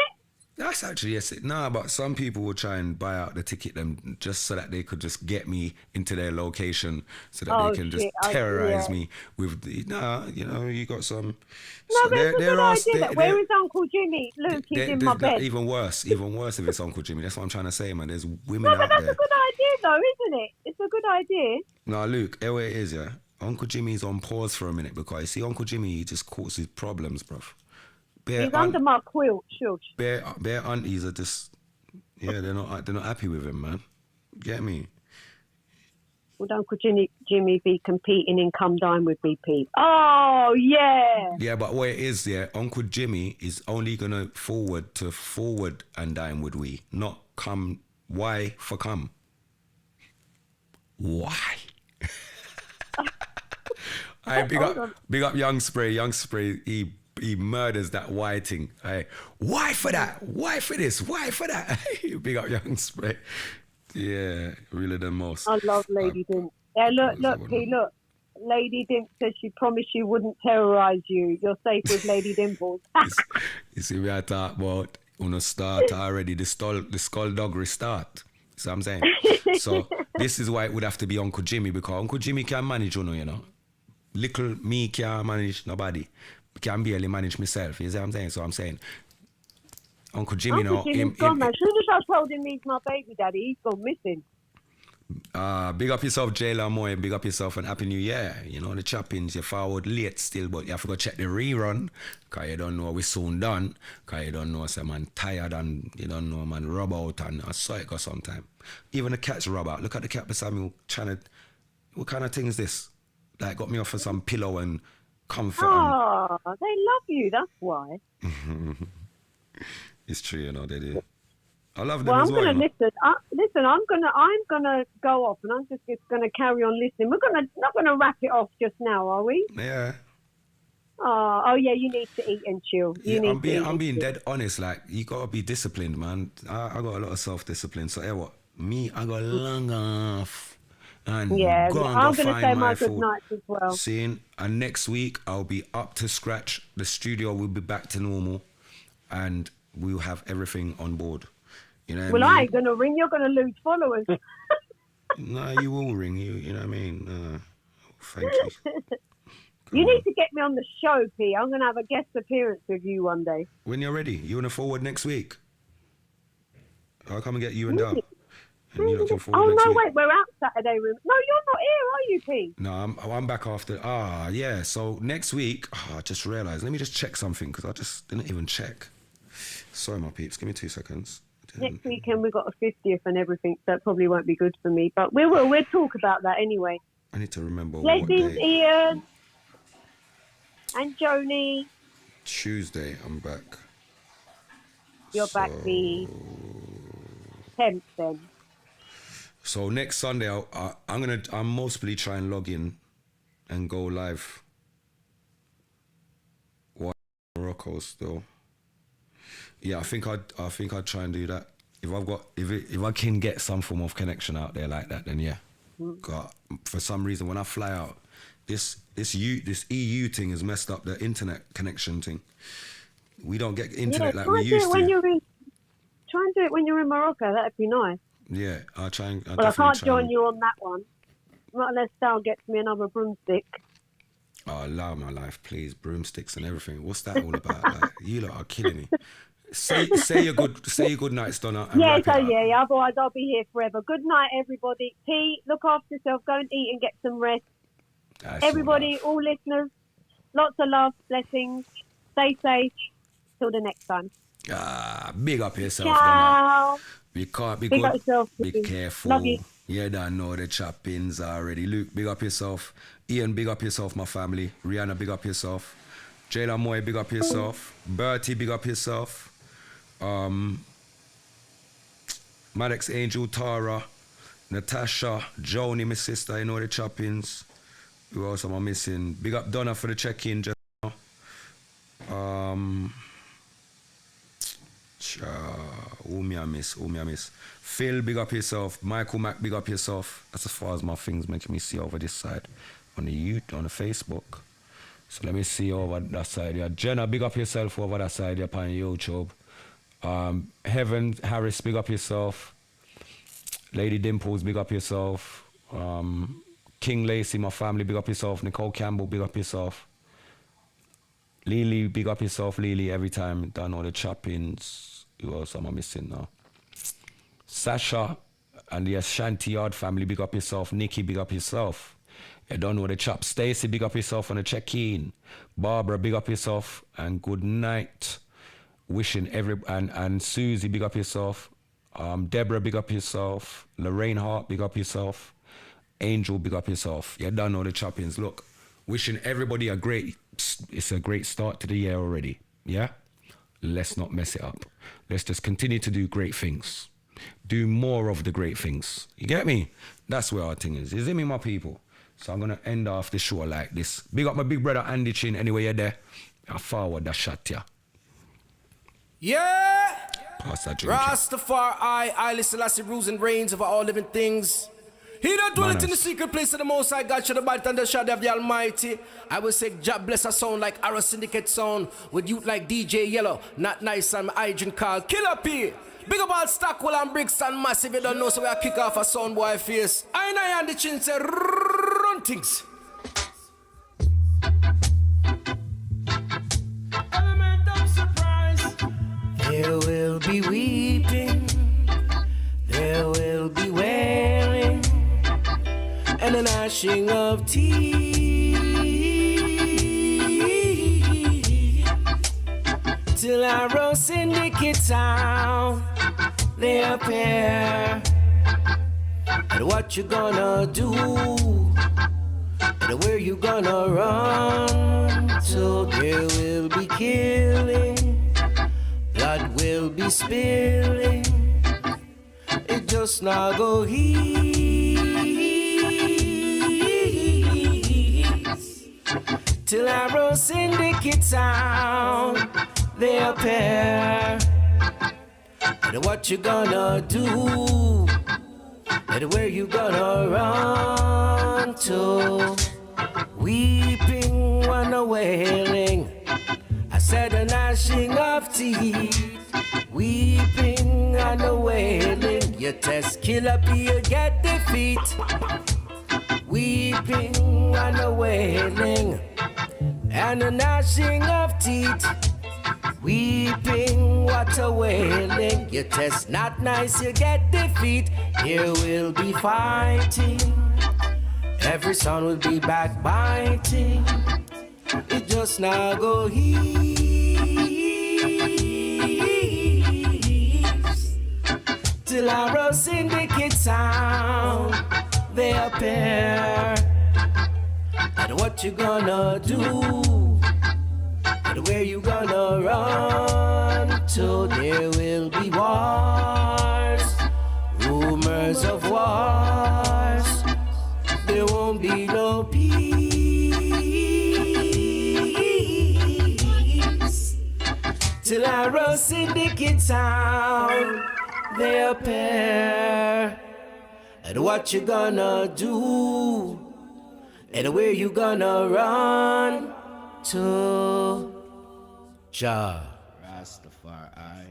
That's actually a sick. Nah, but some people will try and buy out the ticket them just so that they could just get me into their location so that they can just terrorize me with the. Nah, you know, you got some. No, so but it's a good idea. That where is Uncle Jimmy? Luke, he's in my bed. Even worse if it's Uncle Jimmy. That's what I'm trying to say, man. There's women No, but out that's there. a good idea, though, isn't it? It's a good idea. No, Luke, here it is, yeah. Uncle Jimmy's on pause for a minute because you see, Uncle Jimmy, he just causes problems, bruv. He's under my quilt, shush. Bare aunties are just, yeah, they're not happy with him, man. Get me? Would Uncle Jimmy be competing in Come Dine with me, Pete? Oh, yeah. Yeah, but what it is, yeah, Uncle Jimmy is only gonna forward and dine with we, not come. Why for come? Why? I big up Young Spray. Young Spray, he murders that why thing. Why for that? Why for this? Why for that? Big up Young Spray. Yeah, really the most. I love Lady Dimp. Yeah, look, P, look. Lady Dimp said she promised she wouldn't terrorise you. You're safe with Lady Dimples. You see, we are talking about when start already, the skullduggery start. See what I'm saying? So this is why it would have to be Uncle Jimmy, because Uncle Jimmy can manage, you know. Little me can't manage nobody. Can barely manage myself. You see what I'm saying? So I'm saying Uncle Jimmy Uncle Jimmy's gone, man. As soon as I told him he's my baby daddy, he's gone missing. Big up yourself, Jayla Moy. Big up yourself and Happy New Year. You know, the choppings, you're forward late still, but you have to go check the rerun, because you don't know we're soon done, because you don't know some man tired and you don't know man rub out and a psycho sometime. Even the cats rub out. Look at the cat beside me trying to, what kind of thing is this? Like got me off of some pillow and comfort. Oh, they love you, that's why. It's true, you know, they do. I love them Well, as I'm well. going to you know. listen. I'm gonna go off, and I'm just gonna carry on listening. We're not gonna wrap it off just now, are we? Yeah. Oh yeah. You need to eat and chill. I'm being dead honest. Like, you gotta be disciplined, man. I got a lot of self-discipline. So, what? Me, I got long off. And yeah, go and I'm go going to find say my my good food. nights as well. Seeing, and next week I'll be up to scratch. The studio will be back to normal, and we'll have everything on board. You know. Well, I ain't going to ring. You're going to lose followers. No, you will ring. You know what I mean. Thank you. You need to get me on the show, P. I'm going to have a guest appearance with you one day. When you're ready, you want to forward next week? I'll come and get you and Dal. And you looking forward Oh, next no, week? wait, we're out Saturday room. No, you're not here, are you, P? No, I'm back after. Yeah. So next week, I just realised. Let me just check something because I just didn't even check. Sorry, my peeps. Give me 2 seconds. Next weekend we've got a 50th and everything, so it probably won't be good for me. But we'll talk about that anyway. I need to remember what Blessings, day. Ian and Joni. Tuesday, I'm back. You're back the 10th then. So next Sunday, I'm mostly try and log in and go live. What Morocco still? Yeah, I think I'd try and do that. If I can get some form of connection out there like that, then yeah. God, for some reason, when I fly out, this EU thing has messed up the internet connection thing. We don't get internet like we used to. Try and do it when you're in Morocco. That'd be nice. Yeah, I'll try and. But I can't join you on that one. Not unless Sal gets me another broomstick. Oh, allow my life, please. Broomsticks and everything. What's that all about? Like, you lot are killing me. Say your good nights, Donna. And Yeah, wrap it up. yeah. Otherwise, I'll be here forever. Good night, everybody. P, look after yourself. Go and eat and get some rest. That's Everybody, all listeners, lots of love, blessings. Stay safe. Till the next time. Big up yourself, Ciao. Donna. You can't be Big good. up yourself. Be Vicky. careful. Love you. You don't know the choppings already. Luke, big up yourself. Ian, big up yourself, my family. Rihanna, big up yourself. Jayla Moy, big up yourself. Bertie, big up yourself. Maddox Angel, Tara, Natasha, Joni, my sister, you know the choppings. Who else am I missing? Big up Donna for the check-in just now. Who me I miss? Phil, big up yourself. Michael Mack, big up yourself. That's as far as my things making me see over this side. On the Facebook. So let me see over that side here. Jenna, big up yourself over that side here on YouTube. Heaven Harris, big up yourself. Lady Dimples, big up yourself. King Lacey, my family, big up yourself. Nicole Campbell, big up yourself. Lily, big up yourself. Lily, every time done all the choppings. Who else am I missing now? Sasha and the Ashanti Yard family, big up yourself. Nikki, big up yourself. You don't know the chop. Stacy, big up yourself on the check-in. Barbara, big up yourself and good night. Wishing and Susie, big up yourself. Deborah, big up yourself. Lorraine Hart, big up yourself. Angel, big up yourself. You don't know the choppings. Look, wishing everybody it's a great start to the year already. Yeah? Let's not mess it up. Let's just continue to do great things. Do more of the great things. You get me? That's where our thing is. Is it me, my people? So I'm going to end off the show like this. Big up my big brother Andy Chin. Anyway, you're there. I forward that shot, yeah. Yeah! Pass that drink. Rastafari, I listen to the rules and reigns of all living things. He don't dwell it in the secret place of the Most High God, should abide under the shadow of the Almighty. I will say, God bless a sound like Arrow Syndicate sound, with youth like DJ Yellow, Not Nice and Agent Carl, Killer P. Big up all Stockwell and Brixton Massive, you don't know, so we kick off a sound boy face. I and the chin say, run things. Element of surprise. There will be weeping, there will be wailing, and a gnashing of teeth, till Arrow Syndicate sound they appear. And what you gonna do, and where you gonna run to? There will be killing, blood will be spilling, it just not go ease. Till Arrow Syndicate sound they appear. And what you gonna do, and where you gonna run to? Weeping and a wailing, I said a gnashing of teeth. Weeping and a wailing, you test Killer P, you get defeat. Weeping and a wailing, and a gnashing of teeth. Weeping, what a wailing. You test not nice, you get defeat. Here will be fighting. Every son will be backbiting. It just now go east. Till our syndicate sound they appear. And what you gonna do? And where you gonna run to? There will be wars, rumors of wars. There won't be no peace till our syndicate sound they appear. And what you gonna do? And where you gonna run to? Jah Rastafari.